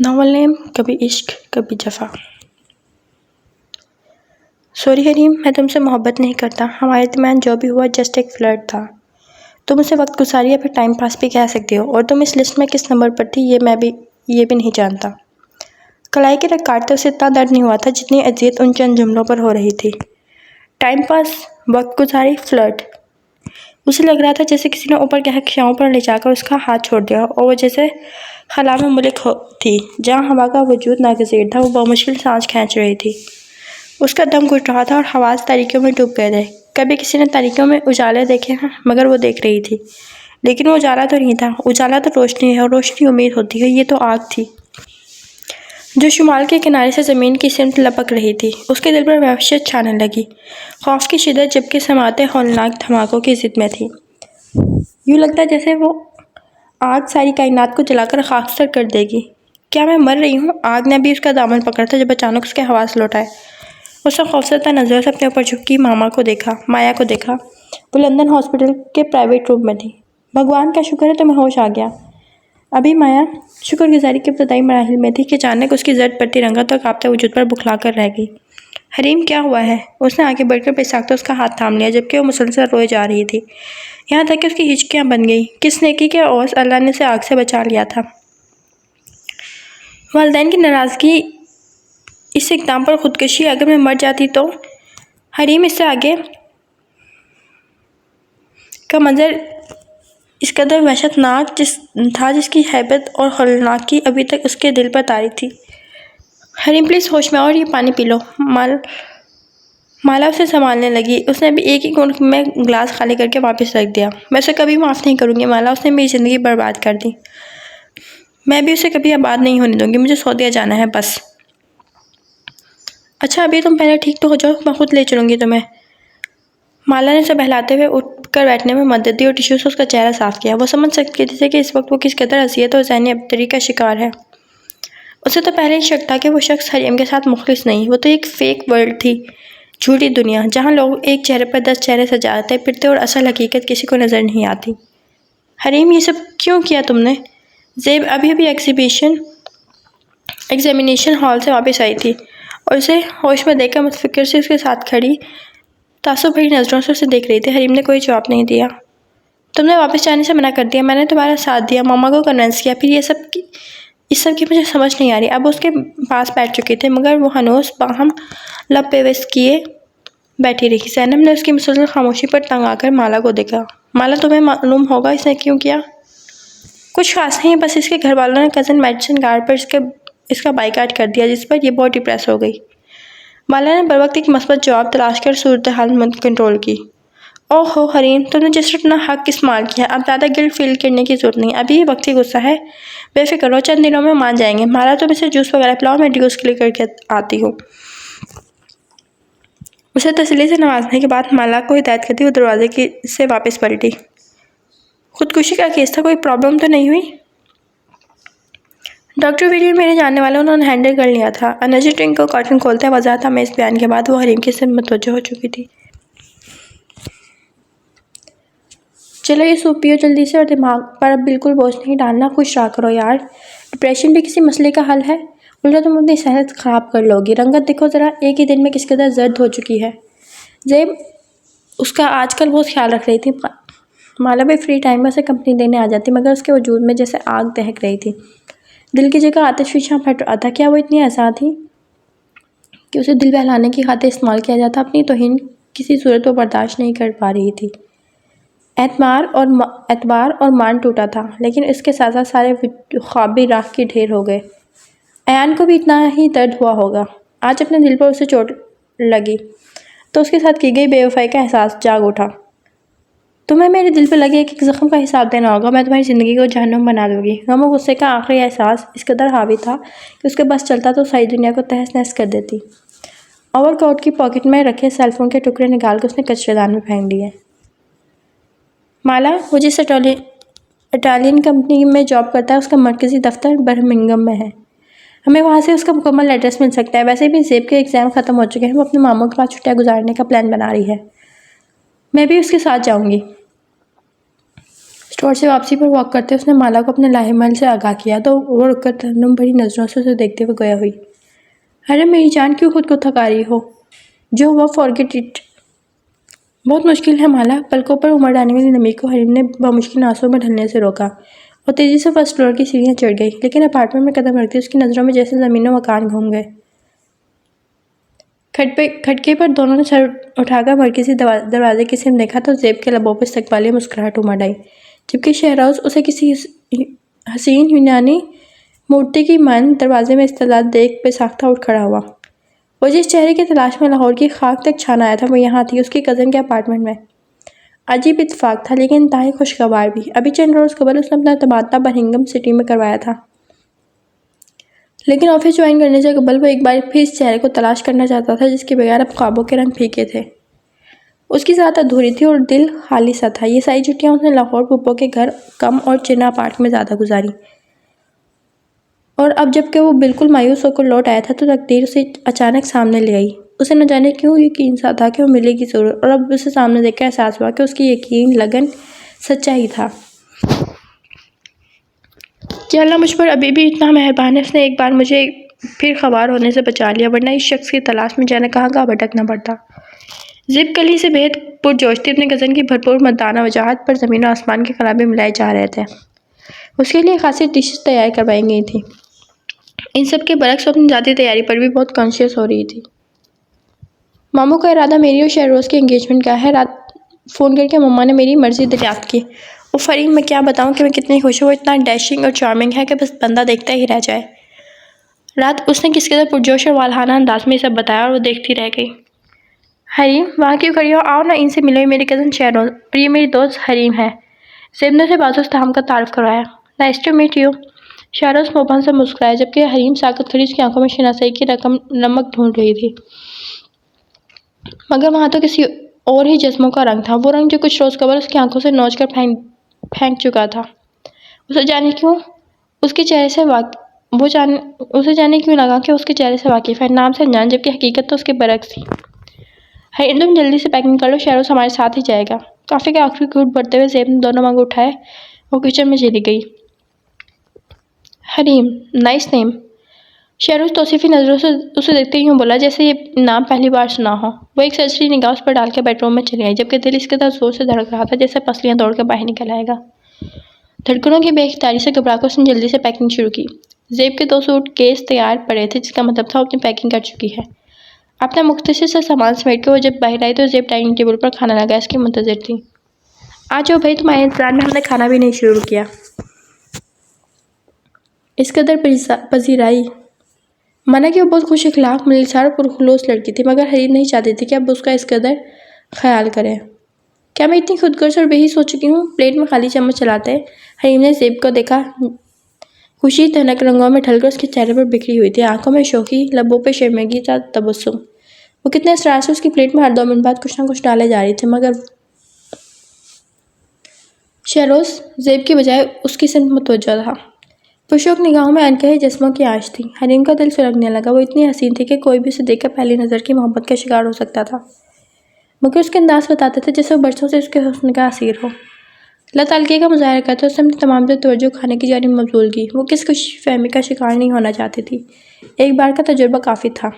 Novel name कभी इश्क कभी जफ़ा। सॉरी हरीम, मैं तुमसे मोहब्बत नहीं करता। हमारे दरमियान जो भी हुआ जस्ट एक फ्लर्ट था। तुम उसे वक्त गुजारी या फिर टाइम पास भी कह सकते हो। और तुम इस लिस्ट में किस नंबर पर थी ये भी नहीं जानता। कलाई के रग काटते उसे इतना दर्द नहीं हुआ था जितनी अजियत उन चंद जुमलों पर हो रही थी। टाइम पास, वक्त गुजारी, फ्लर्ट। उसे लग रहा था जैसे किसी ने ऊपर के हख्याओं पर ले जाकर उसका हाथ छोड़ दिया और वो जैसे खला में मुलिक थी जहाँ हवा का वजूद नागज़ीर था। वो बामुश्किल सांस खींच रही थी। उसका दम घुट रहा था और हवास तारीकियों में डूब गए थे। कभी किसी ने तारीकियों में उजाले देखे हैं, मगर वो देख रही थी। लेकिन वो उजाला तो नहीं था। उजाला तो रोशनी है और रोशनी उम्मीद होती है। ये तो आग थी जो शुमाल के किनारे से ज़मीन की सिमत लपक रही थी। उसके दिल पर वहशत छाने लगी, खौफ की शिद्दत जबकि समाते हौलनाक धमाकों की जिद में थी। यूँ लगता जैसे वो आग सारी कायनात को जलाकर खाकसर कर देगी। क्या मैं मर रही हूँ? आग ने भी उसका दामन पकड़ा था जब अचानक उसके हवास लौट आए। उसने खौफजदा नज़र से अपने ऊपर झुकी माया को देखा। वो लंदन हॉस्पिटल के प्राइवेट रूम में थी। भगवान का शुक्र है तुम्हें होश आ गया। अभी माया शुक्रगुजारी के इब्तदाई मराहिल में थी कि अचानक उसकी जर्द पड़ती रंगत और कांपते वजूद पर बुखला कर रह गई। हरीम, क्या हुआ है? उसने आगे बढ़कर बेसाख्ता उसका हाथ थाम लिया जबकि वो मुसलसल रोए जा रही थी, यहाँ तक कि उसकी हिचकियाँ बन गई। किस नेकी के ओस अल्लाह ने उसे आग से बचा लिया था। वालिदैन की नाराज़गी इस इक़दाम पर खुदकशी, अगर मैं मर जाती तो? हरीम, इससे आगे का मंजर इस कदर वहशतनाक जिसकी हैबत और हौलनाकी अभी तक उसके दिल पर तारी थी। हरीम प्लीज़ होश में आओ और ये पानी पी लो। माला उसे संभालने लगी। उसने अभी एक ही घूंट में गिलास खाली करके वापस रख दिया। मैं उसे कभी माफ़ नहीं करूँगी माला, उसने मेरी ज़िंदगी बर्बाद कर दी। मैं भी उसे कभी आबाद नहीं होने दूँगी। मुझे सऊदीया जाना है बस। अच्छा, अभी तुम पहले ठीक तो हो जाओ, मैं खुद ले चलूँगी तुम्हें। माला ने उसे बहलाते हुए उठकर बैठने में मदद दी और टिश्यू से उसका चेहरा साफ किया। वो समझ सकती थी कि इस वक्त वो किस कदर अज़ियत और ज़हनी अबतरी का शिकार है। उसे तो पहले ही शक था कि वो शख्स हरीम के साथ मुखलिस नहीं, वो तो एक फ़ेक वर्ल्ड थी, झूठी दुनिया जहाँ लोग एक चेहरे पर 10 चेहरे सजाते फिरते और असल हकीकत किसी को नज़र नहीं आती। हरीम, ये सब क्यों किया तुमने? ज़ेब अभी एग्जामिनेशन हॉल से वापस आई थी और उसे होश में देखकर मुतफिक्र से उसके साथ खड़ी तासुब भरी नज़रों से उसे देख रही थी। हरीम ने कोई जवाब नहीं दिया। तुमने वापस जाने से मना कर दिया, मैंने तुम्हारा साथ दिया, मामा को कन्विंस किया, फिर इस सब की मुझे समझ नहीं आ रही। अब उसके पास बैठ चुके थे मगर वो हनोस बाहम लब पेवस किए बैठी रही। ज़ैनब ने उसकी मुसलसल खामोशी पर तंग आकर माला को देखा। माला, तुम्हें मालूम होगा इसने क्यों किया? कुछ खास नहीं, बस इसके घर वालों ने कज़न मेडिसिन कार्ड पर इसका बाइकाट कर दिया, जिस पर यह बहुत डिप्रेस हो गई। माला ने बरवक्त एक मस्बत जवाब तलाश कर सूरत हाल कंट्रोल की। ओहो हरीम, तुमने जस्ट अपना हक इस्तेमाल किया। अब ज़्यादा गिल्ट फील करने की ज़रूरत नहीं। अभी वक्ती गुस्सा है, बेफिक्र रहो, चंद दिनों में मान जाएंगे। माला, तुम इसे जूस वगैरह पिलाओ, मैं ड्यूस के लिए करके आती हूँ। उसे तसल्ली से नवाजने के बाद माला को हिदायत करती वो दरवाजे से वापस पलटी। खुदकुशी का केस था, कोई प्रॉब्लम तो नहीं हुई? डॉक्टर विलियम मेरे जानने वाले, उन्होंने हैंडल कर लिया था। एनर्जी ड्रिंक को कार्टन खोलते वजह था। मैं इस बयान के बाद वो हरीम की सिर्फ मुतवज्जो हो चुकी थी। चलो ये सूप पियो जल्दी से और दिमाग पर अब बिल्कुल बोझ नहीं डालना। खुश रहा करो यार, डिप्रेशन भी किसी मसले का हल है। उल्टा तुम अपनी सेहत ख़राब कर लोगी। रंगत देखो ज़रा, एक ही दिन में किस कदर जर्द हो चुकी है। ज़ेब उसका आजकल बहुत ख्याल रख रही थी। माला भी फ्री टाइम में उसे कंपनी देने आ जाती मगर उसके वजूद में जैसे आग दहक रही थी। दिल की जगह आतिश फिशां फट रहा था। क्या वो इतनी आसान थी कि उसे दिल बहलाने की खातिर इस्तेमाल किया जाता? अपनी तौहीन किसी सूरत वो बर्दाश्त नहीं कर पा रही थी। एतबार और मान टूटा था, लेकिन इसके साथ साथ सारे ख्वाब भी राख की ढेर हो गए। अयान को भी इतना ही दर्द हुआ होगा। आज अपने दिल पर उसे चोट लगी तो उसके साथ की गई बेवफाई का एहसास जाग उठा। तुम्हें मेरे दिल पर लगे एक ज़ख्म का हिसाब देना होगा। मैं तुम्हारी ज़िंदगी को जहन्नुम बना दूँगी। गम और गुस्से का आखिरी एहसास इस कदर हावी था कि उसके बस चलता तो सारी दुनिया को तहस नहस कर देती। ओवरकोट की पॉकेट में रखे सेलफोन के टुकड़े निकाल कर उसने कचरेदान में फेंक दिए। माला, वो जिस इटालियन कंपनी में जॉब करता है उसका मरकज़ी दफ्तर बर्मिंघम में है। हमें वहाँ से उसका मुकम्मल एड्रेस मिल सकता है। वैसे भी ज़ेब के एग्ज़ाम ख़त्म हो चुके हैं। वो अपने मामों के पास छुट्टियाँ गुजारने का प्लान बना रही है। मैं भी उसके साथ जाऊँगी। स्टोर से वापसी पर वॉक करते उसने माला को अपने लाहेमहल से आगाह किया तो वो रुककर तरन्नुम भरी नज़रों से उसे देखते हुए गोया हुई। अरे मेरी जान, क्यों खुद को थका रही हो? जो हुआ फॉरगेट इट। बहुत मुश्किल है माला। पलकों पर उमड़ आने वाली नमी को हरीम ने बमुश्किल आंसुओं में ढलने से रोका और तेजी से फर्स्ट फ्लोर की सीढ़ियां चढ़ गई। लेकिन अपार्टमेंट में कदम रखती उसकी नज़रों में जैसे ज़मीनों मकान घूम गए। खटके पर दोनों ने सर उठाकर मरकज़ी दरवाजे की सिम देखा तो ज़ेब के लबों पर इस्तकबाली मुस्कुराहट उमड़ आई, जबकि शहरोज़ उसे किसी हसीन यूनानी मूर्ति की मान दरवाजे में इस्तेलात देख बेसाख्ता उठ खड़ा हुआ। वो जिस चेहरे की तलाश में लाहौर की खाक तक छान आया था वो यहाँ थी, उसकी कज़न के अपार्टमेंट में। अजीब इत्तेफाक था, लेकिन इंतहाई खुशगवार भी। अभी चंद रोज़ कबल उसने अपना तबादला बर्मिंघम सिटी में करवाया था, लेकिन ऑफिस ज्वाइन करने से कबल वो एक बार फिर इस चेहरे को तलाश करना चाहता था जिसके बगैर अब ख्वाबों के रंग फीके थे। उसकी ज़ात अधूरी थी और दिल खाली सा था। ये सारी छुट्टियाँ उसने लाहौर पुप्पो के घर कम और चिन्ना पार्क में ज़्यादा गुजारी, और अब जबकि वो बिल्कुल मायूस होकर लौट आया था तो तकदीर उसे अचानक सामने ले आई। उसे न जाने क्यों यकीन सा था कि वो मिलेगी ज़रूर, और अब उसे सामने देखकर एहसास हुआ कि उसकी यकीन लगन सच्चा ही था। क्या अल्लाह मुझ पर अभी भी इतना मेहरबान है, उसने एक बार मुझे फिर खबर होने से बचा लिया, वरना इस शख्स की तलाश में जाने कहाँ भटकना पड़ता। ज़िप कली से बेहद पुरजोश थी। अपने गज़न की भरपूर मर्दाना वजाहत पर ज़मीन और आसमान के खराबे मिलाए जा रहे थे। उसके लिए खासी डिशेस तैयार करवाई गई थी। इन सब के बरक्स अपनी ज़ाती तैयारी पर भी बहुत कॉन्शियस हो रही थी। मामू का इरादा मेरी और शहरोज़ के एंगेजमेंट का है। रात फ़ोन करके मम्मा ने मेरी मर्ज़ी दरियाफ्त की। वो फरीम, मैं क्या बताऊँ कि मैं कितनी खुश हूँ। वो इतना डैशिंग और चार्मिंग है कि बस बंदा देखता ही रह जाए। रात उसने किस कदर पुरजोश और वालहाना अंदाज में सब बताया और वो देखती रह गई। हरीम, वहाँ क्यों खड़ी हो? आओ ना, इनसे मिलो। मेरी कज़न शहरोज़ और ये मेरी दोस्त हरीम है। ज़ेब ने उसे बाज़ोस्ताहम का तारुफ करवाया। Nice to meet you. Shehroz मोहब्बत से मुस्कुराया, जबकि हरीम साकत खड़ी उसकी आंखों में शनासाई की रकम नमक ढूंढ रही थी। मगर वहाँ तो किसी और ही जिस्मों का रंग था, वो रंग जो कुछ रोज़ कबल उसकी आंखों से नोच कर फेंक चुका था। उसे जाने क्यों उसके चेहरे से उसे जाने क्यों लगा कि उसके चेहरे से वाकिफ़ है, नाम से अनजान, जबकि हकीकत तो उसके बरक्स थी। हरीम, तुम जल्दी से पैकिंग कर लो, शहरोज़ हमारे साथ ही जाएगा। काफ़ी के आखिरी घूंट भरते हुए ज़ेब ने दोनों मांग उठाए वो किचन में चली गई। Hareem, nice name. शहरोज़ तौसीफ़ी नज़रों से उसे देखते ही यूँ बोला जैसे ये नाम पहली बार सुना हो। वो एक सरसरी निगाह उस पर डाल के बेडरूम में चली आई, जबकि दिल इसके कदर ज़ोर से धड़क रहा था जैसे पसलियाँ दौड़ कर बाहर निकल आएगा। धड़कनों की बेख्तियारी से घबराकर उसने जल्दी से पैकिंग शुरू की। ज़ेब के 2 सूट केस तैयार पड़े थे, जिसका मतलब था वो अपनी पैकिंग कर चुकी है। अपना मुख्तसर सा सामान समेट कर वो जब बाहर आई तो ज़ेब डाइनिंग टेबल पर खाना लगा इसकी मुंतज़िर थी। आ जाओ भाई, तुम्हारे इंतज़ार में हमने खाना भी नहीं शुरू किया। इस कदर पजीराई माना कि वो बहुत खुश अखलाक, मिलनसार और पुरखुलूस लड़की थी, मगर हरीम नहीं चाहती थी कि अब उसका इस कदर ख्याल करे। क्या मैं इतनी खुदगर्ज और बेहिस हो चुकी हूँ? प्लेट में खाली चम्मच चलाते हरीम ने ज़ेब को देखा। खुशी तनक रंगों में ढलकर उसके चेहरे पर बिखरी हुई थी, आंखों में शौकी, लबों पे शर्मिंदगी का तबस्सुम। वो कितने इसरार से उसकी प्लेट में हर 2 मिनट बाद कुछ न कुछ डाले जा रही थी, मगर शहरोज़ ज़ेब की बजाय उसकी सिमत मुतवज्जो था। पुशोक निगाहों में अनकहे जिस्मों की आंच थी। हरीम का दिल सुलगने लगा। वो इतनी हसीन थी कि कोई भी उसे देखकर पहली नज़र की मोहब्बत का शिकार हो सकता था, मगर उसके अंदाज बताते थे जैसे वो बरसों से उसके हुस्न का असीर हो। लतालगी का मुजाहरा करते उसने अपनी तमाम तवज्जो खाने की जानिब मबज़ूल की। वो किस खुशफ़हमी का शिकार नहीं होना चाहती थी। एक बार का तजुर्बा काफ़ी था।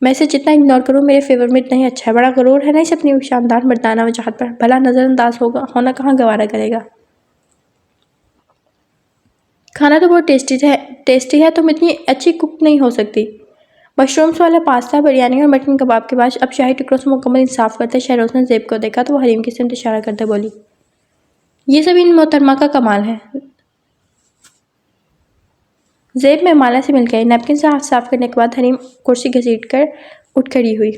मैं इसे जितना इग्नोर करूँ मेरे फेवर में इतना ही अच्छा है। बड़ा गरूर है ना इसे अपनी शानदार मर्दाना वजाहत पर। भला नज़रअंदाज होना कहाँ गवारा करेगा। खाना तो बहुत टेस्टी है। तुम इतनी अच्छी कुक नहीं हो सकती। मशरूम्स वाला पास्ता, बिरयानी और मटन कबाब के बाद अब शाही टुकड़ों से मुकम्मल इंसाफ करते शहरोज़ ने ज़ेब को देखा तो वो हरीम की सिमत इशारा करते बोली, ये सब इन मोहतरमा का कमाल है। ज़ेब में माला से मिल गई। नैपकिन से हाथ साफ करने के बाद हरीम कुर्सी घसीट कर उठ खड़ी हुई।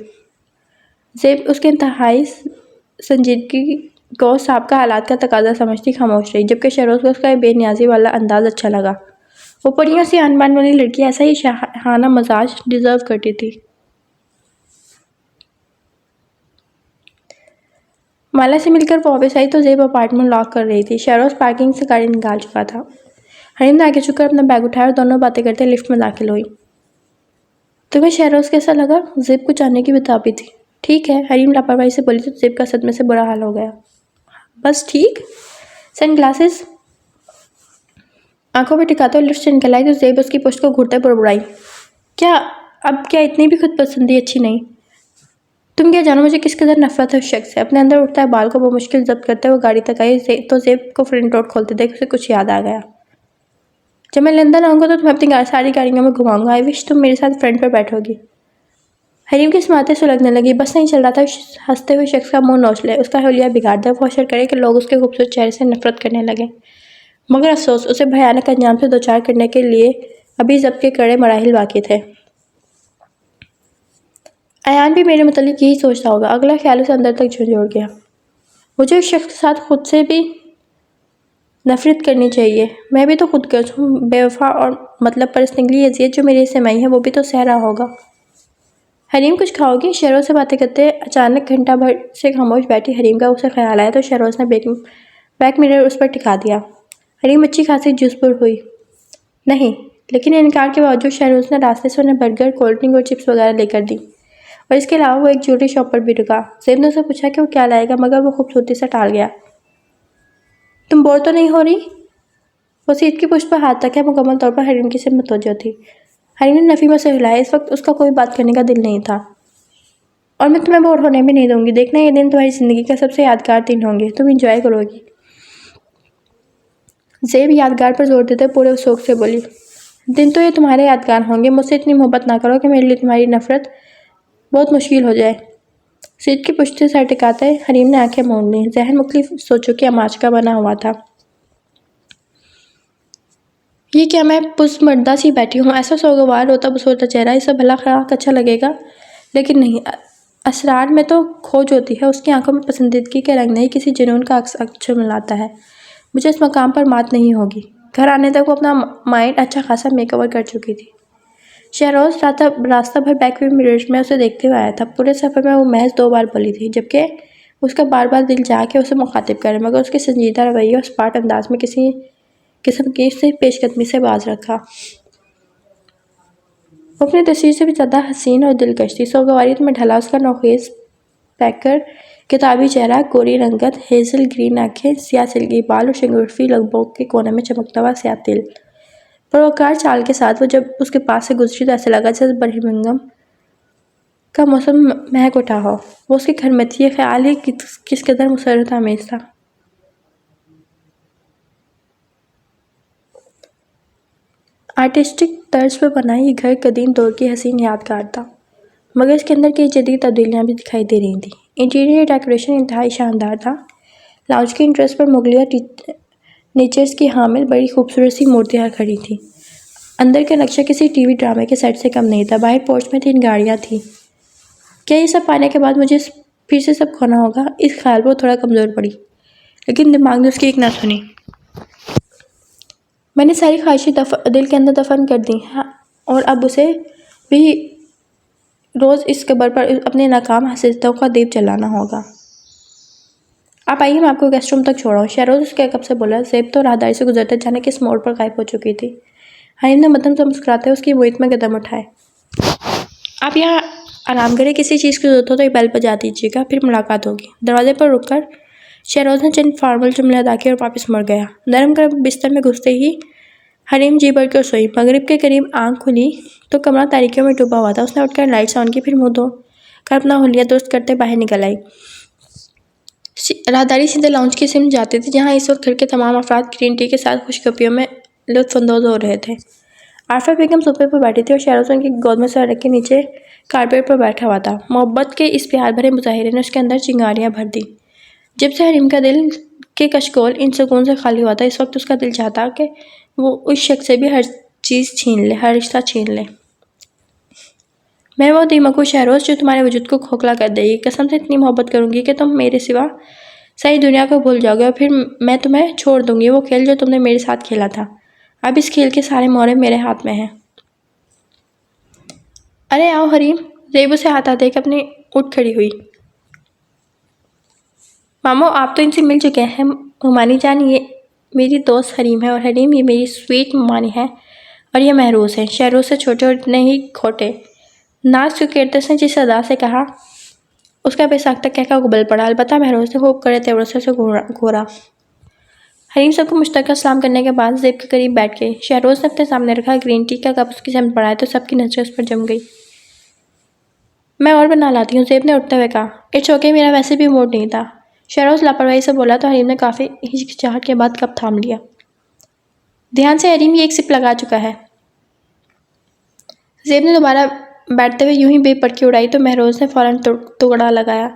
ज़ेब उसके इंतहाई संजीदगी को साबका हालात का तकाजा समझती खामोश रही, जबकि शहरोज़ को उसका बेनियाजी वाला अंदाज अच्छा लगा। वो परियों से आन-बान वाली लड़की ऐसा ही शाहाना मजाज डिज़र्व करती थी। माला से मिलकर वो वापस आई तो ज़ेब अपार्टमेंट लॉक कर रही थी। शहरोज़ पार्किंग से गाड़ी निकाल चुका था। हरीम ने आगे झुककर अपना बैग उठाया और दोनों बातें करते लिफ्ट में दाखिल हुई। तुम्हें शहरोज़ कैसा लगा? ज़ेब को जानने की बेताबी थी। ठीक है, हरीम लापरवाही से बोली तो ज़ेब का सदमे से बुरा हाल हो गया। बस ठीक। सन ग्लासेस आंखों में टिकाते हुए लिफ्ट से निकल आई तो ज़ेब उसकी पुश्त को घूरते बुड़बुड़ाई। क्या अब क्या इतनी भी खुद पसंदी अच्छी नहीं? तुम क्या जानो मुझे किस कदर नफरत है उस शख्स से। अपने अंदर उठता है बाल को मुश्किल जब्त करते हुए गाड़ी तक आई तो ज़ेब को फ्रंट डोर खोलते देख उसे कुछ याद आ गया। जब मैं लंदन आऊँगा तो तुम्हें अपनी सारी गाड़ियों में घुमाऊंगा। आई विश तुम मेरे साथ फ्रंट पर बैठोगी। हरीम की स्मारतें सुलगने लगी। बस नहीं चल रहा था हंसते हुए शख्स का मुंह नोच ले, उसका हुलिया बिगाड़ दे, वो अशर करे कि लोग उसके खूबसूरत चेहरे से नफरत करने लगे। मगर अफसोस उसे भयानक अंजाम से दो चार करने के लिए अभी जब्त के कड़े मराहिल बाकी थे। अयान भी मेरे मुतालिक यही सोचता होगा। अगला ख्याल उसे अंदर तक झंझोड़ गया। मुझे उस शख्स के साथ खुद से भी नफरत करनी चाहिए। मैं भी तो खुदगर्ज हूँ, बेवफा और मतलब पर इस निगली अजियत जो मेरे हिस्से में आई है वो भी तो सह रहा होगा। हरीम कुछ खाओगी? शहरोज से बातें करते अचानक घंटा भर से खामोश बैठी हरीम का उसे ख्याल आया तो शहरोज ने बैक मिरर उस पर टिका दिया। हरीम अच्छी खासी जूसपुर हुई। नहीं, लेकिन इनकार के बावजूद शहरोज ने रास्ते से उन्हें बर्गर, कोल्ड ड्रिंक और चिप्स वगैरह लेकर दी और इसके अलावा वो एक ज्वेलरी शॉप पर भी रुका। ज़ेब ने उसे पूछा कि वो क्या लाएगा, मगर वो खूबसूरती से टाल गया। तुम बोर तो नहीं हो रही? वो सीट की पुष्ट पर हाथ रखे मुकम्मल तौर पर हरीम की सिर्फ मुतवज्जो थी। हरीम ने नफीमा से हिलाया। इस वक्त उसका कोई बात करने का दिल नहीं था। और मैं तुम्हें बोर होने भी नहीं दूंगी। देखना ये दिन तुम्हारी जिंदगी का सबसे यादगार दिन होंगे। तुम इंजॉय करोगी। ज़ेब यादगार पर जोर देते पूरे शौक से बोली। दिन तो ये तुम्हारे यादगार होंगे। मुझसे इतनी मोहब्बत ना करो कि मेरे लिए तुम्हारी नफरत बहुत मुश्किल हो जाए। सीट की पुश्त से सर टिकाते हरीम ने आंखें मोड़ ली। जहन मुख्तलिफ सोचों की अमाज का बना हुआ था। ये क्या मैं पुसमर्दा सी बैठी हूँ? ऐसा सोगवार रोता बसोता चेहरा, इसे भला खराक अच्छा लगेगा? लेकिन नहीं, असरार में तो खोज होती है। उसकी आंखों में पसंदीदगी के रंग नहीं, किसी जुनून का अक्षर मिलाता है। मुझे इस मकाम पर मात नहीं होगी। घर आने तक वो अपना माइंड अच्छा खासा मेकओवर कर चुकी थी। शहरोज रास्ता भर बैक मिरर्स में उसे देखते हुए आया था। पूरे सफ़र में वो महज 2 बार बोली थी, जबकि उसका बार बार दिल चाहा कि उसे मुखातिब करे, मगर उसके संजीदा रवैये और स्पार्ट अंदाज में किसी किस्म की से पेशकदमी से बाज रखा। वो अपनी तस्वीर से भी ज़्यादा हसीन और दिलकश थी। सोगवारियत में ढला उसका नौखेज पैकर किताबी चेहरा, गोरी रंगत, हेजल ग्रीन आंखें, सियाह सिल्की बाल और शंगुर्फी लगभों के कोने में चमकता हुआ स्याह तिल। परोकार चाल के साथ वो जब उसके पास से गुजरी तो ऐसा लगा जैसे बरहमिंगम का मौसम महक उठा हो। वो उसके घर में थी। ये ख्याल ही किस कदर मुसर्रत आमेज था। आर्टिस्टिक तर्ज पर बना ये घर कदीम दौर की हसीन यादगार था, मगर इसके अंदर कई जदीद तब्दीलियाँ भी दिखाई दे रही थी। इंटीरियर डेकोरेशन इंतहाई शानदार था। लाउंज के इंटरेस्ट पर मुगलिया नेचर्स की हामिल बड़ी खूबसूरत सी मूर्तियाँ खड़ी थी। अंदर का नक्शा किसी टीवी ड्रामे के सेट से कम नहीं था। बाहर पोर्च में 3 गाड़ियाँ थीं। क्या ये सब पाने के बाद मुझे फिर से सब खोना होगा? इस ख्याल पर थोड़ा कमज़ोर पड़ी, लेकिन दिमाग ने उसकी एक ना सुनी। मैंने सारी ख्वाहिशें दिल के अंदर दफन कर दी हैं और अब उसे भी रोज़ इस कब्र पर अपने नाकाम हसरतों का दीप जलाना होगा। आप आइए, मैं आपको गेस्ट रूम तक छोड़ाऊँ। शहरोज उसके कब से बोला। ज़ेब तो राहदारी से गुजरते जाने किस मोड़ पर गायब हो चुकी थी। हरीम ने मध्यम से मुस्कुराते उसकी मुहित में कदम उठाए। आप यहाँ आराम करें, किसी चीज़ की जरूरत हो तो ये बेल बजा दीजिएगा, फिर मुलाकात होगी। दरवाजे पर रुककर शहरोज ने चंद फॉर्मल जुमले अदा किए और वापस मुड़ गया। नरम कर बिस्तर में घुसते ही हरीम जी भर कर सोई। मगरिब के करीब आंख खुली तो कमरा तारीकियों में डूबा हुआ था। उसने उठकर लाइट्स ऑन की, फिर मुंह धो कर अपना हुलिया दुरुस्त करते बाहर निकल आई। राहदारी सीधे लाउंज की सिम जाती थी, जहाँ इस वक्त घर के तमाम अफराद ग्रीन टी के साथ खुशगपियों में लुत्फानंदोज हो रहे थे। आरफा बेगम सोफे पर बैठी थी और शहरोज उनकी गोद में सर रख के नीचे कारपेट पर बैठा हुआ था। मोहब्बत के इस प्यार भरे मुजाहिरे ने उसके अंदर चिंगारियाँ भर दी। जब से हरीम का दिल के कशकोल इन सुकून से खाली हुआ था, इस वक्त उसका दिल चाहता कि वो उस शख्स से भी हर चीज़ छीन ले, हर रिश्ता छीन ले। मैं वो दीमकू शहरोज जो तुम्हारे वजूद को खोखला कर देगी। कसम से इतनी मोहब्बत करूंगी कि तुम मेरे सिवा सारी दुनिया को भूल जाओगे और फिर मैं तुम्हें छोड़ दूंगी। वो खेल जो तुमने मेरे साथ खेला था, अब इस खेल के सारे मोहरे मेरे हाथ में हैं। अरे आओ हरीम। ज़ेब उसे हाथ आते अपनी उठ खड़ी हुई। मामो, आप तो इनसे मिल चुके हैं। हुमानी जान, ये मेरी दोस्त हरीम है और हरीम ये मेरी स्वीट मुमानी है और ये महरूस है। शहरोज से छोटे और इतने ही खोटे। नाज सुकेरतस ने जिस अदा से कहा उसका बेसाख्ता कहकर उबल पड़ा। अलबत्ता महरोज ने खूब करे तेवरों से घूरा। हरीम सबको मुश्तरका सलाम करने के बाद ज़ेब के करीब बैठ गई। शहरोज़ ने अपने सामने रखा ग्रीन टी का कप उसकी सामने बढ़ाया तो सबकी नजरें उस पर जम गई। मैं और बना लाती हूँ, ज़ेब ने उठते हुए कहा। इट्स ओके, मेरा वैसे भी मूड नहीं था। शहरोज़ लापरवाही से बोला तो हरीम ने काफ़ी हिचकिचाहट के बाद कप थाम लिया। ध्यान से, हरीम ये एक सिप लगा चुका है। ज़ेब ने दोबारा बैठते हुए यूं ही बेपटकी उड़ाई तो महरोज़ ने फ़ौरन तुगड़ा लगाया।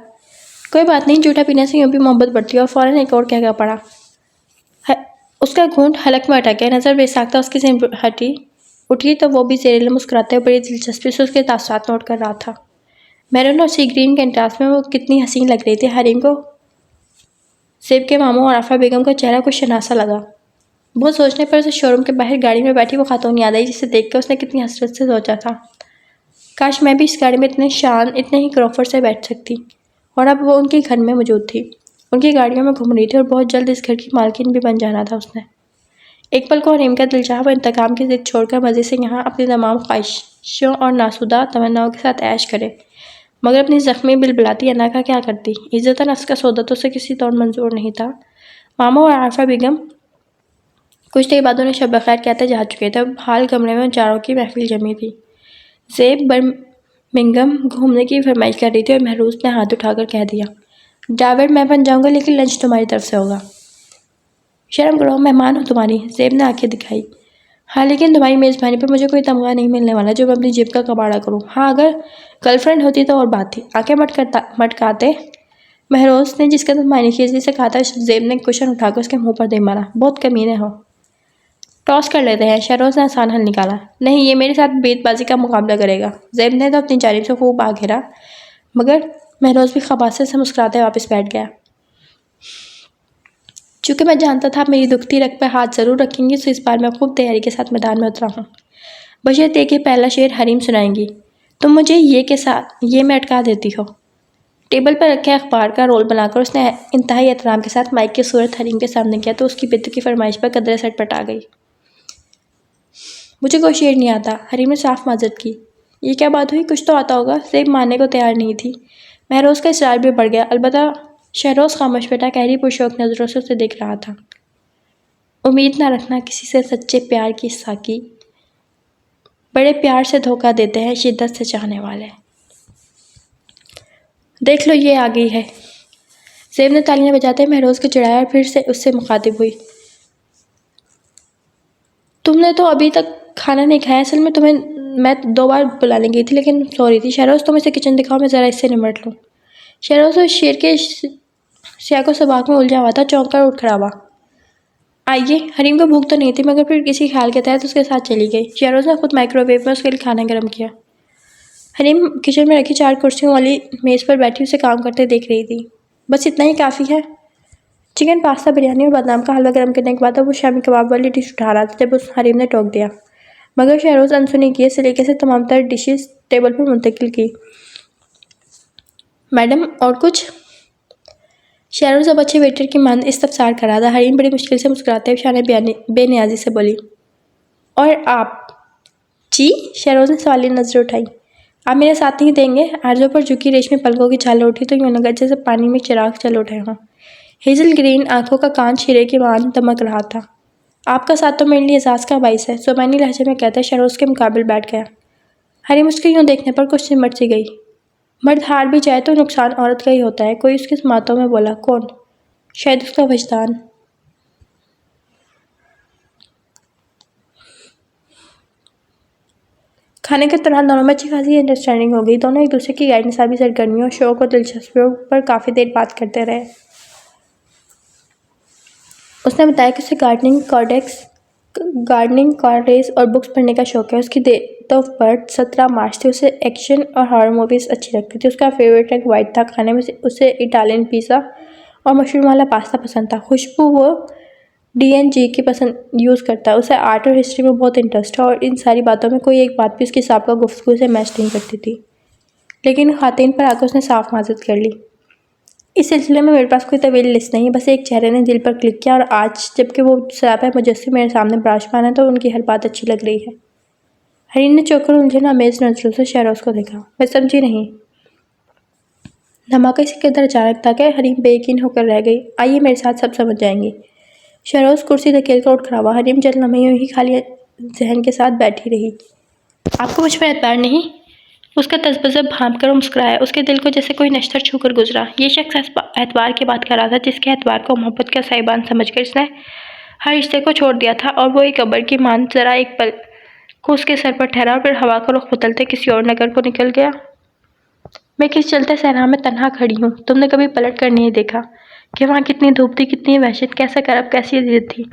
कोई बात नहीं, जूठा पीने से यूं भी मोहब्बत बढ़ती है। और फ़ौरन एक और कहकर पड़ा। उसका घूंट हलक में अटक गया। नज़र बेसाख्ता उसकी से उठी तो वो भी ज़ेरेले मुस्कुराते हुए बड़ी दिलचस्पी से उसके तासुरात नोट कर रहा था। मैरून और सी ग्रीन कंट्रास्ट में वो कितनी हसीन लग रही थी। हरीम को ज़ेब के मामू और आफा बेगम का चेहरा कुछ शनासा लगा। बहुत सोचने पर उसे शोरूम के बाहर गाड़ी में बैठी वो खातून याद आई जिसे देखकर उसने कितनी हसरत से सोचा था, काश मैं भी इस गाड़ी में इतने शान, इतने ही क्रॉफर्ड से बैठ सकती। और अब वो उनके घर में मौजूद थी, उनकी गाड़ियों में घूम रही थी और बहुत जल्द इस घर की मालकिन भी बन जाना था उसने। एक पल को हरीम का दिल चाहा वो इंतकाम की जिद छोड़कर मज़े से यहाँ अपनी तमाम ख्वाहिशों और नासुदा तमन्नाओं के साथ ऐश करे, मगर अपनी ज़ख्मी बिलबिलाती अना का क्या करती। इज़्ज़त नफ्स का सौदा तो उसे किसी तौर मंजूर नहीं था। मामा और आरफा बेगम कुछ देर बाद उन्हें शब बखैर कहते जा चुके थे। अब हाल कमरे में उन चारों की महफिल जमी थी। ज़ेब बर्मिंघम घूमने की फरमाइश कर रही थी और महरूज़ ने हाथ उठाकर कह दिया, जावेद मैं बन जाऊँगा लेकिन लंच तुम्हारी तरफ से होगा। शर्म करो, मेहमान हो तुम्हारी। ज़ेब ने आंखें दिखाई। हाँ, लेकिन तुम्हारी मेज़बानी पर मुझे कोई तमगा नहीं मिलने वाला जो मैं अपनी जेब का कबाड़ा करूँ। हाँ, अगर गर्लफ्रेंड होती तो और बात थी। आंखें मटकाते महरोज़ ने जिस कदर मायूसी से कहा था, ज़ेब ने कुशन उठाकर उसके मुंह पर दे मारा। बहुत कमीने हो। टॉस कर लेते हैं। शहरोज़ ने आसान हल निकाला। नहीं, ये मेरे साथ बेतबाजी का मुकाबला करेगा। ज़ेब ने तो अपनी जानिब से खूब आ घेरा, मगर महरोज़ भी खबासे से मुस्कुराते वापस बैठ गया। चूँकि मैं जानता था आप मेरी दुखती रग पर हाथ ज़रूर रखेंगी, तो इस बार मैं खूब तैयारी के साथ मैदान में उतरा हूँ। बशर्ते कि पहला शेर हरीम सुनाएंगी। तुम मुझे ये में अटका देती हो। टेबल पर रखे अखबार का रोल बनाकर उसने इंतहाई एहतराम के साथ माइक की सूरत हरीम के सामने किया तो उसकी बिद्दत की फरमाइश पर कदरे सटपट आ गई। मुझे कोई शेर नहीं आता। हरीम ने साफ माजरत की। ये क्या बात हुई, कुछ तो आता होगा। ज़ेब मानने को तैयार नहीं थी। महरोज़ का इसरार भी बढ़ गया। अलबत्ता शहरोज़ खामोश बैठा गहरी पुरशौक नज़रों से उसे देख रहा था। उम्मीद ना रखना किसी से सच्चे प्यार की साकी, बड़े प्यार से धोखा देते हैं शिद्दत से चाहने वाले। देख लो, ये आ गई है। ज़ेब ने तालियां बजाते महरोज़ को चिढ़ाया और फिर से उससे मुखातिब हुई। तुमने तो अभी तक खाना नहीं खाया। असल में तुम्हें मैं 2 बार बुलाने गई थी लेकिन सॉरी थी। शहरोज़ तुम इसे किचन दिखाओ, मैं ज़रा इससे निमट लूँ। शहरोज़ उस शेर के सियाको सबाक में उलझा हुआ था, चौंक कर उठ खड़ा हुआ। आइए। हरीम को भूख तो नहीं थी मगर फिर किसी ख्याल के तहत उसके साथ चली गई। शहरोज़ ने खुद माइक्रोवेव में उसके लिए खाना गर्म किया। हरीम किचन में रखी 4 कुर्सियों वाली मेज़ पर बैठी उसे काम करते देख रही थी। बस इतना ही काफ़ी है। चिकन, पास्ता, बिरयानी और बादाम का हलवा गर्म करने के बाद अब वो शामी कबाब वाली डिश उठा रहा था जब उस हरीम ने टोक दिया। मगर शहरोज़ अनसुनी किए सलीके से तमाम तर डिशेस टेबल पर मुंतकिल की। मैडम, और कुछ? शहरोज़ अब अच्छे वेटर की मांद इस्तफसार कर रहा था। हरीम बड़ी मुश्किल से मुस्कुराते हुए शाने बेनियाजी से बोली, और आप? जी? शहरोज़ ने सवालिया नज़रें उठाई। आप मेरे साथ नहीं देंगे? आरज़ों पर झुकी रेशमी पलकों की छालें उठी तो यूं लगा जैसे पानी में चिराग चल उठे हों। हेज़ल ग्रीन आंखों का कांच हीरे की मांद दमक रहा था। आपका साथ तो मेरे लिए एजाज़ का बाइस है। ज़ुबानी लहजे में कहते शहरोज़ के मुकाबिल बैठ गया। हरीम उसके यूं देखने पर कुछ सिमट सी गई। मर्द हार भी जाए तो नुकसान औरत का ही होता है। कोई उसकी समातों में बोला। कौन? शायद उसका वजदान। खाने के दौरान दोनों में अच्छी खासी अंडरस्टैंडिंग हो गई। दोनों एक दूसरे की गैर निसाबी सरगर्मियों, शौक और दिलचस्पियों पर काफ़ी देर बात करते रहे। उसने बताया कि उसे गार्डनिंग, कार रेस और बुक्स पढ़ने का शौक है। उसकी डेट ऑफ बर्थ 17 मार्च थी। उसे एक्शन और हॉरर मूवीज़ अच्छी लगती थी। उसका फेवरेट रंग वाइट था। खाने में उसे इटालियन पिज़्ज़ा और मशरूम वाला पास्ता पसंद था। खुशबू वो DNG की पसंद यूज़ करता है। उसे आर्ट और हिस्ट्री में बहुत इंटरेस्ट है और इन सारी बातों में कोई एक बात भी उसकी साबिक़ा गुफ्तगू से मैच नहीं करती थी। लेकिन ख़ातिन पर आकर उसने साफ माज़रत कर ली। इस सिलसिले में मेरे पास कोई तवील लिस्ट नहीं, बस एक चेहरे ने दिल पर क्लिक किया और आज जबकि वो सरापा मुजस्सिम मेरे सामने बराजमान है तो उनकी हर बात अच्छी लग रही है। हरीन ने चौंक कर उलझन आमेज़ नज़रों से शहरोज़ को देखा। मैं समझी नहीं। धमाका इसी कदर अचानक था कि हरीम बेयकीन होकर रह गई। आइए मेरे साथ, सब समझ जाएंगी। शहरोज कुर्सी धकेल कर उठ खड़ा हुआ। हरीम चंद लम्हे यूं ही खाली जहन के साथ बैठी रही। आपको मुझ पर एतबार नहीं? उसका तजबजब भांप कर मुस्कुराया। उसके दिल को जैसे कोई नश्तर छूकर गुजरा। ये शख्स एतबार की बात कर रहा था, जिसके एतबार को मोहब्बत का साहिबान समझकर इसने हर रिश्ते को छोड़ दिया था। और वो एक अबर की मान जरा एक पल को उसके सर पर ठहरा और फिर हवा का रुख बदलते किसी और नगर को निकल गया। मैं किस चलते सहरा में तन्हा खड़ी हूँ। तुमने कभी पलट कर नहीं देखा कि वहाँ कितनी धूप थी, कितनी वहशत, कैसा करब, कैसी अजीज थी।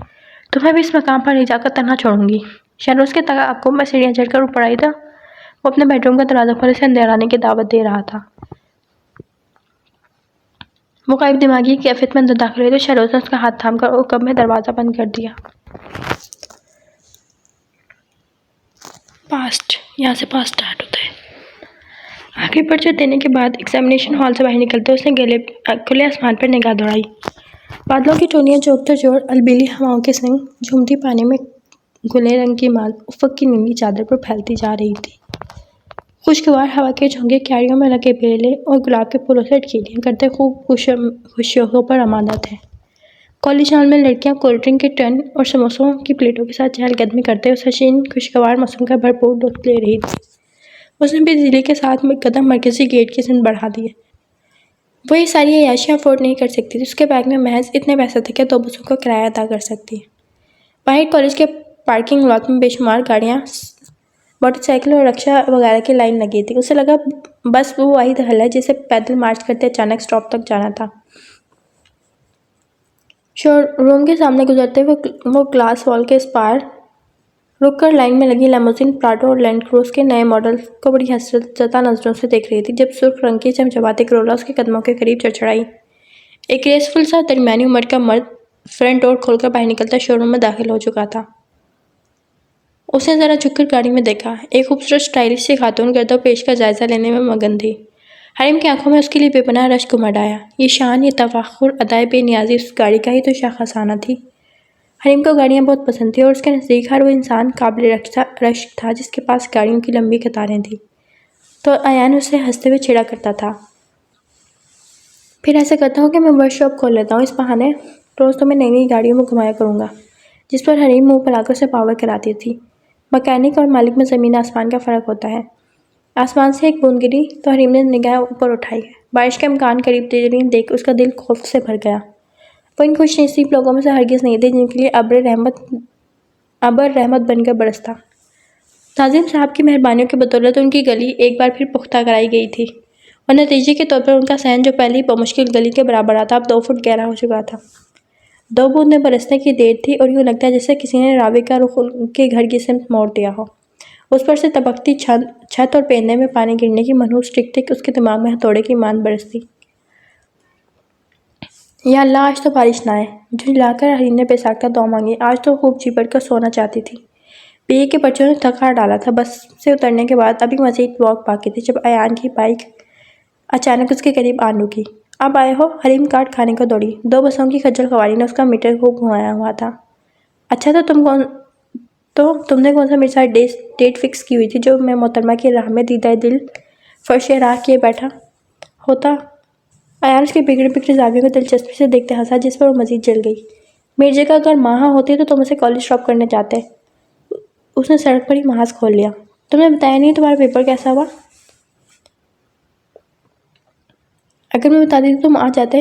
तुम्हें भी इस मकाम पर ले जाकर तन्हा छोड़ूंगी। शहरोज के तकाब को मैं सीढ़ियाँ चढ़कर ऊपर आई था। वो अपने बेडरूम का दरवाजा खोले से अंधेर आने की दावत दे रहा था। वो गायब दिमागी कैफियत में अंदर दाखिल हुई तो शहरोज ने उसका हाथ थाम कर और कब में दरवाजा बंद कर दिया। पास्ट, यहाँ से पास्ट स्टार्ट होता है। आखिरी पर्चा देने के बाद एग्जामिनेशन हॉल से बाहर निकलते उसने खुले आसमान पर निगाह दौड़ाई। बादलों की टोलियां जोकतर जोर अलबेली हवाओं के संग झूमती पानी में गुले रंग की माल उफ़क़ की नीली चादर पर फैलती जा रही थी। खुशगवार हवा के झोंके क्यारियों में लगे बेले और गुलाब के फूलों से ढकेलियां करते खूब खुशियों पर आमादा थे। कॉलेज हॉल में लड़कियां कोल्ड ड्रिंक के टन और समोसों की प्लेटों के साथ चहलकदमी करते उस हसीन खुशगवार मौसम का भरपूर लुत्फ ले रही थी। उसने भी दिल्ली के साथ में कदम मरकजी गेट की सिंध बढ़ा दिए। वो ये सारी अय्याशियाँ अफोर्ड नहीं कर सकती थी। उसके बैग में महज इतने पैसे थे कि 2 बसों का किराया अदा कर सकती। बाहर कॉलेज के पार्किंग लॉट में बेशुमार गाड़ियाँ, मोटरसाइकिल और रिक्शा वगैरह की लाइन लगी थी। उसे लगा बस वो वाहिद हल है जिसे पैदल मार्च करते अचानक स्टॉप तक जाना था। शोरूम के सामने गुजरते हुए वो ग्लास वॉल के इस पार रुककर लाइन में लगी लेमोजिन, प्राडो और लैंड क्रूज के नए मॉडल को बड़ी हसरत जता नजरों से देख रही थी जब सुर्ख रंग की चमचमाती करोला उसके कदमों के करीब चढ़ाई। एक ग्रेसफुल सा दरमियानी उम्र का मर्द फ्रंट डोर खोलकर बाहर निकलता शोरूम में दाखिल हो चुका था। उसने जरा झुककर गाड़ी में देखा। एक खूबसूरत स्टाइलिश सी खातून गर्दो पेश का जायजा लेने में मगन थी। हरीम की आंखों में उसके लिए बेपनाह रश्क उमड़ आया। ये शान, ये तफाखुर, अदाए बेनियाजी उस गाड़ी का ही तो शाखसाना थी। हरीम को गाड़ियाँ बहुत पसंद थी और उसके नज़दीक हर वो इंसान काबिल रश्क था जिसके पास गाड़ियों की लंबी कतारें थी। तो अयान उससे हंसते हुए छेड़ा करता था, फिर ऐसा करता हूँ कि मैं वर्कशॉप खोल लेता हूँ। इस बहाने रोज़ तुम्हें नई नई गाड़ियों में घुमाया करूँगा। जिस पर हरीम मुँह फैलाकर उसे पावर कराती थी। मैकेनिक और मालिक में ज़मीन आसमान का फ़र्क होता है। आसमान से एक बूंद गिरी तो हरीम ने निगाह ऊपर उठाई। बारिश का इम्कान करीब तरीन देख उसका दिल खौफ से भर गया। वो इन खुशनसीब लोगों में से हरगिज़ नहीं थे जिनके लिए अबर रहमत बनकर बरसता। नाज़िम साहब की मेहरबानियों की बदौलत उनकी गली एक बार फिर पुख्ता कराई गई थी और नतीजे के तौर पर उनका सहन जो पहले ही बमुश्किल गली के बराबर था अब 2 फुट गहरा हो चुका था। 2 बूंदें बरसने की देर थी और यूँ लगता है जैसे किसी ने रावी का रुख उनके घर की सिमत मोड़ दिया हो। उस पर से तबकती छत और पेंदे में पानी गिरने की मनहूस टिक-टिक उसके दिमाग में हथौड़े की मान बरसती। या अल्लाह, आज तो बारिश ना आए। झुंझलाकर हरीम ने बेसाख्ता दुआ मांगी। आज तो खूब जी भर कर सोना चाहती थी। बीए के बच्चों ने थक हार डाला था। बस से उतरने के बाद अभी मजीद वॉक बाकी थी जब अयान की बाइक अचानक उसके करीब आ रुकी। अब आए हो? हरीम काट खाने को दौड़ी। 2 बसों की खज्जल खवारी ने उसका मीटर खूब घुमाया हुआ था। अच्छा तो तुमने कौन सा मेरे साथ डेट फिक्स की हुई थी जो मैं मोहतरमा की राह में दीदाए दिल फर्श राह किए बैठा होता? अयान उसके बिगड़े बिगड़े जावियों को दिलचस्पी से देखते हंसा जिस पर वो मजीद जल गई। मेरी जगह अगर माँ होती तो तुम उसे कॉलेज ड्रॉप करने जाते। उसने सड़क पर ही महाज खोल लिया। तुमने बताया नहीं तुम्हारा पेपर कैसा हुआ? अगर मैं बताती तो तुम आ जाते।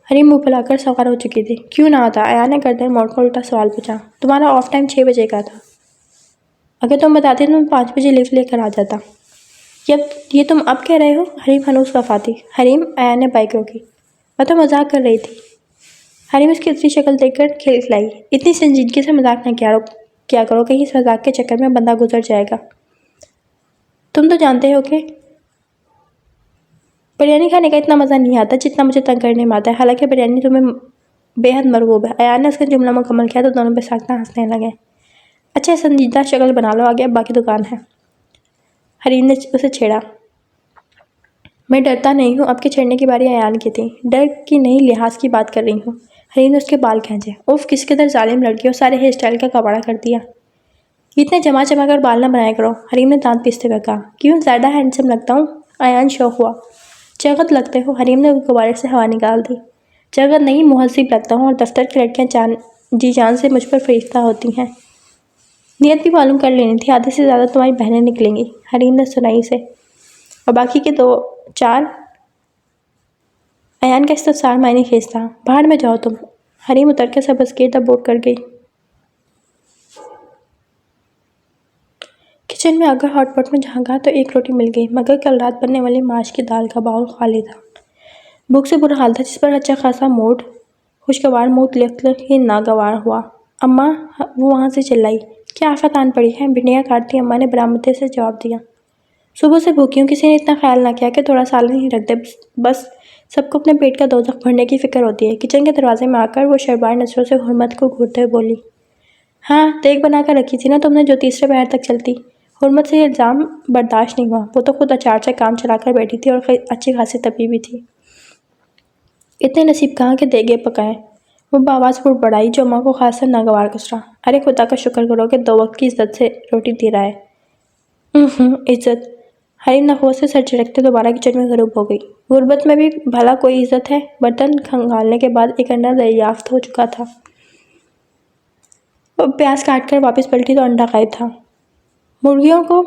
हरीम मुँह फैलाकर सवार हो चुकी थी। क्यों ना आता? अयान ने गर्दन मोड़कर उल्टा सवाल पूछा। तुम्हारा ऑफ टाइम 6 बजे का था। अगर तुम बताती तो मैं 5 बजे लिफ्ट लेकर आ जाता। ये तुम अब कह रहे हो? हरीम हनूस वफाती। हरीम, अयान ने बाइक रोकी। मैं तो मजाक कर रही थी। हरीम उसकी उतरी शक्ल देखकर खिलखिलाई। इतनी संजीदगी से मजाक न क्या करो, कहीं इस मजाक के चक्कर में बंदा गुजर जाएगा। तुम तो जानते हो कि बिरयानी खाने का इतना मज़ा नहीं आता जितना मुझे तंग करने में आता है। हालांकि बिरयानी तुम्हें बेहद मरगूब है। अयान ने उसका जुमला मुकम्मल किया तो दोनों बेसाख्ता हंसने लगे। अच्छा, संजीदा शक्ल बना लो, आगे अब बाकी दुकान है। हरीम ने उसे छेड़ा। मैं डरता नहीं हूँ। अब के छेड़ने की बारी अयान की थी। डर की नहीं, लिहाज की बात कर रही हूँ। हरीम ने उसके बाल खींचे। उफ, किस कदर जालिम लड़की हो, सारे हेयर स्टाइल का कबाड़ा कर दिया। इतने जमा चमा कर बाल न बनाया करो। हरीम ने दांत पीसते हुए कहा। क्यों, ज़्यादा हैंडसम लगता हूँ? अयान शौक हुआ। जगत लगते हो। हरीम ने गुब्बारे से हवा निकाल दी। जगत नहीं, मुहज़्ज़िब लगता हूँ और दफ्तर की लड़कियाँ जी जान से मुझ पर फरिश्ता होती हैं। नियत भी मालूम कर लेनी थी, आधे से ज़्यादा तुम्हारी बहनें निकलेंगी। हरीम ने सुनाई उसे। और बाकी के 2-4? अयान का इस्तफसार मायने खींचता। बाहर में जाओ तुम। हरीम उतर के सबस गिर्द बोर्ड कर गई। किचन में आकर हॉटपॉट में झांका तो एक रोटी मिल गई, मगर कल रात बनने वाली माश की दाल का बाउल खाली था। भूख से बुरा हाल था, जिस पर अच्छा खासा मूड खुशगवार मुंह लिख ही नागवार हुआ। अम्मा, वो वहाँ से चिल्लाई, क्या आफत आन पड़ी है? भिंडियाँ काटती अम्मा ने बरामदे से जवाब दिया। सुबह से भूखी हूँ, किसी ने इतना ख्याल ना किया कि थोड़ा सालन ही रख दे। बस सबको अपने पेट का दोजख भरने की फिक्र होती है। किचन के दरवाजे में आकर वो शर्बार नजरों से हुर्मत को घूरते हुए बोली, हाँ देख बना कर रखी थी ना तुमने, जो तीसरे पैर तक चलती। हुर्मत से ये इल्ज़ाम बर्दाश्त नहीं हुआ। वो तो खुद अचार से काम चलाकर बैठी थी और अच्छी खासी तपी भी थी। इतने नसीब कहाँ के देगे पकाए। वो बावाज़ बुड़बड़ाई, जो अम्मा को खासा नागवार गुजरा। अरे खुदा का शुक्र करो कि 2 वक्त की इज्जत से रोटी दे रहा है। इज्जत। हरीम नखों से सर झटकते दोबारा किचन में गरूब हो गई। गुर्बत में भी भला कोई इज्जत है? बर्तन खंगालने के बाद एक अंडा दरियाफ्त हो चुका था। वो प्याज काट कर वापस पलटी तो अंडा गायब था। मुर्गियों को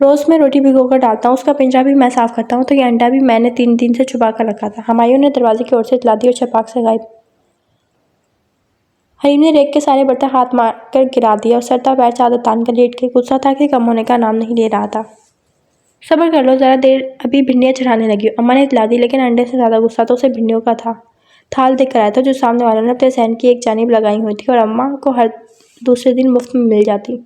रोज़ में रोटी भिगोकर डालता हूँ, उसका पिंजरा भी मैं साफ़ करता हूँ, तो ये अंडा भी मैंने 3 दिन से छुपा कर रखा था। हुमायूं ने दरवाजे की ओर से इतला दी और छपाक से गायब। हरीम ने रेक के सारे बर्तन हाथ मार कर गिरा दिया और सरता पैर चादर तान कर लेट के गुस्सा था कि कम होने का नाम नहीं ले रहा था। सब्र कर लो, ज़रा देर अभी भिंडियाँ चढ़ाने लगी हूँ, अम्मा ने इतला दी। लेकिन अंडे से ज़्यादा गुस्सा तो उसे भिंडियों का था। थाल देख कर आया था जो सामने वालों ने अपने सहन की एक जानिब लगाई हुई थी और अम्मा को हर दूसरे दिन मुफ्त में मिल जाती।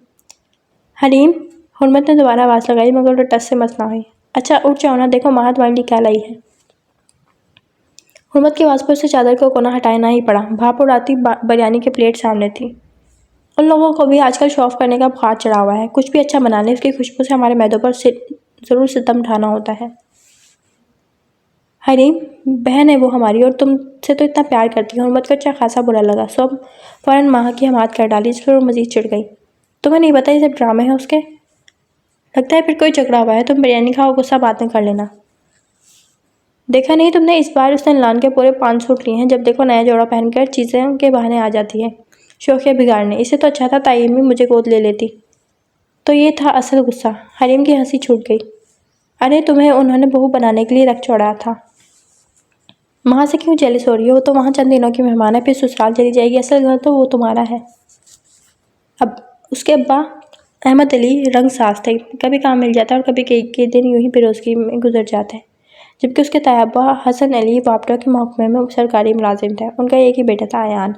हरीम, हुर्मत ने दोबारा आवाज़ लगाई, मगर वो टस से मस ना हुई। अच्छा उठ जाओ ना, देखो माँ तुम्हारे लिए क्या लाई है। हुर्मत की आवाज़ पर उसे चादर का कोना हटाना ही पड़ा। भाप उड़ाती बिरयानी की प्लेट सामने थी। उन लोगों को भी आजकल शो ऑफ करने का बुखार चढ़ा हुआ है। कुछ भी अच्छा बना लें, उसकी खुशबू से हमारे मैदों पर ज़रूर सितम ढाना होता है। हरीम, बहन है वो हमारी, और तुमसे तो इतना प्यार करती है। हुर्मत को अच्छा खासा बुरा लगा, सो अब फ़ौरन माँ की हमात कर डाली, जिस पर वो मज़ीद चिढ़ गई। तुम्हें नहीं पता ये सब ड्रामे हैं उसके? लगता है फिर कोई झगड़ा हुआ है। तुम बिरयानी खाओ, गुस्सा बाद में कर लेना। देखा नहीं तुमने, इस बार उसने लान के पूरे 5 सूट लिए हैं। जब देखो नया जोड़ा पहनकर चीज़ें के बहाने आ जाती है, शौकिया बिगाड़ने। इससे तो अच्छा था ताई अम्मी मुझे गोद ले लेती। तो ये था असल गुस्सा। हरीम की हंसी छूट गई। अरे तुम्हें उन्होंने बहू बनाने के लिए रख छोड़ा था। माँ से क्यों जेलस हो रही हो? वो तो वहाँ चंद दिनों की मेहमान है, फिर ससुराल चली जाएगी। असल घर तो वो तुम्हारा है। अब उसके अब्बा अहमद अली रंग साज थे, कभी काम मिल जाता है और कभी कई दिन यूं ही बेरोजगी में गुजर जाते हैं। जबकि उसके तायाबा हसन अली वापडा के महकमे में सरकारी मुलाजिम थे। उनका एक ही बेटा था, अयान।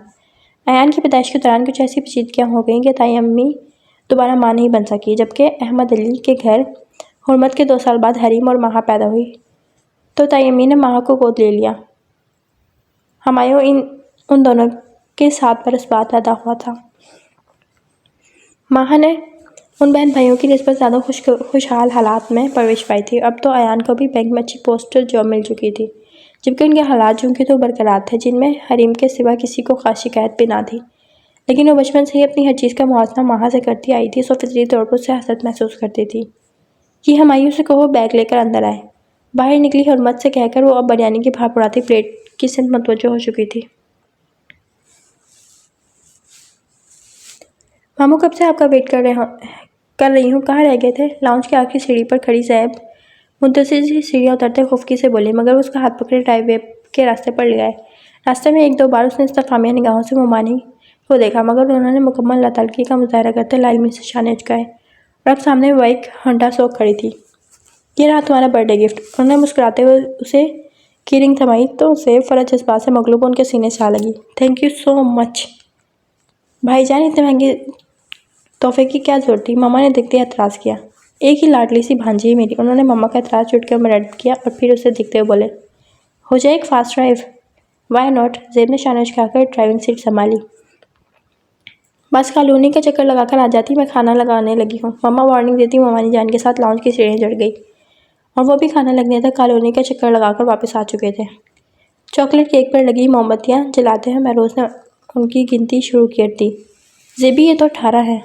अयान की पैदाइश के दौरान कुछ ऐसी पेचीदगियाँ हो गईं कि ताई अम्मी दोबारा माँ नहीं बन सकी। जबकि अहमद अली के घर हुर्मत के 2 साल बाद हरीम और माह पैदा हुई, तो ताई अम्मी ने माह को गोद ले लिया। हुमायूं उन दोनों के 7 बरस बाद पैदा हुआ था। माह ने उन बहन भाइयों की निस्बत ज़्यादा खुशहाल हालात में परवरिश पाई थी। अब तो अयान को भी बैंक में अच्छी पोस्टल जॉब मिल चुकी थी, जबकि उनके हालात जो थे तो बरकरार थे, जिनमें हरीम के सिवा किसी को खास शिकायत भी ना थी। लेकिन वो बचपन से ही अपनी हर चीज़ का मुआवजा माह से करती आई थी, सो फितरी तौर पर उससे हसरत महसूस करती थी कि हुमायूं से कहो बैग लेकर अंदर आए। बाहर निकली हुर्मत से कहकर वो अब बिरयानी की भाप उड़ाती प्लेट की सिंध मतवज्जो हो चुकी थी। मामू कब से आपका वेट कर रही हूँ, कहाँ रह गए थे? लाउंज की आखिरी सीढ़ी पर खड़ी ज़ैब मुंतज़िर सी सीढ़ियाँ उतरते खुफकी से बोली, मगर उसका हाथ पकड़े ड्राइववे के रास्ते पर ले गए। रास्ते में 1-2 बार उसने इस्तफ़ामिया निगाहों से मुमानी को देखा, मगर उन्होंने मुकम्मल लाताल्गी का मुज़ाहरा करते लाइलमी से शाने झुकाए। और अब सामने बाइक होंडा शोक खड़ी थी। ये रहा तुम्हारा बर्थडे गिफ्ट। उन्होंने मुस्कुराते हुए उसे की रिंग थमाई तो ज़ैब फ़रज जज्बात से मगलूब उनके सीने से आ लगी। थैंक यू सो मच भाईजान, इतने महंगे तोहफे की क्या ज़रूरत थी? मामा ने देखते एतराज़ किया। एक ही लाडली सी भांजी है मेरी। उन्होंने मामा का एतराज़ चुटकियों में रद्द किया और फिर उसे देखते हुए बोले, हो जाए एक fast drive? Why not? Zaib ने शाने झुकाकर ड्राइविंग सीट संभाली। बस कॉलोनी का चक्कर लगाकर आ जाती, मैं खाना लगाने लगी हूँ। मामा वार्निंग देती मामानी जान के साथ लाउंज की सीढ़ियाँ चढ़ गई, और वो भी खाना लगने तक कॉलोनी का चक्कर लगाकर वापस आ चुके थे। चॉकलेट केक पर लगी मोमबत्तियाँ जलाते हुए महरोज़ ने उनकी गिनती शुरू कर दी। ज़ेबी, ये तो 18 है।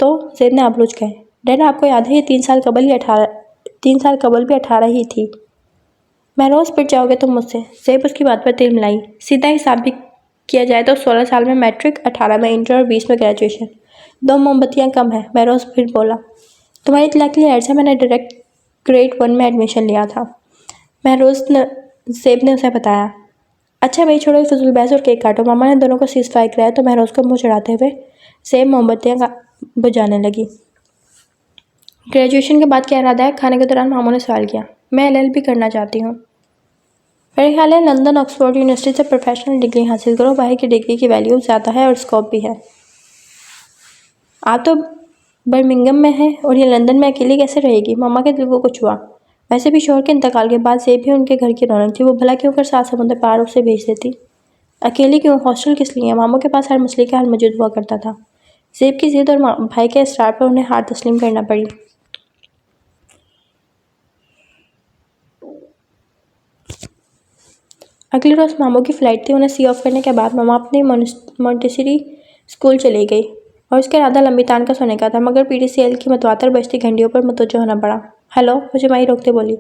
तो ज़ैब ने आबरूज कहे, डैडा आपको याद है ये 3 साल कबल भी 18 ही थी। महरोज़ पिट जाओगे तुम मुझसे। ज़ैब उसकी बात पर तिल मिलाई, सीधा हिसाब भी किया जाए तो 16 साल में मैट्रिक, 18 में इंटर और 20 में ग्रेजुएशन। 2 मोमबत्तियाँ कम है, महरोज फिर बोला। तुम्हारी इत्तला के लिए अर्ज़ा, मैंने डायरेक्ट ग्रेड 1 में एडमिशन लिया था, महरोज ने ज़ेब ने उसे बताया। अच्छा भाई छोड़ो फिजूल बहस और केक काटो। मामा ने दोनों को सीज़ फायर कराया तो महरोज को मुंह चढ़ाते हुए ज़ेब मोमबत्तियाँ बुझाने लगी। ग्रेजुएशन के बाद क्या इरादा है? खाने के दौरान मामू ने सवाल किया। मैं LLB करना चाहती हूँ। मेरे ख्याल है लंदन ऑक्सफोर्ड यूनिवर्सिटी से प्रोफेशनल डिग्री हासिल करो, बाहर की डिग्री की वैल्यू ज़्यादा है और स्कोप भी है। आप तो बर्मिंघम में है और ये लंदन में अकेली कैसे रहेगी? मामा के दिल को कुछ हुआ। वैसे भी शोहर के इंतकाल के बाद ज़ेब भी उनके घर की रौनक थी, वो भला क्यों कर 7 समुंदर पार उसे भेज देती। अकेली क्यों? हॉस्टल किस लिए? मामू के पास हर मसले का हल मौजूद हुआ करता था। ज़ेब की जिद और भाई के इसरार पर उन्हें हार तस्लीम करना पड़ी। अगले रोज़ मामू की फ़्लाइट थी। उन्हें सी ऑफ करने के बाद मामा अपनी मोंटेसरी स्कूल चली गई और उसका इरादा लंबी तान का सोने का था, मगर PDCL की मतवातर बजती घंटियों पर मुतवज्जो होना पड़ा। हेलो, मुझे माई रोकते बोली।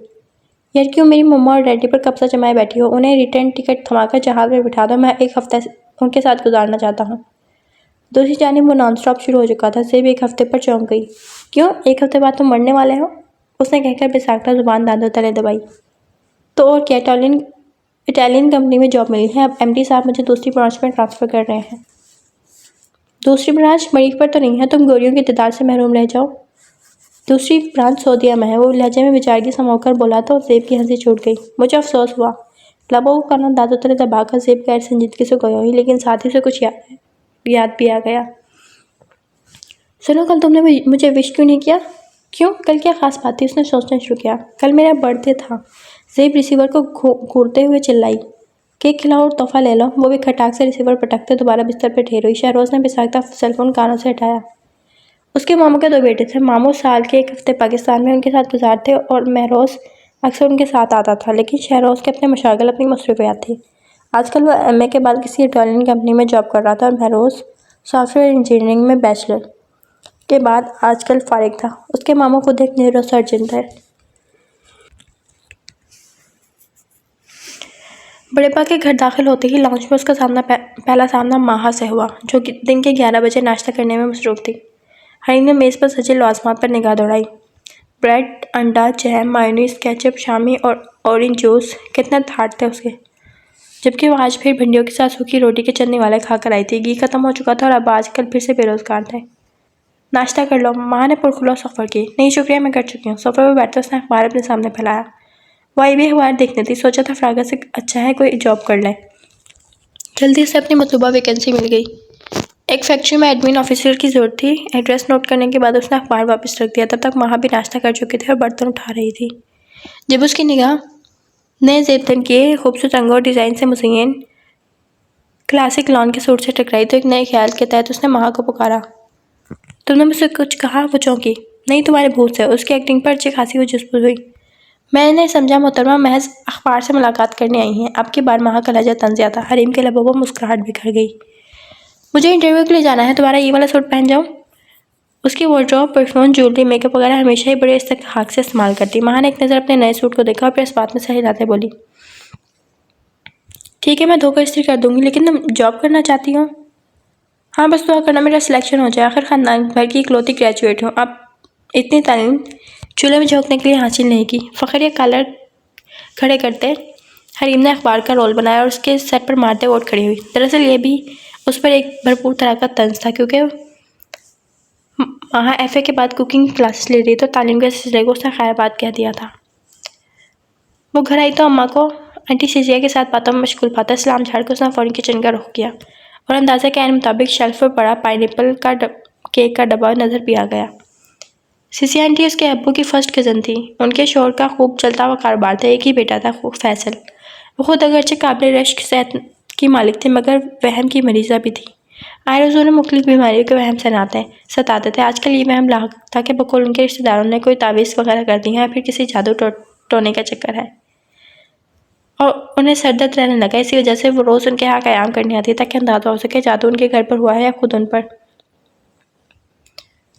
यार क्यों मेरी मम्मा और डैडी पर कब्जा जमाए बैठी हो? उन्हें रिटर्न टिकट थमाकर जहाज़ में बिठा दो, मैं एक हफ्ता उनके साथ गुजारना चाहता हूँ। दूसरी जानिब वो नॉन स्टॉप शुरू हो चुका था। ज़ेब एक हफ्ते पर चौंक गई। क्यों? एक हफ्ते बाद तुम मरने वाले हो? उसने कहकर बेसाख्ता जुबान दांतों तले दबाई। तो और क्या, इटालियन कंपनी में जॉब मिली है। अब MD साहब मुझे दूसरी ब्रांच में ट्रांसफ़र कर रहे हैं। दूसरी ब्रांच मरीख पर तो नहीं है? तुम गोरियों की तादाद से महरूम रह जाओ। दूसरी ब्रांच सऊदीया में है। वो लहजे में बेचारगी समाकर बोला तो ज़ेब की हंसी छूट गई। मुझे अफसोस हुआ। लबों को कानों दांतों तले दबाकर ज़ेब गैर संजीदगी से गोया हुई, लेकिन साथ ही से कुछ याद भी आ गया। सुनो, कल तुमने मुझे विश क्यों नहीं किया? क्यों? कल क्या खास बात थी? उसने सोचना शुरू किया। कल मेरा बर्थडे था। ज़ेब रिसीवर को घूरते हुए चिल्लाई। केक खिलाओ और तोहफा ले लो। वो भी खटाक से रिसीवर पटकते दोबारा बिस्तर पर ठहर हुई। शहरोज़ ने बेसाख्ता सेलफोन कानों से हटाया। उसके मामू के 2 बेटे थे। मामू साल के 1 हफ्ते पाकिस्तान में उनके साथ गुजारते और महरोज अक्सर उनके साथ आता था, लेकिन शहरोज के अपने मशागल, अपनी मसरूफियात थी। आजकल वो MA के बाद किसी इटालियन कंपनी में जॉब कर रहा था और महरोज सॉफ्टवेयर इंजीनियरिंग में बैचलर के बाद आजकल फारिग था। उसके मामू खुद एक न्यूरोसर्जन थे। बड़ेपा के घर दाखिल होते ही लाउंज में उसका पहला सामना माहा से हुआ, जो कि दिन के 11 बजे नाश्ता करने में मसरूफ़ थी। हरीम ने मेज़ पर सजे लवाज़मात पर निगाह दौड़ाई। ब्रेड, अंडा, जैम, मायोनीज़, केचप, शामी और ऑरेंज जूस। कितने थाट थे उसके, जबकि वो आज फिर भिंडियों के साथ सूखी रोटी के चने वाले खाकर आई थी। घी खत्म हो चुका था और अब आजकल फिर से बेरोज़गार थे। नाश्ता कर लो, माँ ने पुरखुलौस ऑफ़र की। नहीं शुक्रिया, मैं कर चुकी हूँ। सोफ़े पर बैठते उसने अखबार अपने सामने फैलाया। वो आई भी अखबार देखने थी। सोचा था फ्रागा से अच्छा है कोई जॉब कर ले। जल्दी से अपनी मतलूबा वैकेंसी मिल गई। एक फैक्ट्री में एडमिन ऑफिसर की ज़रूरत थी। एड्रेस नोट करने के बाद उसने अखबार वापस रख दिया। तब तक माँ भी नाश्ता कर चुके थे और बर्तन उठा रही थी। जब उसकी निगाह नए ज़ेबतन किए खूबसूरत रंगों और डिज़ाइन से मुज़य्यन क्लासिक लॉन के सूट से टकराई तो एक नए ख्याल के तहत उसने माँ को पुकारा। तुमने मुझसे कुछ कहा? वो चौंकी। नहीं, तुम्हारे भूत से। उसकी एक्टिंग पर अच्छी खासी हुज्जत हुई। मैंने समझा मोहतरमा महज अखबार से मुलाकात करने आई हैं। आपकी बार माँ का लहजा तंज़ था। हरीम के लबों पर मुस्कुराहट बिखर गई। मुझे इंटरव्यू के लिए जाना है, तुम्हारा ये वाला सूट पहन जाऊँ? उसकी वार्डरोब, परफ्यूम, ज्वेलरी, मेकअप वगैरह हमेशा ही बड़े इस्तेहाक से इस्तेमाल करती। माँ ने एक नज़र अपने नए सूट को देखा और फिर इस बात में सर हिलाते बोली, ठीक है मैं धोकर इस्त्री कर दूंगी, लेकिन तुम जॉब करना चाहती हो? हाँ, बस दुआ करना मेरा सिलेक्शन हो जाए। आखिर खानदान भर की इकलौती ग्रेजुएट हूँ। अब इतनी तालीम चूल्हे में झोंकने के लिए हासिल नहीं की। फ़खर या कॉलर खड़े करते हरीम ने अखबार का रोल बनाया और उसके सर पर मारते उठ खड़ी हुई। दरअसल ये भी उस पर एक भरपूर तरह का तंज था, क्योंकि वहाँ FA के बाद कुकिंग क्लासेस ले रही तो तालीम के सिलसिले को उसने खैराबाद कह दिया था। वो घर आई तो अम्मा को आंटी शिजिया के साथ बातों में मशगूल पाता सलाम झाड़कर उसने फ़ौरन किचन का रुख किया और अंदाज़े के आइन मुताबिक शेल्फ पर पड़ा पाइनएप्पल का केक का डब्बा नज़र भी आ गया। सिसिया आंटी उसके अब्बू की फ़र्स्ट कज़न थी। उनके शोहर का खूब चलता हुआ कारोबार था। एक ही बेटा था, फैसल। वो खुद अगरचे काबिल रश्क सेहत की मालिक थे, मगर वहम की मरीज़ा भी थी। आए रोज़ उन्हें मुख्तलिफ बीमारियों के वहम सताते थे। आजकल ये वहम लाक था कि बकौल उनके रिश्तेदारों ने कोई तावीज़ वगैरह कर दी है या फिर किसी जादू टोने का चक्कर है और उन्हें सरदर्द रहने लगा। इसी वजह से वो रोज़ उनके यहाँ क़याम करने आती ताकि अंदाज़ा हो सके जादू उनके घर पर हुआ है या खुद उन पर।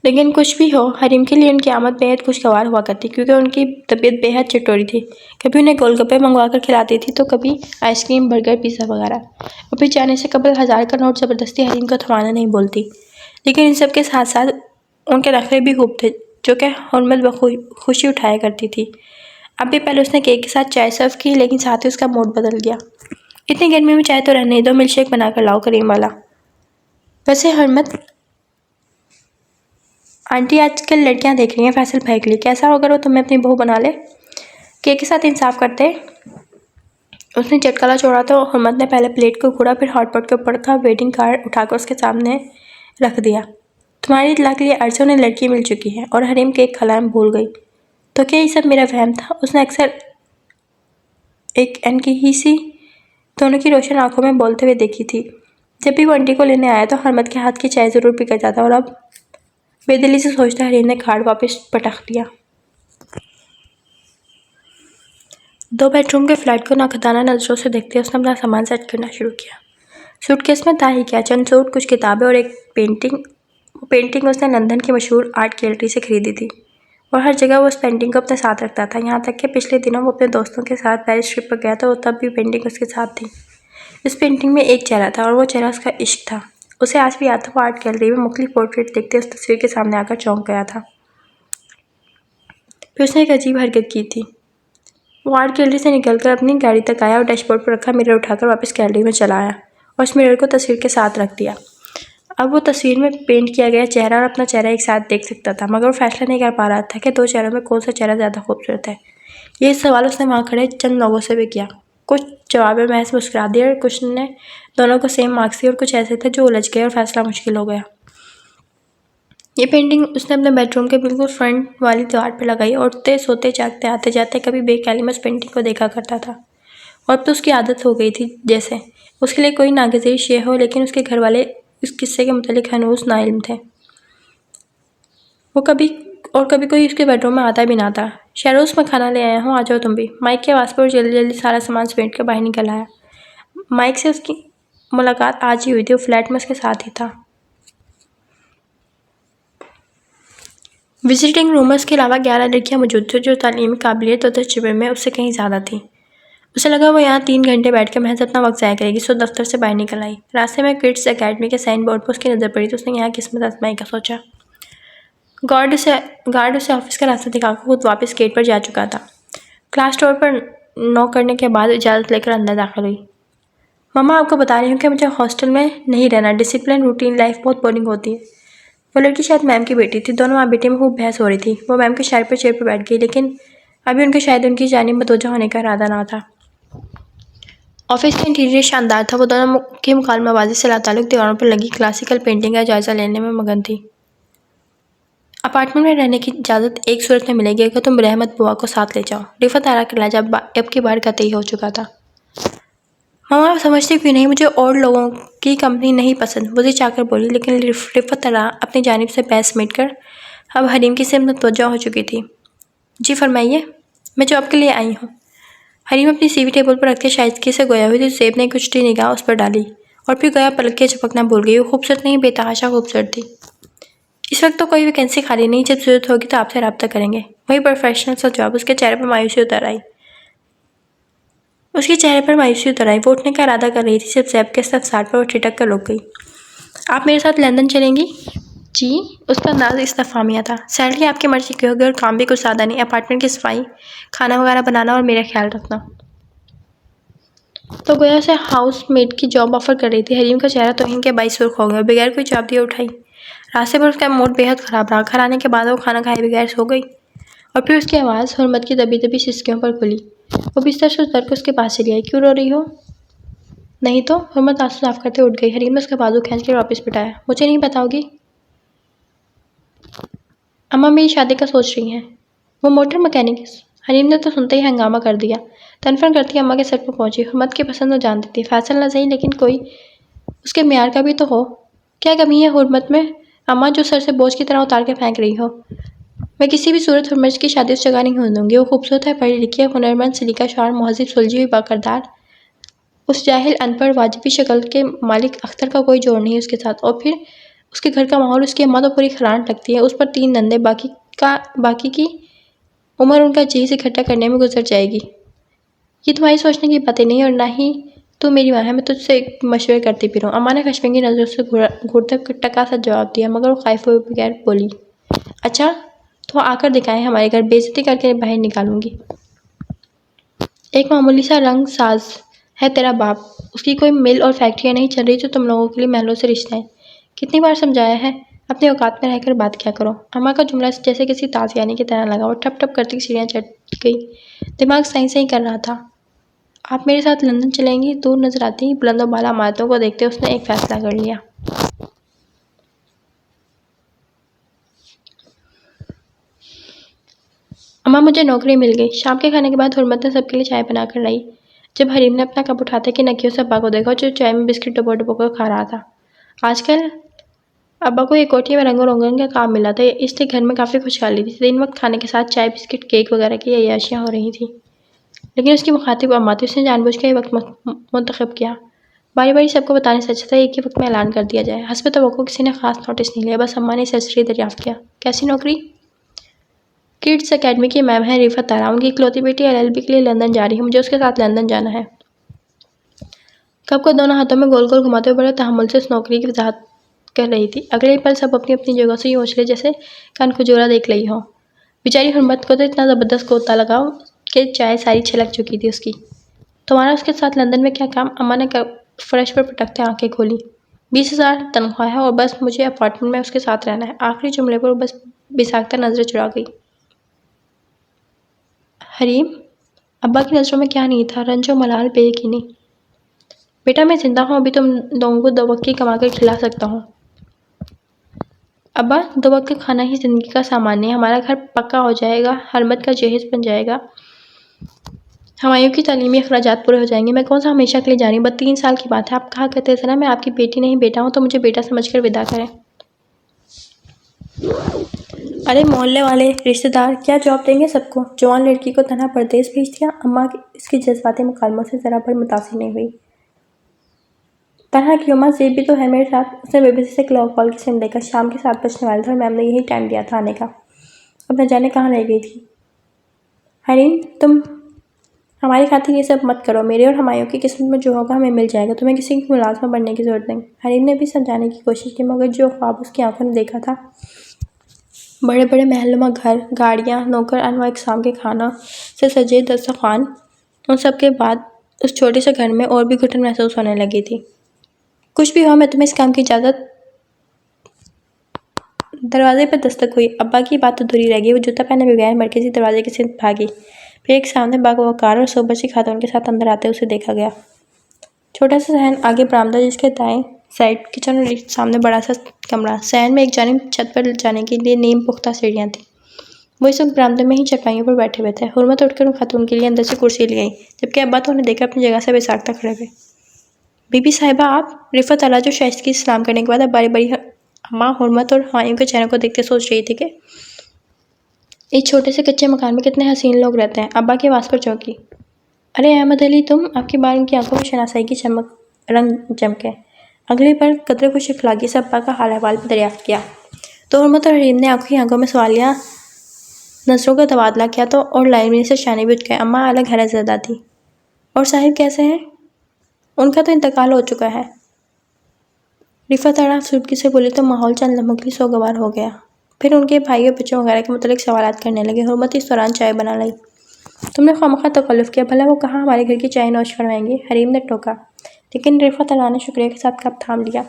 लेकिन कुछ भी हो, हरीम के लिए उनकी आमद बेहद खुशगवार हुआ करती, क्योंकि उनकी तबीयत बेहद चटोरी थी। कभी उन्हें गोलगप्पे मंगवा कर खिलाती थी, तो कभी आइसक्रीम, बर्गर, पिज़्ज़ा वगैरह। और फिर जाने से कबल 1000 का नोट ज़बरदस्ती हरीम को थमाना नहीं बोलती। लेकिन इन सब के साथ साथ उनके नखरे भी खूब थे, जो कि हुर्मत खुशी उठाया करती थी। अब भी पहले उसने केक के साथ चाय सर्व की, लेकिन साथ ही उसका मूड बदल गया। इतनी गर्मी में चाय तो रहने दो, मिल्कशेक बनाकर लाओ क्रीम वाला। वैसे हुर्मत आंटी, आजकल लड़कियां देख रही हैं फैसल भाई के लिए, कैसा हो अगर वो तुम्हें अपनी बहू बना ले। केक के साथ इंसाफ करते। उसने चटकला छोड़ा तो हुर्मत ने पहले प्लेट को घूरा, फिर हॉटपॉट के ऊपर था वेडिंग कार्ड उठाकर उसके सामने रख दिया। तुम्हारी इत्तला के लिए अरसों ने लड़की मिल चुकी है। और हरीम केक खिलाना भूल गई। तो क्या ये सब मेरा वहम था? उसने अक्सर एक अनकही सी दोनों की रोशन आंखों में बोलते हुए देखी थी। जब भी वो आंटी को लेने आया तो हुर्मत के हाथ की चाय जरूर पी कर जाता, और अब बेदिली से सोचता हरीम ने कार्ड वापस पटक दिया। 2 बेडरूम के फ्लैट को नाखुदाना नजरों से देखते उसने अपना सामान सेट करना शुरू किया। सूटकेस में था ही क्या, चंद सूट, कुछ किताबें और एक पेंटिंग। वो पेंटिंग उसने लंदन की मशहूर आर्ट गैलरी से खरीदी थी, और हर जगह वो उस पेंटिंग को अपने साथ रखता था। यहाँ तक कि पिछले दिनों वो अपने दोस्तों के साथ पेरिस ट्रिप पर गया था, और तब भी पेंटिंग उसके साथ थी। इस पेंटिंग में एक चेहरा था, और वो चेहरा उसका इश्क था। उसे आज भी याद था, वो आर्ट गैलरी में मुख्तलिफ पोर्ट्रेट देखते उस तस्वीर के सामने आकर चौंक गया था। फिर उसने एक अजीब हरकत की थी। वो आर्ट गैलरी से निकलकर अपनी गाड़ी तक आया और डैशबोर्ड पर रखा मिरर उठाकर वापस गैलरी में चला आया, और उस मिरर को तस्वीर के साथ रख दिया। अब वो तस्वीर में पेंट किया गया चेहरा और अपना चेहरा एक साथ देख सकता था, मगर वो फैसला नहीं कर पा रहा था कि 2 चेहरों में कौन सा चेहरा ज़्यादा खूबसूरत है। ये सवाल उसने वहाँ खड़े चंद लोगों से भी किया। कुछ जवाब में महज मुस्कुरा दिया, और कुछ ने दोनों को सेम मार्क्स दिए, और कुछ ऐसे थे जो उलझ गए और फैसला मुश्किल हो गया। ये पेंटिंग उसने अपने बेडरूम के बिल्कुल फ्रंट वाली दीवार पर लगाई, और उठते सोते जागते आते जाते कभी बेख्याली में उस पेंटिंग को देखा करता था। और अब तो उसकी आदत हो गई थी, जैसे उसके लिए कोई नागज़ीर शे हो, लेकिन उसके घर वाले इस किस्से के मुतालिक हनूज़ नाइल्म थे। वो कभी कोई उसके बेडरूम में आता भी ना था। शहरोज़, मैं खाना ले आया हूँ, आ जाओ तुम भी। माइक की आवाज़ पर जल्दी जल्दी सारा सामान समेट कर बाहर निकल आया। माइक से उसकी मुलाकात आज ही हुई थी, वो फ्लैट में उसके साथ ही था। विजिटिंग रूमर्स के अलावा 11 लड़कियां मौजूद थीं, जो तालीमी काबिलियत और तजुर्बे में उससे कहीं ज़्यादा थी। उसे लगा वो यहाँ 3 घंटे बैठ कर महज अपना वक्त ज़ाया करेगी, सो दफ्तर से बाहर निकल आई। रास्ते में किड्स अकेडमी के साइन बोर्ड पर उसकी नज़र पड़ी, तो उसने यहाँ किस्मत आजमाई का सोचा। गार्ड उसे ऑफिस का रास्ता दिखाकर खुद वापस गेट पर जा चुका था। क्लास डोर पर नॉक करने के बाद इजाज़त लेकर अंदर दाखिल हुई। मम्मा, आपको बता रही हूँ कि मुझे हॉस्टल में नहीं रहना। डिसिप्लिन, रूटीन लाइफ बहुत बोरिंग होती है। वो लड़की शायद मैम की बेटी थी। दोनों माँ बेटी में खूब बहस हो रही थी। वो मैम के इशारे पर चेयर पर बैठ गई, लेकिन अभी उनके शायद उनकी जानिब मतवज्जो होने का इरादा ना था। ऑफिस का इंटीरियर शानदार था। वो दोनों की मुकालमाबाजी से लाताल्लुक दीवारों पर लगी क्लासिकल पेंटिंग का जायजा लेने में मगन थी। अपार्टमेंट में रहने की इजाज़त एक सूरत में मिलेगी, अगर तुम रहमत बुआ को साथ ले जाओ। रिफत आरा का लहजा अब की बार कतई हो चुका था। मम्मा, आप समझती क्यों नहीं? मुझे और लोगों की कंपनी नहीं पसंद, वो चाकर बोली। लेकिन रिफत आरा अपनी जानिब से बहस समेट कर अब हरीम की सिमत मुतवज्जो हो चुकी थी। जी फरमाइए, मैं जॉब के लिए आई हूँ। हरीम अपनी सीवी टेबल पर रख के शाइस्तगी से गोया हुई थी। ज़ेब ने कुछ निगाह उस पर डाली, और फिर गोया पलक के झपकना भूल गई। वो खूबसूरत नहीं, बेतहाशा खूबसूरत थी। इस वक्त तो कोई वैकेंसी खाली नहीं, जब जरूरत होगी तो आपसे रब्ता करेंगे। वही प्रोफेशनल सा जॉब। उसके चेहरे पर मायूसी उतर आई। वो उठने का इरादा कर रही थी, जब ज़ैब के इस्तफसार पर वो ठिठक कर रुक गई। आप मेरे साथ लंदन चलेंगी? जी। उसका अंदाज़ इस्तफामिया था। सैलरी आपकी मर्जी की होगी, और काम भी कुछ ज़्यादा नहीं। अपार्टमेंट की सफाई, खाना वगैरह बनाना और मेरा ख्याल रखना। तो गोया उसे हाउस मेड की जॉब ऑफर कर रही थी। हरीम का चेहरा तौहीन के बाई सुर्ख हो गया, और बगैर कोई जवाब दिए उठाई। रास्ते पर उसका मूड बेहद ख़राब रहा। घर आने के बाद वो खाना खाए बगैर सो गई, और फिर उसकी आवाज़ हुर्मत की दबी दबी सिसकियों पर खुली। वो बिस्तर से उतर कर उसके पास चली आई। क्यों रो रही हो? नहीं तो। हुर्मत आंसू साफ करते उठ गई। हरीम ने उसका बाजू खींच कर वापस बिठाया। मुझे नहीं बताओगी? अम्मा मेरी शादी का सोच रही हैं। वो मोटर मैकेनिक। हरीम ने तो सुनते ही हंगामा कर दिया। तनफन करती अम्मा के सर पर पहुंची। हुर्मत की पसंद वो जानती थी। फैसल ना सही, लेकिन कोई उसके म्यार का भी तो हो। क्या कमी है हुर्मत में, अम्मा, जो सर से बोझ की तरह उतार के फेंक रही हो? मैं किसी भी सूरत हुर्मत की शादी उस जगह नहीं होने दूंगी। वो खूबसूरत है, पढ़ी लिखी है, हुनरमंद, सलीका शार, महज़िब, सुलझी हुई, बाकरदार। उस जाहिल, अनपढ़, वाजिबी शक्ल के मालिक अख्तर का कोई जोड़ नहीं उसके साथ। और फिर उसके घर का माहौल, उसकी अम्मा तो पूरी खरांट लगती है। उस पर 3 नंदे, बाकी की उम्र उनका चीज़ इकट्ठा करने में गुजर जाएगी। ये तुम्हारी सोचने की बातें नहीं और ना ही तू मेरी माँ है, मैं तुझसे एक मशवरे करती फिरूँ। अम्मा ने खशमगीन नज़रों से घूरते टका सा जवाब दिया, मगर वो खौफ हुए बगैर बोली, अच्छा तो आकर दिखाएं हमारे घर, बेइज्जती करके बाहर निकालूंगी। एक मामूली सा रंग साज है तेरा बाप, उसकी कोई मिल और फैक्ट्रियाँ नहीं चल रही जो तुम लोगों के लिए महलों से रिश्ते हैं। कितनी बार समझाया है, अपने औकात में रहकर बात क्या करो। अम्मा का जुमला जैसे किसी ताज़ियानी की तरह लगा और ठप ठप करती सीढ़ियाँ चढ़ गई। दिमाग सही सही कर रहा था। आप मेरे साथ लंदन चलेंगी? दूर नजर आती बुलंदो बाला इमारतों को देखते उसने एक फैसला कर लिया। अम्मा मुझे नौकरी मिल गई। शाम के खाने के बाद हुर्मत ने सबके लिए चाय बनाकर लाई। जब हरीम ने अपना कप उठाते कि नकियों से अब्बा को देखा जो चाय में बिस्किट डुबो डुबो कर खा रहा था। आजकल अब्बा को एक कोठी में रंगों रोगन का काम मिला था, इसलिए घर में काफ़ी खुशहाली थी। दिन वक्त खाने के साथ चाय बिस्किट केक वगैरह की अय्याशियाँ हो रही थी, लेकिन उसकी मुखातिब अम्मा थी। उसने जानबूझ के ये वक्त मुंतखब किया। बारी बारी सबको बताने से अच्छा था एक ही वक्त में ऐलान कर दिया जाए। हस्ब तवक्को किसी ने खास नोटिस नहीं लिया, बस अम्मा ने सरसरी दरियाफ्त किया, कैसी नौकरी? किड्स अकेडमी की मैम है रिफत तारा, उनकी इकलौती बेटी एलएलबी के लिए लंदन जा रही है। मुझे उसके साथ लंदन जाना है। कप को दोनों हाथों में गोल गोल घुमाते हुए बड़े तहम्मुल से उस नौकरी की वजाहत कर रही थी। अगले पल सब अपनी अपनी जगह से यूं उछले जैसे कान खुजूरा देख रही हो। बेचारी हुर्मत को तो इतना ज़बरदस्त गोता लगा कि चाय सारी छलक चुकी थी उसकी। तुम्हारा उसके साथ लंदन में क्या काम? अम्मा ने फर्श पर पटकते आंखें खोली। 20,000 तनख्वाह है और बस मुझे अपार्टमेंट में उसके साथ रहना है। आखिरी जुमले पर बस बिसाकता नजरें चुरा गई। हरीम, अब्बा की नज़रों में क्या नहीं था, रंजो मलाल बेयकीनी। बेटा मैं जिंदा हूँ, अभी तुम लोगों को 2 वक्त की कमा कर खिला सकता हूँ। अब्बा 2 वक्त का खाना ही जिंदगी का सामान नहीं, हमारा घर पक्का हो जाएगा, हरमत का जहेज बन जाएगा, हमायूं की तालीमी अखराजात पूरे हो जाएंगे। मैं कौन सा हमेशा के लिए जा रही हूँ, बस 3 साल की बात है। आप कहा करते थे ना मैं आपकी बेटी नहीं बेटा हूँ, तो मुझे बेटा समझकर विदा करें। अरे मोहल्ले वाले रिश्तेदार क्या जवाब देंगे सबको? जवान लड़की को तनहा परदेस भेज दिया। अम्मा इसकी जज्बाती मुकालमों से जरा पर मुतासिर नहीं हुई। तनहा क्यों माँ, जेब भी तो है मेरे साथ। उसने बेबसी से क्लॉक कॉल की सिम लेकर, शाम के 7 बजने वाले थे और मैम ने यही टाइम दिया था आने का। अब न जाने कहाँ रह गई थी। हरीम तुम हमारी खातिर ये सब मत करो, मेरे और हमायों की किस्मत में जो होगा हमें मिल जाएगा, तुम्हें किसी की मुलाजमा बनने की जरूरत नहीं। हरीम ने भी समझाने की कोशिश की, मगर जो ख्वाब उसकी आंखों ने देखा था, बड़े बड़े महलनुमा घर, गाड़ियाँ, नौकर, अनवा इकसाम के खाना से सजे दस्तरखान, उन सब के बाद उस छोटे से घर में और भी घुटन महसूस होने लगी थी। कुछ भी हो, मैं तुम्हें इस काम की इजाज़त। दरवाजे पर दस्तक हुई। अब्बा की बात अधूरी रह गई। वो जूता पहने बगैर मरकजी दरवाजे की सिर्फ भागी। फिर एक सामने बागवकार और सोबची खातून के साथ अंदर आते उसे देखा गया। छोटा सा सहन, आगे बरामदा जिसके दाएं साइड किचन और सामने बड़ा सा कमरा। सहन में एक जानिब छत पर जाने के लिए नीम पुख्ता सीढ़ियाँ थी। वो इस वक्त बरामदे में ही चटाइयों पर बैठे हुए थे। हुर्मत उठकर उन खातून के लिए अंदर से कुर्सी ले आई, जबकि अब्बा तो उन्हें देखकर अपनी जगह से बेसाख्ता खड़े हुए। बीबी साहिबा आप? रिफत अला जो शाइस्तगी सलाम करने के बाद अब बारी बारी अम्मा, हुर्मत और हुमायूं के चेहरों को देखते सोच रही थी कि इस छोटे से कच्चे मकान में कितने हसीन लोग रहते हैं। अब्बा की आवाज़ पर चौंकी। अरे अहमद अली तुम? आपकी बार उनकी आंखों में शनासाई की चमक रंग चमके। अगली बार कदर खुश इखलाकी से अब्बा का हाल अहवाल भी दरियाफ्त किया तो हुर्मत और हरीम ने आंखों में सवालिया नजरों का तबादला किया तो और लाइब्रेरी से शानी भी उठ गए। अम्मा अलग हैरत ज़दा थी। और साहिब कैसे हैं? उनका तो इंतकाल हो चुका है। रिफत आड़ा अफसुर्दगी से बोली तो माहौल चंद लम्हों के लिए सोगवार हो गया। फिर उनके भाइयों बच्चों वगैरह के मुतालिक सवालात करने लगे। हुर्मत इस दौरान चाय बना लाई। तुमने खामखा तकल्लुफ़ किया, भला वो कहाँ हमारे घर की चाय नोश फरमाएंगे? हरीम ने टोका, लेकिन रिफत अला ने शुक्रिया के साथ कप थाम लिया।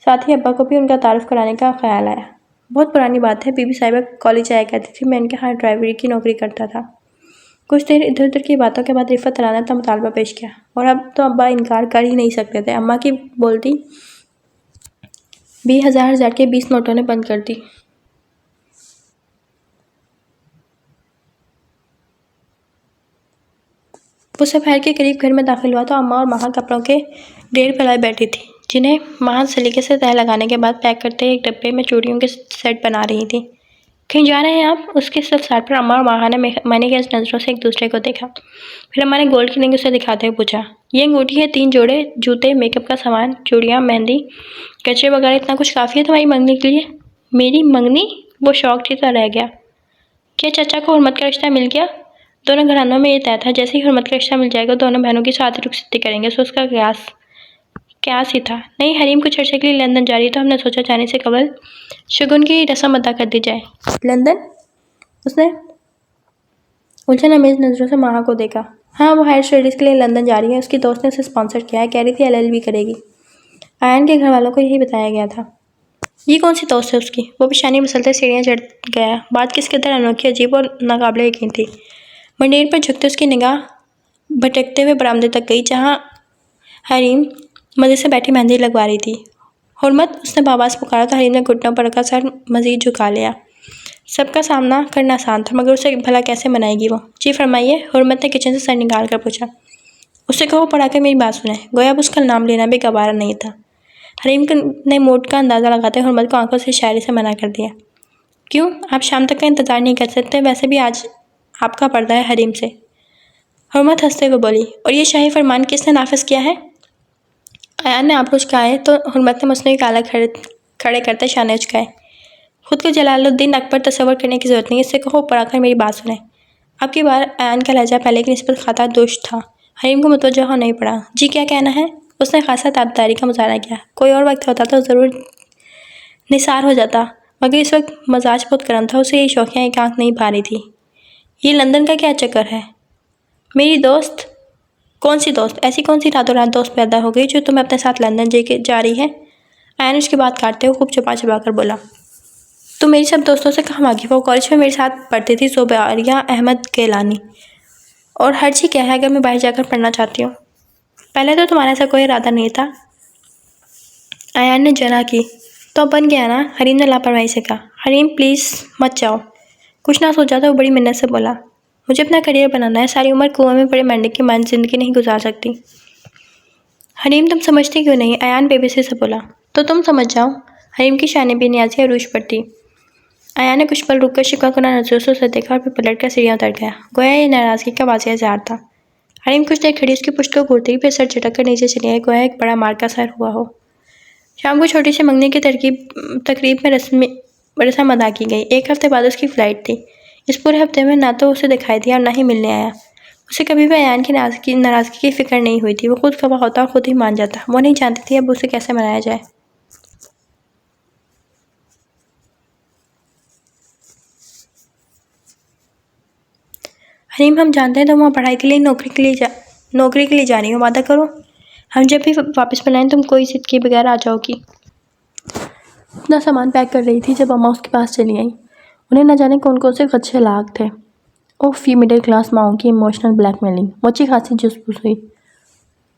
साथ ही अब्बा को भी उनका तारुफ कराने का ख्याल आया। बहुत पुरानी बात है, बीबी साहिबा कॉलेज आया करती थी, मैं इनके यहाँ ड्राइवरी की नौकरी करता था। कुछ देर इधर उधर की बातों के बाद रिफत अला ने तो मुतालबा पेश किया और अब तो अब्बा इनकार कर ही नहीं सकते थे। अम्मा की बोलती 20,000 के 20 नोटों ने बंद कर दी। वो दोपहर के करीब घर में दाखिल हुआ तो अम्मा और माँ कपड़ों के ढेर फैलाए बैठी थी, जिन्हें माँ सलीके से तह लगाने के बाद पैक करते एक डब्बे में चूड़ियों के सेट बना रही थी। कहीं जा रहे हैं आप? उसके साथ पर अम्मा और माहा ने मैंने के नज़रों से एक दूसरे को देखा। फिर अम्मा ने गोल्ड की रिंग उसे दिखाते हुए पूछा, ये अंगूठी है, 3 जोड़े जूते, मेकअप का सामान, चूड़ियाँ, मेहंदी, गजरे वगैरह, इतना कुछ काफ़ी है तुम्हारी मंगनी के लिए? मेरी मंगनी? वो शौक ही सा रह गया। क्या चाचा को हुर्मत का रिश्ता मिल गया? दोनों घरानों में ये तय था, जैसे ही हुर्मत का रिश्ता मिल जाएगा दोनों बहनों की शादी रुख सिद्धि करेंगे। सो उसका कयास ही था। नहीं, हरीम कुछ अर्से के लिए लंदन जा रही, तो हमने सोचा जाने से कबल शगुन की रस्म अदा कर दी जाए। लंदन? उसने उलझन अमेज नज़रों से माहा को देखा। हाँ, वो हायर स्टडीज़ के लिए लंदन जा रही है। उसकी दोस्त ने उसे स्पॉन्सर किया है, कह रही थी LLB करेगी। आयन के घर वालों को यही बताया गया था। ये कौन सी दोस्त है उसकी? वो पेशानी मसलते सीढ़ियाँ चढ़ गया। बात किस कदर अनोखी, अजीब और नाकाबिले यकीन थी। मंडेर पर झुकते उसकी निगाह भटकते हुए बरामदे तक गई, जहाँ हरीम मज़े से बैठी मेहंदी लगवा रही थी। हुर्मत, उसने बाबास पुकारा तो हरीम ने घुटनों पर रखा सर मज़ीद झुका लिया। सबका सामना करना आसान था, मगर उसे भला कैसे मनाएगी वो? जी फरमाइए, हुर्मत ने किचन से सर निकाल कर पूछा। उससे कहो पढ़ाकर मेरी बात सुने। गोया अब उसका नाम लेना भी गवारा नहीं था। हरीम ने मूड का अंदाज़ा लगाते हुर्मत को आंखों से इशारे से मना कर दिया। क्यों? आप शाम तक का इंतज़ार नहीं कर सकते? वैसे भी आज आपका पर्दा है हरीम से। हुर्मत हंसते हुए बोली, और ये शाही फरमान किसने नाफिज किया है? अयान ने आप उचकाए तो हुर्मत ने मुस्लिम काला खड़े करते शाने उचकाए। खुद को जलालुद्दीन अकबर तस्वर करने की जरूरत नहीं, इससे कहो ऊपर आकर मेरी बात सुने। अब की बार अयान का लहजा पहले की निस्बत खाता दोष था। हरीम को मुतवज्जो होना नहीं पड़ा। जी क्या कहना है? उसने खासा ताबदारी का मुजाहरा किया। कोई और वक्त होता तो ज़रूर निसार हो जाता, मगर इस वक्त मजाज बहुत गर्म था। उसे ये शौकियाँ एक आंख नहीं भा रही थी। ये लंदन का क्या चक्कर है? मेरी दोस्त? कौन सी दोस्त? ऐसी कौन सी रातों रात दोस्त पैदा हो गई जो तुम्हें अपने साथ लंदन जा रही है? अयान उसकी बात काटते हुए खूब छुपा छुपा कर बोला। तुम मेरी सब दोस्तों से कहाँ वाकिफ़ हो? कॉलेज में मेरे साथ पढ़ती थी ज़ुबैरिया अहमद गेलानी। और हर्जी क्या है अगर मैं बाहर जाकर पढ़ना चाहती हूँ? पहले तो तुम्हारा ऐसा कोई इरादा नहीं था। अयान ने जना की। तो बन गया ना? हरीम ने लापरवाही से कहा। हरीम प्लीज़ मत जाओ। कुछ ना सोचा तो वो बड़ी मिन्नत से बोला। मुझे अपना करियर बनाना है, सारी उम्र कुएं में पड़े मेंढक की मान जिंदगी नहीं गुजार सकती। हरीम तुम समझती क्यों नहीं? अयान बेबसी से बोला। तो तुम समझ जाओ। हरीम की शाने बेनियाजी अरूज पड़ती। अयान ने कुछ पल रुककर शिकवा नजरों से उसे देखा और फिर पलट कर सीढ़ियाँ उतर गया। गोया ये नाराज़गी का वाज़ेह इज़हार था। हरीम कुछ देर खड़ी उसकी पुश्त को घूरती हुई फिर सर झटक कर नीचे चली आई, गोया एक बड़ा मार का सर हुआ हो। शाम को छोटी सी मंगनी की तकरीब में रस्म अदा की गई। 1 हफ्ते बाद उसकी फ़्लाइट थी। इस पूरे हफ्ते में ना तो उसे दिखाई दिया और ना ही मिलने आया। उसे कभी भी अयान की नाराज़गी की फ़िक्र नहीं हुई थी। वो खुद खफा होता और खुद ही मान जाता। वो नहीं जानती थी अब उसे कैसे मनाया जाए। हरीम, हम जानते हैं तुम वहाँ पढ़ाई के लिए नौकरी के लिए जा रही हो। वादा करो, हम जब भी वापस बुलाएं तुम कोई जिद किए बगैर आ जाओगी। अपना सामान पैक कर रही थी जब अम्मा उसके पास चली आई। उन्हें न जाने कौन कौन से खदशे लाग थे। ओफ, ये मिडिल क्लास माओं की इमोशनल ब्लैकमेलिंग। मुझे खासी जुस्सुस हुई।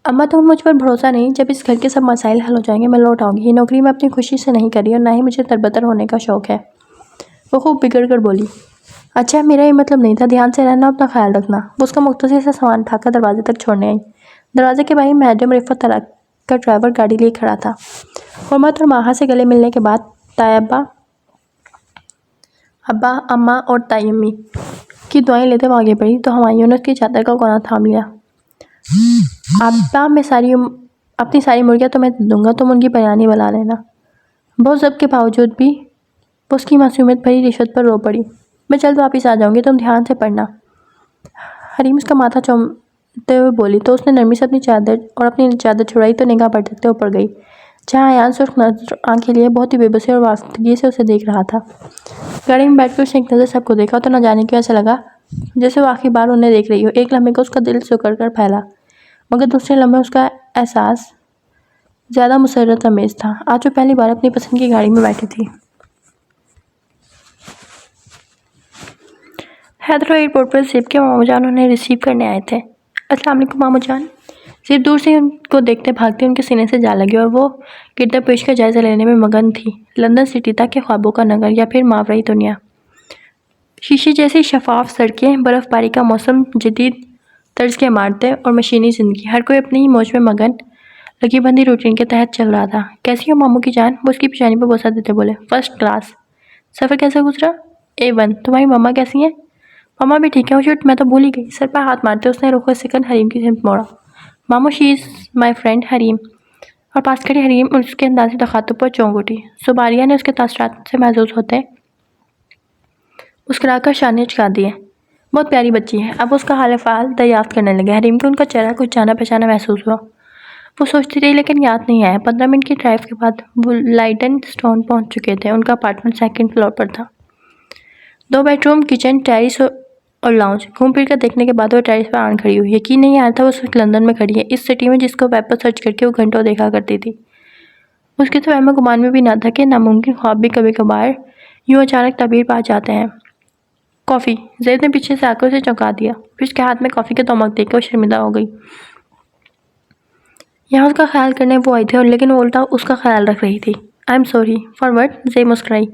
अम्मा, तुम मुझ पर भरोसा नहीं? जब इस घर के सब मसाइल हल हो जाएंगे मैं लौट आऊँगी। ये नौकरी मैं अपनी खुशी से नहीं करी और ना ही मुझे तरबतर होने का शौक़ है। वो खूब बिगड़ कर बोली। अच्छा, मेरा ये मतलब नहीं था। ध्यान से रहना, अपना ख्याल रखना। वो उसका मुख्तसर सा सामान उठाकर दरवाजे तक छोड़ने आई। दरवाजे के बाहर मैडम रिफ़त तलक का ड्राइवर गाड़ी लिए खड़ा था। हुर्मत और माहा से गले मिलने के बाद तायब्बा, अब्बा, अम्मा और ताई अम्मी की दुआएं लेते हुए आगे बढ़ी तो हुमायूं ने उसकी चादर का कोना थाम लिया। अब्बा, मैं अपनी सारी मुर्गियाँ तुम्हें दे दूँगा, तुम उनकी बयानी बना लेना। बहुत ज़ब्त के बावजूद भी वो उसकी मासूमियत भरी रिश्वत पर रो पड़ी। मैं जल्द वापस आ जाऊँगी, तुम ध्यान से पढ़ना। हरीम उसका माथा चूमते हुए बोली तो उसने नरमी से अपनी चादर छुड़ाई तो निगाह भटकते ऊपर गई, जहाँ अयान सुर्ख नज़र आंखें लिए बहुत ही बेबसी और वास्तगी से उसे देख रहा था। गाड़ी में बैठकर उसने एक नज़र सबको देखा तो न जाने क्यों ऐसा लगा जैसे वो आखिरी बार उन्हें देख रही हो। एक लम्हे को उसका दिल सिकुड़ कर फैला, मगर दूसरे लम्हे उसका एहसास ज़्यादा मुसर्रत अमेज़ था। आज वो पहली बार अपनी पसंद की गाड़ी में बैठी थी। हैदरा एयरपोर्ट पर ज़ेब के मामू जान उन्हें रिसीव करने आए थे। अस्सलाम वालेकुम मामू जान। ज़ेब दूर से उनको देखते भागते उनके सीने से जा लगी और वो गिरदा पेश का जायज़ा लेने में मगन थी। लंदन सिटी तक के ख्वाबों का नगर या फिर मावराई दुनिया। शीशे जैसी शफाफ सड़कें, बर्फ़बारी का मौसम, जदीद तर्ज की इमारतें और मशीनी ज़िंदगी। हर कोई अपनी ही मौज में मगन लगी बंदी रूटीन के तहत चल रहा था। कैसी हो मामू की जान? वो उसकी पेशानी पर बोसा देते बोले। First class. सफ़र कैसा गुजरा? A1। तुम्हारी मम्मा कैसी हैं? मम्मा भी ठीक है। शिट, मैं तो भूल ही गई। सर पर हाथ मारते उसने रुको सेकंड हरीम की तरफ मोड़ा। मामू, she is my friend Hareem. और पास खड़ी हरीम उसके अंदाज़े तखातुब पर चौंक उठी। सुबारिया ने उसके तासरात से महसूस होते मुस्कुराकर शाने चुका दिए। बहुत प्यारी बच्ची है। अब उसका हाल फ़ाल दरियाफ्त करने लगे। हरीम को उनका चेहरा कुछ जाना पहचाना महसूस हुआ। वो सोचती रही लेकिन याद नहीं आया। 15 मिनट की ड्राइव के बाद वो लाइटन स्टोन पहुंच चुके थे। उनका अपार्टमेंट सेकंड फ्लोर पर था। 2 बेडरूम, किचन, टेरिस और लाउंज। घूम फिर कर देखने के बाद वो टेरिस पर आन खड़ी हुई। यकीन नहीं आ रहा था वो सिर्फ लंदन में खड़ी है, इस सिटी में जिसको वेब पर सर्च करके वो घंटों देखा करती थी। उसके तो वहम गुमान में भी ना था कि नामुमकिन ख्वाब भी कभी कभार यूं अचानक तबीर पा जाते हैं। कॉफ़ी। जैद ने पीछे से आकर उसे चौंका दिया। फिर उसके हाथ में कॉफ़ी का तमक देखकर वो शर्मिंदा हो गई। यहाँ उसका ख्याल करने वो आई थी और लेकिन वो उल्टा उसका ख्याल रख रही थी। I am sorry for what? Zaid मुस्कुराई।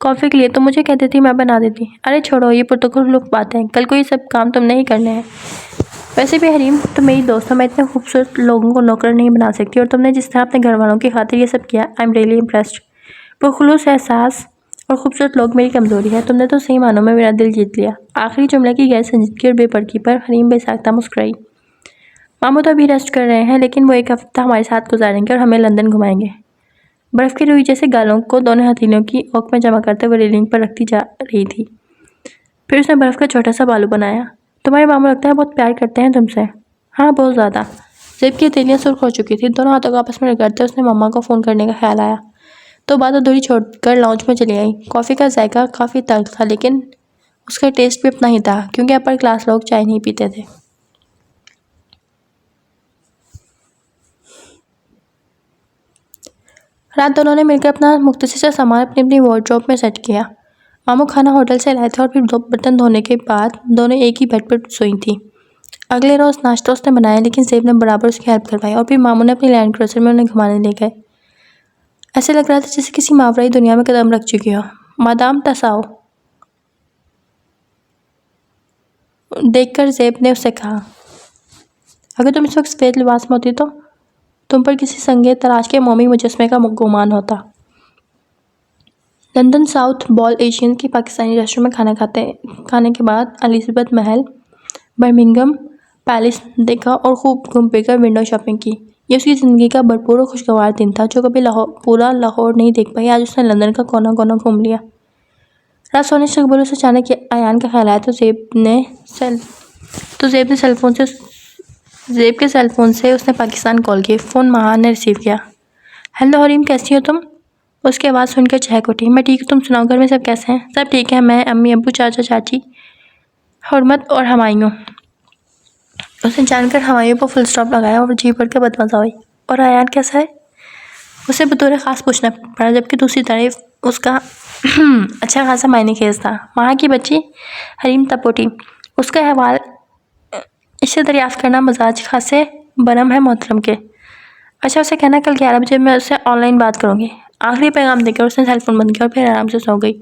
कॉफ़ी के लिए तो मुझे कह देती, मैं बना देती। अरे छोड़ो, ये पुरतगुल बात है। कल को ये सब काम तुमने ही करने हैं। वैसे भी हरीम, तुम मेरी दोस्त हो। मैं इतने खूबसूरत लोगों को नौकर नहीं बना सकती और तुमने जिस तरह अपने घर वालों की खातिर ये सब किया, आई एम रियली इम्प्रेस्ड। पुरखुलूस एहसास और खूबसूरत लोग मेरी कमज़ोरी है। तुमने तो सही मानों में मेरा दिल जीत लिया। आखिरी जुमले की गैर संजीदगी और बेपरगी पर हरीम बेसाख्ता मुस्कुराई। मामू तो अभी रेस्ट कर रहे हैं लेकिन वो एक हफ्ता हमारे साथ गुजारेंगे और हमें लंदन घुमाएंगे। बर्फ़ की रुई जैसे गालों को दोनों हथेलियों की ओक में जमा करते हुए रेलिंग पर रखती जा रही थी। फिर उसने बर्फ़ का छोटा सा बालू बनाया। तुम्हारे मामू लगता है बहुत प्यार करते हैं तुमसे। हाँ, बहुत ज़्यादा। जेब की हथेलियाँ सुर्ख हो चुकी थी। दोनों हाथों को आपस में रगड़ते उसने मम्मा को फ़ोन करने का ख्याल आया तो बात अधूरी छोड़कर लाउंज में चली आई। कॉफ़ी का जायका काफ़ी तल्ख था लेकिन उसका टेस्ट भी अपना ही था क्योंकि अपर क्लास लोग चाय नहीं पीते थे। रात दोनों ने मिलकर अपना मुख्तसर सा सामान अपनी अपनी वार्डरोब में सेट किया। मामू खाना होटल से लाए थे और फिर 2 बर्तन धोने के बाद दोनों एक ही बेड पर सोई थी। अगले रोज़ नाश्ता उसने बनाया लेकिन ज़ेब ने बराबर उसकी हेल्प करवाई और फिर मामू ने अपनी लैंड क्रूज़र में उन्हें घुमाने ले गए। ऐसे लग रहा था जैसे किसी मावराई दुनिया में कदम रख चुकी हो। मादाम टसाओ देखकर ज़ेब ने उससे कहा, अगर तुम इस वक्त सफ़ेद लिबास में होती तो तुम पर किसी संगे तराश के मोमी मुजस्मे का गुमान होता। लंदन साउथ बॉल एशियन की पाकिस्तानी रेस्टोरेंट में खाने के बाद एलिज़ाबेथ महल, बर्मिंघम पैलेस देखा और खूब घूम फिर कर विंडो शॉपिंग की। ये उसकी ज़िंदगी का भरपूर और खुशगवार दिन था जो कभी पूरा लाहौर नहीं देख पाई। आज उसने लंदन का कोना कोना घूम लिया। रात सोने से कबल उसे अचानक आयान का ख्याल आया तो ज़ेब के सेल फ़ोन से उसने पाकिस्तान कॉल की। फ़ोन महान ने रिसीव किया। हेलो हरीम, कैसी हो तुम? उसकी आवाज़ सुनकर चहक उठी। मैं ठीक हूँ, तुम सुनाओ, घर में सब कैसे हैं? सब ठीक है। मैं, अम्मी, अब्बू, चाचा, चाची, हुर्मत और हमायूं। उसने जानकर हमायूं पर फुल स्टॉप लगाया और जी भर के बदमज़ा हुई। और आयान कैसा है? उसे बतौर ख़ास पूछना पड़ा जबकि दूसरी तरफ उसका अच्छा खासा मायने खेज था। वहाँ की बच्ची हरीम तपोटी। उसका अहवाल इससे दरियाफ्त करना मजाज खासे बरम है मोहतरम के। अच्छा, उसे कहना कल 11 बजे मैं उससे ऑनलाइन बात करूँगी। आखिरी पैगाम देकर उसने सेल फ़ोन बंद किया और फिर आराम से सो गई।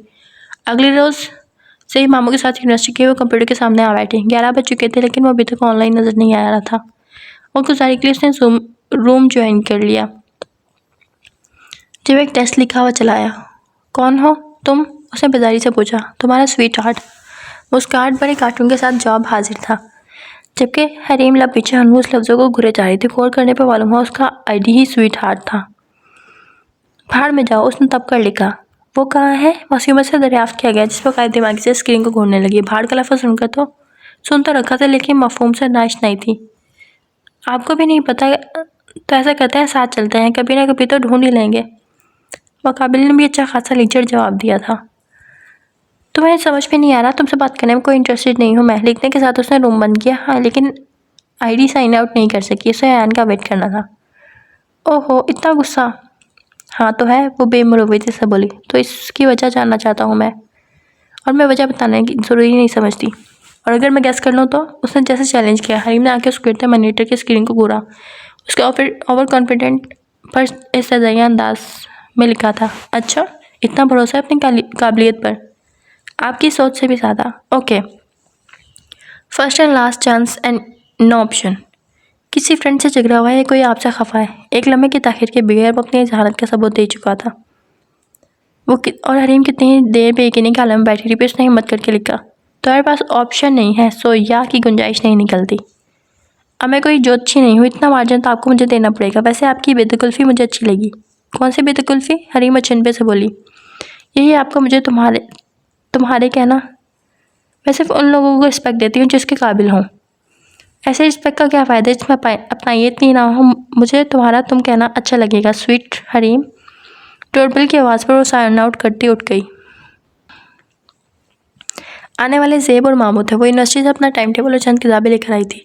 अगले रोज़ से ही मामू के साथ यूनिवर्सिटी के वो कंप्यूटर के सामने आ बैठी। 11 बज चुके थे लेकिन वो अभी तक ऑनलाइन नज़र नहीं आ रहा था और गुजारी के लिए उसने ज़ूम रूम ज्वाइन कर लिया। जब एक टेस्ट लिखा हुआ चला आया। कौन हो तुम? उसने बेजारी से पूछा। तुम्हारा स्वीट हार्ट। मुस्कुराहट भरे कार्टून के साथ जवाब हाजिर था जबकि हरीम लब पीछे हनूस लफ्ज़ों को घुरे जा रही थी। गौर करने पर मालूम हुआ उसका आईडी ही स्वीट हार्ट था। भाड़ में जाओ, उसने तब कर लिखा। वो कहाँ है? मासूमियत से दरियाफ्त किया गया जिस पर कायद दिमागी से स्क्रीन को घूरने लगी। भाड़ का लफ्ज़ सुनकर तो सुन तो रखा था लेकिन मफहूम से नाशनाई थी। आपको भी नहीं पता तो ऐसा करते हैं, साथ चलते हैं, कभी ना कभी तो ढूंढ ही लेंगे। मुकाबिल ने भी अच्छा खासा लीचड़ जवाब दिया था। तुम्हें समझ में नहीं आ रहा, तुमसे बात करने में कोई इंटरेस्टेड नहीं हूँ मैं। लिखने के साथ उसने रूम बंद किया। हाँ, लेकिन आईडी साइन आउट नहीं कर सकी, उसे आयान का वेट करना था। ओहो, इतना गुस्सा? हाँ तो है, वो बेमुरव्वती से बोली। तो इसकी वजह जानना चाहता हूँ मैं, और मैं वजह बताने की ज़रूरी नहीं समझती। और अगर मैं गैस कर लूँ तो? उसने जैसे चैलेंज किया। हरीम ने आंखें उसके मॉनिटर की स्क्रीन को घूरा। उसके ओवर कॉन्फिडेंट पर इस्तज़ाइया अंदाज में लिखा था। अच्छा, इतना भरोसा है अपनी काबिलियत पर? आपकी सोच से भी ज़्यादा। Okay, first and last chance and no option. किसी फ्रेंड से झगड़ा हुआ है या कोई आपसे खफा है? एक लम्हे की ताखिर के बगैर वो अपनी जहालत का सबूत दे चुका था। और हरीम कितनी देर बेयकीनी के आलम में बैठी रही, फिर उसने हिम्मत करके लिखा, तुम्हारे पास ऑप्शन नहीं है, सो या की गुंजाइश नहीं निकलती। अब मैं कोई ज्योतिषी नहीं हूँ, इतना मार्जिन तो आपको मुझे देना पड़ेगा। वैसे आपकी बेद कुल्फ़ी मुझे अच्छी लगी। कौन सी बेद कुल्फ़ी? हरीम अचंभे से बोली। यही आपको मुझे तुम्हारे कहना। मैं सिर्फ उन लोगों को रिस्पेक्ट देती हूँ जिसके काबिल हूँ। ऐसे रिस्पेक्ट का क्या फ़ायदा जिसमें अपना ये इतनी ना हो। मुझे तुम्हारा तुम कहना अच्छा लगेगा स्वीट हरीम। डोरबेल की आवाज़ पर वो साइन आउट करती उठ गई। आने वाले ज़ेब और मामू थे। वो यूनिवर्सिटी से अपना टाइम टेबल और चंद किताबें लेकर आई थी।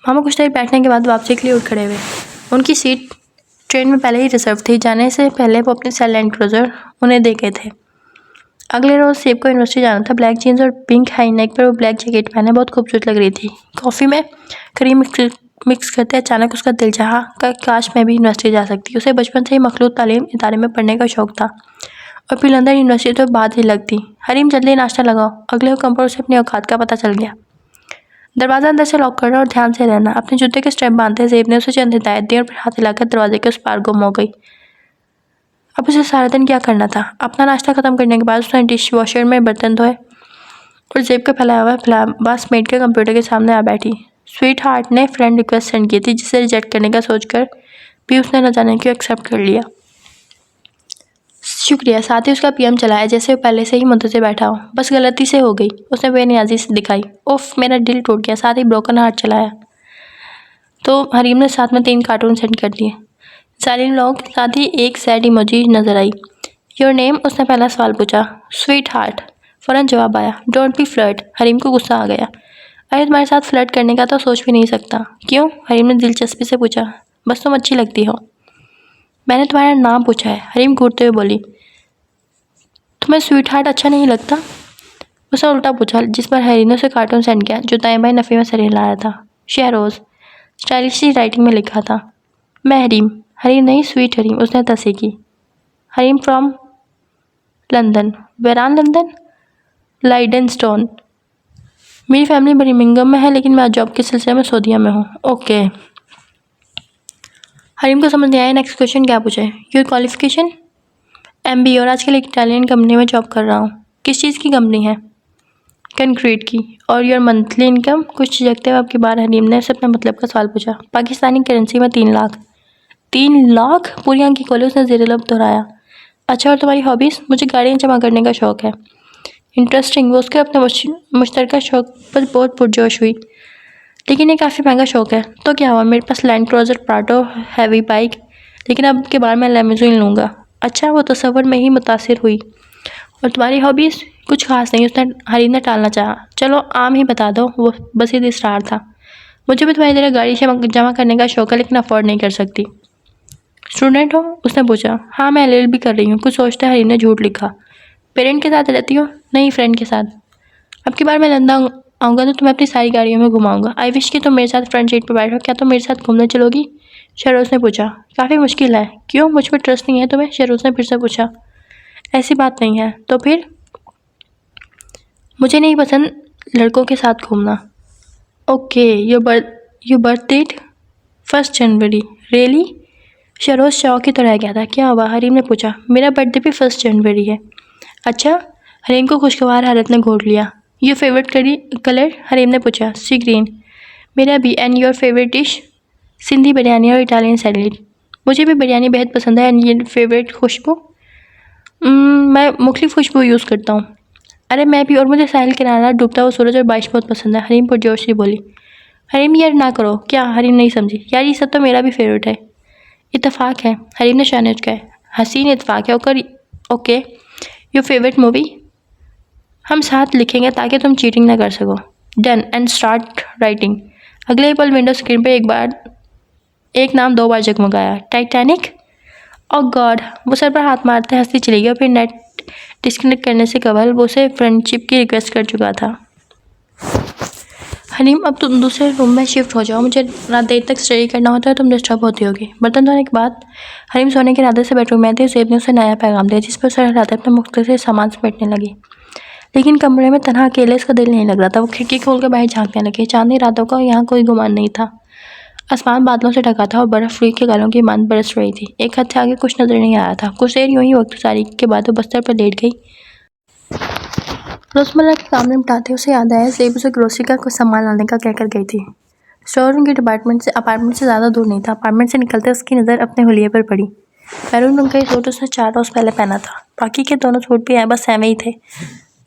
मामू कुछ देर बैठने के बाद वापसी के लिए उठ खड़े हुए। उनकी सीट ट्रेन में पहले ही रिजर्व थी। जाने से पहले वो अपनी सेल लैंड क्रूज़र उन्हें दे गए थे। अगले रोज़ सेब को यूनिवर्सिटी जाना था। ब्लैक जीन्स और पिंक हाई नेक पर वो ब्लैक जैकेट पहने बहुत खूबसूरत लग रही थी। कॉफ़ी में क्रीम मिक्स करते अचानक उसका दिल चाहा कि काश मैं भी यूनिवर्सिटी जा सकती। उसे बचपन से ही मखलूत तालीम इदारे में पढ़ने का शौक़ था और फिर लंदन यूनिवर्सिटी तो बात ही लगती। हरीम जल्दी नाश्ता लगाओ। अगले हुक्म से अपनी औकात का पता चल गया। दरवाज़ा अंदर से लॉक करना और ध्यान से रहना। अपने जूते के स्ट्रैप बांधते ज़ेब ने उसे चंद हिदायत दी और फिर हाथ हिलाकर दरवाजे के उस पार गुम हो गई। अब उसे सारा दिन क्या करना था? अपना नाश्ता ख़त्म करने के बाद उसने डिश वॉशर में बर्तन धोए और ज़ेब का फैलाया हुआ बस मेट के कंप्यूटर के सामने आ बैठी। स्वीट हार्ट ने फ्रेंड रिक्वेस्ट सेंड की थी जिसे रिजेक्ट करने का सोचकर भी उसने न जाने क्यों एक्सेप्ट कर लिया। शुक्रिया। साथ ही उसका पीएम चलाया जैसे वो पहले से ही मुंतज़िर बैठा हो। बस गलती से हो गई, उसने बेनियाजी से दिखाई। उफ, मेरा दिल टूट गया। साथ ही ब्रोकन हार्ट चलाया। तो हरीम ने साथ में 3 कार्टून सेंड कर दिए। सालिन लोग साथ ही एक सैड इमोजी नजर आई। Your name? उसने पहला सवाल पूछा। स्वीट हार्ट, फ़ौरन जवाब आया। Don't be flirt. हरीम को गुस्सा आ गया। अरे तुम्हारे साथ फ्लर्ट करने का तो सोच भी नहीं सकता। क्यों? हरीम ने दिलचस्पी से पूछा। बस तुम अच्छी लगती हो। मैंने तुम्हारा नाम पूछा है। हरीम घूरते हुए बोली। तुम्हें स्वीट हार्ट अच्छा नहीं लगता? उसने उल्टा पूछा, जिस पर हरीम ने उसे कार्टून सेंड किया जो दाएं बाएं नफ़े में सर हिलाया था। शहरोज़ स्टाइलिश राइटिंग में लिखा था। मैं हरीम। हरीम नहीं, स्वीट हरीम। उसने तस्वीर की। Hareem from London. Where in London? Leytonstone. मेरी फैमिली बर्मिंघम में है लेकिन मैं आज जॉब के सिलसिले में सऊदीया में हूँ। ओके। हरीम को समझ नहीं आया नेक्स्ट क्वेश्चन क्या पूछे। Your qualification? MBA और आजकल एक इटालियन कंपनी में जॉब कर रहा हूँ। किस चीज़ की कंपनी है? कंक्रीट की। और योर मंथली इनकम? कुछ झिझकते हुए आपकी बार हरीम ने उससे अपने मतलब का सवाल पूछा। पाकिस्तानी करेंसी में 3 लाख। 3 लाख? पूरी आंखें खोले उसने ज़ेरे लब दोहराया। अच्छा, और तुम्हारी हॉबीज़? मुझे गाड़ियाँ जमा करने का शौक़ है। इंटरेस्टिंग। वो उसके अपने मुश्तरका शौक़ पर बहुत पुरजोश हुई। लेकिन ये काफ़ी महंगा शौक़ है। तो क्या हुआ, मेरे पास land cruiser Prado heavy bike, लेकिन अब के बाद मैं लेमिज़िन लूँगा। अच्छा, वो तसव्वुर में ही मुतासिर हुई। और तुम्हारी हॉबीज़? कुछ खास नहीं, उसने हरीम ने टालना चाहा। चलो आम ही बता दो। वो बस ये इसरार था। मुझे भी तुम्हारी तरह गाड़ी जमा करने का शौक़ है लेकिन अफोर्ड नहीं कर सकती। स्टूडेंट हो? उसने पूछा। हाँ, मैं LLB कर रही हूँ। कुछ सोचते हरीम ने झूठ लिखा। पेरेंट के साथ रहती हो? नहीं, फ्रेंड के साथ। अब की बार मैं लंदन आऊँगा तो तुम्हें अपनी सारी गाड़ियों में घुमाऊँगा। आई विश कि तुम मेरे साथ फ्रंट सीट पर बैठो। क्या तुम मेरे साथ घूमने चलोगी? शहरोज़ ने पूछा। काफ़ी मुश्किल है। क्यों, मुझ पर ट्रस्ट नहीं है तुम्हें? शहरोज़ ने फिर से पूछा। ऐसी बात नहीं है। तो फिर? मुझे नहीं पसंद लड़कों के साथ घूमना। Okay. Your birth date? 1 January. Really? Shehroz शौक ही तो रह गया था। क्या हुआ? हरीम ने पूछा। मेरा बर्थडे भी 1 जनवरी है। अच्छा। हरीम को खुशगवार हालत ने घोट लिया। Your favourite colour? हरीम ने पूछा। सी ग्रीन। मेरा भी। And your favourite dish? Sindhi biryani और इटालियन सैलेड। मुझे भी बिरयानी बेहद पसंद है। एंड ये फेवरेट खुशबू? मैं मुख्तलिफ खुशबू यूज़ करता हूँ। अरे मैं भी। और मुझे साहिल किनारा, डूबता हुआ सूरज और बारिश बहुत पसंद है। हरीम पुरजोश से बोली। हरीम यार ना करो। क्या? हरीम नहीं समझी। यार ये सब तो मेरा भी फेवरेट है। इत्तेफाक है। हरीम ने शानिश कहा। हसीन इत्तेफाक है। ओके। Your favourite movie? हम साथ लिखेंगे ताकि तुम चीटिंग ना कर सको। डन। And start writing. अगले ही पल विंडो स्क्रीन पर एक नाम 2 बार जगमगाया। टाइटैनिक? ओह गॉड। वो सर पर हाथ मारते हंसती चली गई और फिर नेट डिस्कनेक्ट करने से कबल वो उसे फ्रेंडशिप की रिक्वेस्ट कर चुका था। हलीम, अब तुम दूसरे रूम में शिफ्ट हो जाओ। मुझे रात देर तक स्टडी करना होता है, तुम डिस्टर्ब होती होगी। बर्तन धोने के बाद हलीम सोने के इरादे से बेडरूम में थी। ज़ेब ने उसे नया पैगाम दिया जिस पर उसे हटाते अपने मुख्तलिफ से सामान समेटने लगी। लेकिन कमरे में तन्हा अकेले उसका दिल नहीं लग रहा था। वो खिड़की खोल कर बाहर झाँकने लगी। चांदनी रातों का यहाँ कोई गुमान नहीं था। आसमान बादलों से ढका था और बर्फ रुई के गालों की मांद बरस रही थी। एक हद से आगे कुछ नजर नहीं आ रहा था। कुछ देर यूं ही वक्त गुजारी के बाद वो बस्तर पर लेट गई। रोजमर्रा के काम निपटाते उसे याद आया ज़ेब उसे ग्रोसरी का कुछ सामान लाने का कहकर गई थी। स्टोर रूम के अपार्टमेंट से ज़्यादा दूर नहीं था। अपार्टमेंट से निकलते उसकी नज़र अपने हुलिये पर पड़ी। मैरून रंग का सूट उसने 4 रोज पहले पहना था। बाकी के दोनों सूट भी बस सेम ही थे।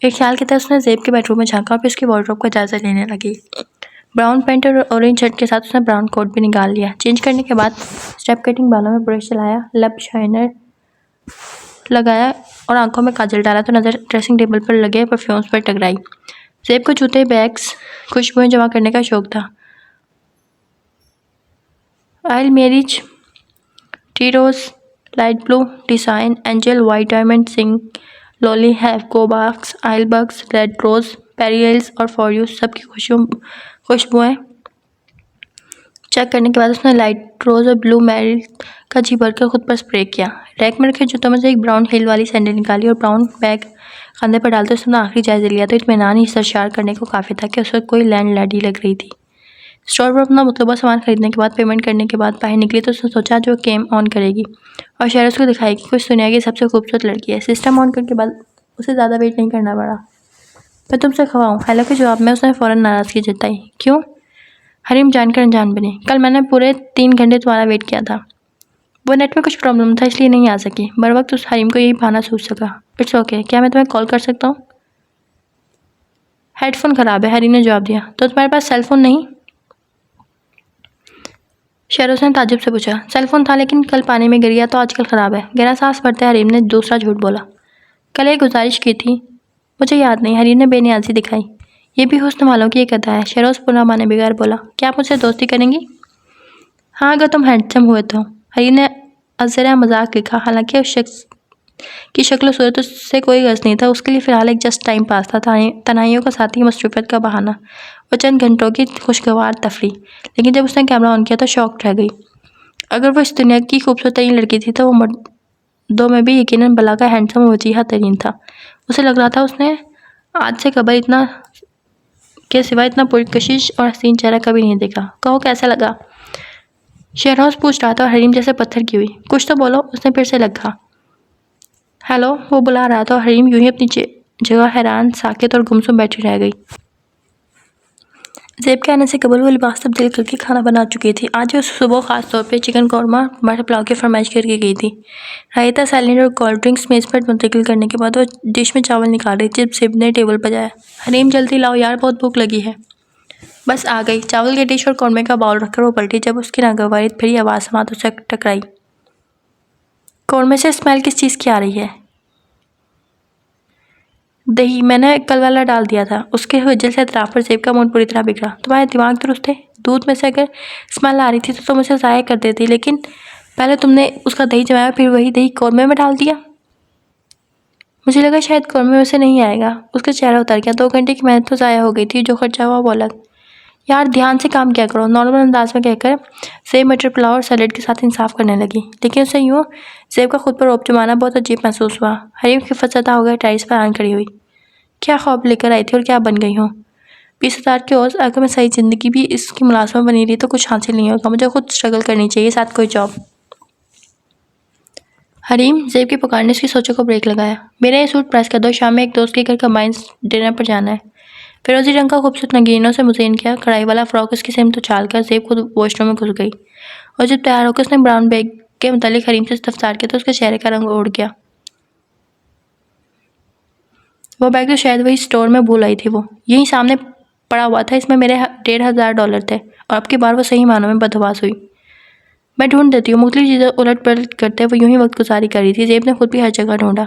एक ख्याल के तहत उसने ज़ेब के बेडरूम में झांका और फिर उसकी वार्डरोब का जायजा लेने लगी। ब्राउन पैंट और ऑरेंज शर्ट के साथ उसने ब्राउन कोट भी निकाल लिया। चेंज करने के बाद स्टेप कटिंग बालों में ब्रश चलाया, लब शाइनर लगाया और आंखों में काजल डाला तो नज़र ड्रेसिंग टेबल पर लगे परफ्यूम्स पर टकराई। ज़ेब को जूते, बैग्स, खुशबुएं जमा करने का शौक था। Oil marriage, tea rose, light blue, design, angel, white diamond, sing, lolly, have box, oil bugs, red rose, पेरियल्स और फॉर यू सबकी खुशबुएं चेक करने के बाद उसने लाइट रोज और ब्लू मैरिल का जी भरकर खुद पर स्प्रे किया। रैक में रखे जूतों में से एक ब्राउन हील वाली सैंडल निकाली और ब्राउन बैग कंधे पर डालते उसने आखिरी जायजा लिया तो इत्मीनान ही सरशार करने को काफ़ी था कि उस वक्त कोई लैंड लैडी लग रही थी। स्टोर पर अपना मतलूबा सामान खरीदने के बाद पेमेंट करने के बाद बाहर निकली तो उसने सोचा जो गेम ऑन करेगी और शायद उसको दिखाएगी कुछ दुनिया की सबसे खूबसूरत लड़की है। सिस्टम ऑन करने के बाद उसे ज़्यादा वेट नहीं करना पड़ा। मैं तुमसे खवाऊँ? हेलो के जवाब में उसने फ़ौरन नाराज़गी जताई। क्यों? हरीम जानकर अनजान बने। कल मैंने पूरे 3 घंटे तुम्हारा वेट किया था। वो नेट में कुछ प्रॉब्लम था इसलिए नहीं आ सकी। बर वक्त उस हरीम को यही बहाना सूझ सका। It's okay. क्या मैं तुम्हें कॉल कर सकता हूँ? हेडफोन ख़राब है, हरीम ने जवाब दिया। तो तुम्हारे पास सेलफोन नहीं? शहरोज ने ताज्जुब से पूछा। सेलफोन था लेकिन कल पानी में गिर गया तो आजकल ख़राब है। गहरा सांस भरते हरीम ने दूसरा झूठ बोला। कल एक गुजारिश की थी। मुझे याद नहीं, हरीम ने बेनियाजी दिखाई। ये भी हुस्न वालों की एक अदा है। शहरोज पुनः माने बिगाड़ बोला। क्या आप मुझसे दोस्ती करेंगी? हाँ, अगर तुम हैंडसम हुए तो। हरीम ने अज़रा मजाक लिखा। हालांकि उस शख्स की शक्ल सूरत उससे कोई गर्ज नहीं था। उसके लिए फ़िलहाल एक जस्ट टाइम पास था, तन्हाइयों का साथी, मसरूफियत का बहाना और चंद घंटों की खुशगवार तफरीह। लेकिन जब उसने कैमरा ऑन किया तो शॉक रह गई। अगर वो इस दुनिया की खूबसूरत तरीन लड़की थी तो वो मर्दों में भी यकीनन भला का हैंडसम वजीहा तरीन था। उसे लग रहा था उसने आज से कभी इतना के सिवा इतना पुरकशिश और हसीन चेहरा कभी नहीं देखा। कहो कैसा लगा? शहरोज पूछ रहा था और हरीम जैसे पत्थर की हुई। कुछ तो बोलो, उसने फिर से लगा। हेलो, वो बुला रहा था और हरीम यूं ही अपनी जगह हैरान, साकित और गुमसुम बैठी रह गई। ज़ेब के आने से कबल वो लिबास तब्दील करके खाना बना चुकी थी। आज वो सुबह खास तौर पे चिकन कौरमा मटर पुलाव की फरमाइश करके गई थी। रायता, सैलेड और कोल्ड ड्रिंक्स मेज़ पर मुंतकिल करने के बाद वो डिश में चावल निकाल रही थी जब ज़ेब ने टेबल बजाया। हरीम जल्दी लाओ यार, बहुत भूख लगी है। बस आ गई। चावल की डिश और कौरमे का बाउल रखकर वो पलटी जब उसकी नागवार फिरी आवाज़ समात उसे टकराई। कौरमे से स्मेल किस चीज़ की आ रही है? दही, मैंने कल वाला डाल दिया था। उसके वजह से इतराफ़ पर ज़ेब का मूड पूरी तरह बिगड़ा। तुम्हारे दिमाग दुरुस्त थे? दूध में से अगर स्मेल आ रही थी तो तुम उसे ज़ाया कर देती, लेकिन पहले तुमने उसका दही जमाया फिर वही दही कौरमे में डाल दिया। मुझे लगा शायद कौरमे में से नहीं आएगा। उसका चेहरा उतर गया। 2 घंटे की मेहनत तो ज़ाया हो गई थी। जो खर्चा हुआ वो अलग। यार ध्यान से काम किया करो, नॉर्मल अंदाज में कहकर ज़ेब मटर पुलाव और सैलेड के साथ इंसाफ करने लगी। लेकिन उसे यूँ ज़ेब का खुद पर रौब जमाना बहुत अजीब महसूस हुआ। हरीम खिफ़्फ़तज़दा हो गए, टाइल्स पर आन खड़ी हुई। क्या ख्वाब लेकर आई थी और क्या बन गई हूँ? 20,000 की ओर अगर मैं सही ज़िंदगी भी इसकी मुलाजमा बनी रही तो कुछ हासिल नहीं होगा। मुझे खुद स्ट्रगल करनी चाहिए, साथ कोई जॉब। हरीम, ज़ेब की पुकार ने उसकी सोचों को ब्रेक लगाया। मेरा ये सूट प्रेस कर दो, शाम में एक दोस्त के घर कंबाइंड डिनर पर जाना है। फिरोजी रंग का खूबसूरत नगीनों से मुज़य्यन किया कढ़ाई वाला फ्रॉक उसकी सिमत उछाल कर ज़ेब खुद वॉशरूम में घुस गई और जब तैयार होकर उसने ब्राउन बैग के मुतालिक हरीम से इस्तफसार किया तो उसके चेहरे का रंग उड़ गया। वो बैग तो शायद वही स्टोर में भूल आई थी। वो यहीं सामने पड़ा हुआ था। इसमें मेरे $1,500 थे और अब की बार वो सही मानों में बदहवास हुई। मैं ढूंढ देती हूँ। मुख्तलिफ चीज़ें उलट पलट करते वो यूं ही वक्त गुजारी कर रही थी। ज़ेब ने खुद भी हर जगह ढूंढा।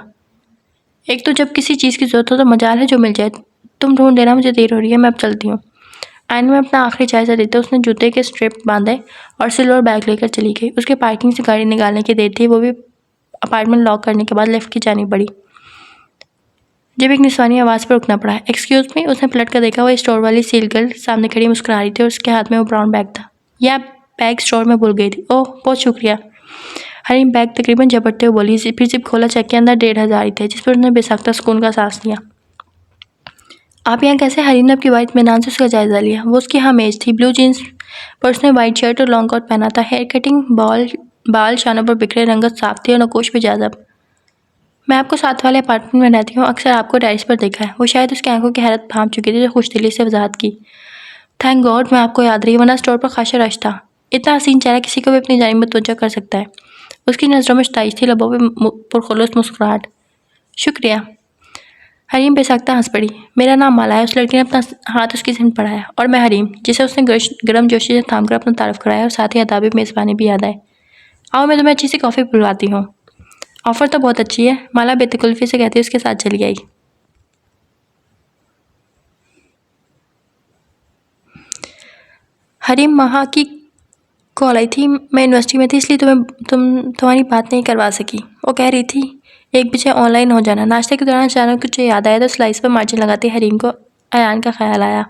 एक तो जब किसी चीज़ की ज़रूरत हो तो मजाल है जो मिल जाए। तुम ढूंढ देना, मुझे देर हो रही है, मैं अब चलती हूँ। आईने में अपना आखिरी जायजा देते उसने जूते के स्ट्रिप बांधे और सिल्वर बैग लेकर चली गई। उसके पार्किंग से गाड़ी निकालने की देर थी। वो भी अपार्टमेंट लॉक करने के बाद लिफ्ट की जानी पड़ी जब एक निस्वानी आवाज़ पर रुकना पड़ा। Excuse me. उसने पलट कर देखा। वो स्टोर वाली सील गर्ल सामने खड़ी मुस्कुरा रही थी और उसके हाथ में वो ब्राउन बैग था। यह बैग स्टोर में भूल गई थी। ओह, बहुत शुक्रिया। हरीम बैग तकरीबन झपटते हुए बोली। फिर जिप खोला, चेक के अंदर 1,500 थे जिस पर उसने बेसाख्ता सुकून का सांस लिया। आप यहाँ कैसे? हरीम ने अपनी बात इत्मीनान से उसका जायज़ा लिया। वो उसकी हमेज थी। ब्लू जीन्स पर उसने वाइट शर्ट और लॉन्ग कोट पहना था। हेयर कटिंग, बाल शानों पर बिखरे, रंगत साफ थी और नकोश भी जाज़ब। मैं आपको साथ वाले अपार्टमेंट में रहती हूँ, अक्सर आपको टेरेस पर देखा है। वो शायद उसकी आंखों की हैरत थाम चुकी थी, जो खुशदिली से वजाहत की। थैंक गॉड मैं आपको याद रही, वरना स्टोर पर खासा रश था। इतना हसीन चेहरा किसी को भी अपनी जानिब मुतवज्जो कर सकता है। उसकी नज़रों में शताइश थी, लबों पे पुरखुलूस मुस्कुराहट। शुक्रिया। हरीम बेसाख्ता हंस पड़ी। मेरा नाम माला है। उस लड़की ने अपना हाथ उसकी सिर पर बढ़ाया। और मैं हरीम, जिसे उसने गर्म जोशी से थाम कर अपना तारुफ कराया और साथ ही अदाबी मेज़बानी भी याद आए। आओ मैं तुम्हें अच्छी सी कॉफ़ी पिलवाती हूँ। ऑफ़र तो बहुत अच्छी है, माला बेतकल्लुफ़ी से कहती उसके साथ चली आई। हरीम महा की कॉल आई थी। मैं यूनिवर्सिटी में थी, इसलिए तुम्हारी बात नहीं करवा सकी। वो कह रही थी 1 बजे ऑनलाइन हो जाना। नाश्ते के दौरान अचानक कुछ याद आया तो स्लाइस पर मार्जिन लगाते हरीम को अयान का ख्याल आया।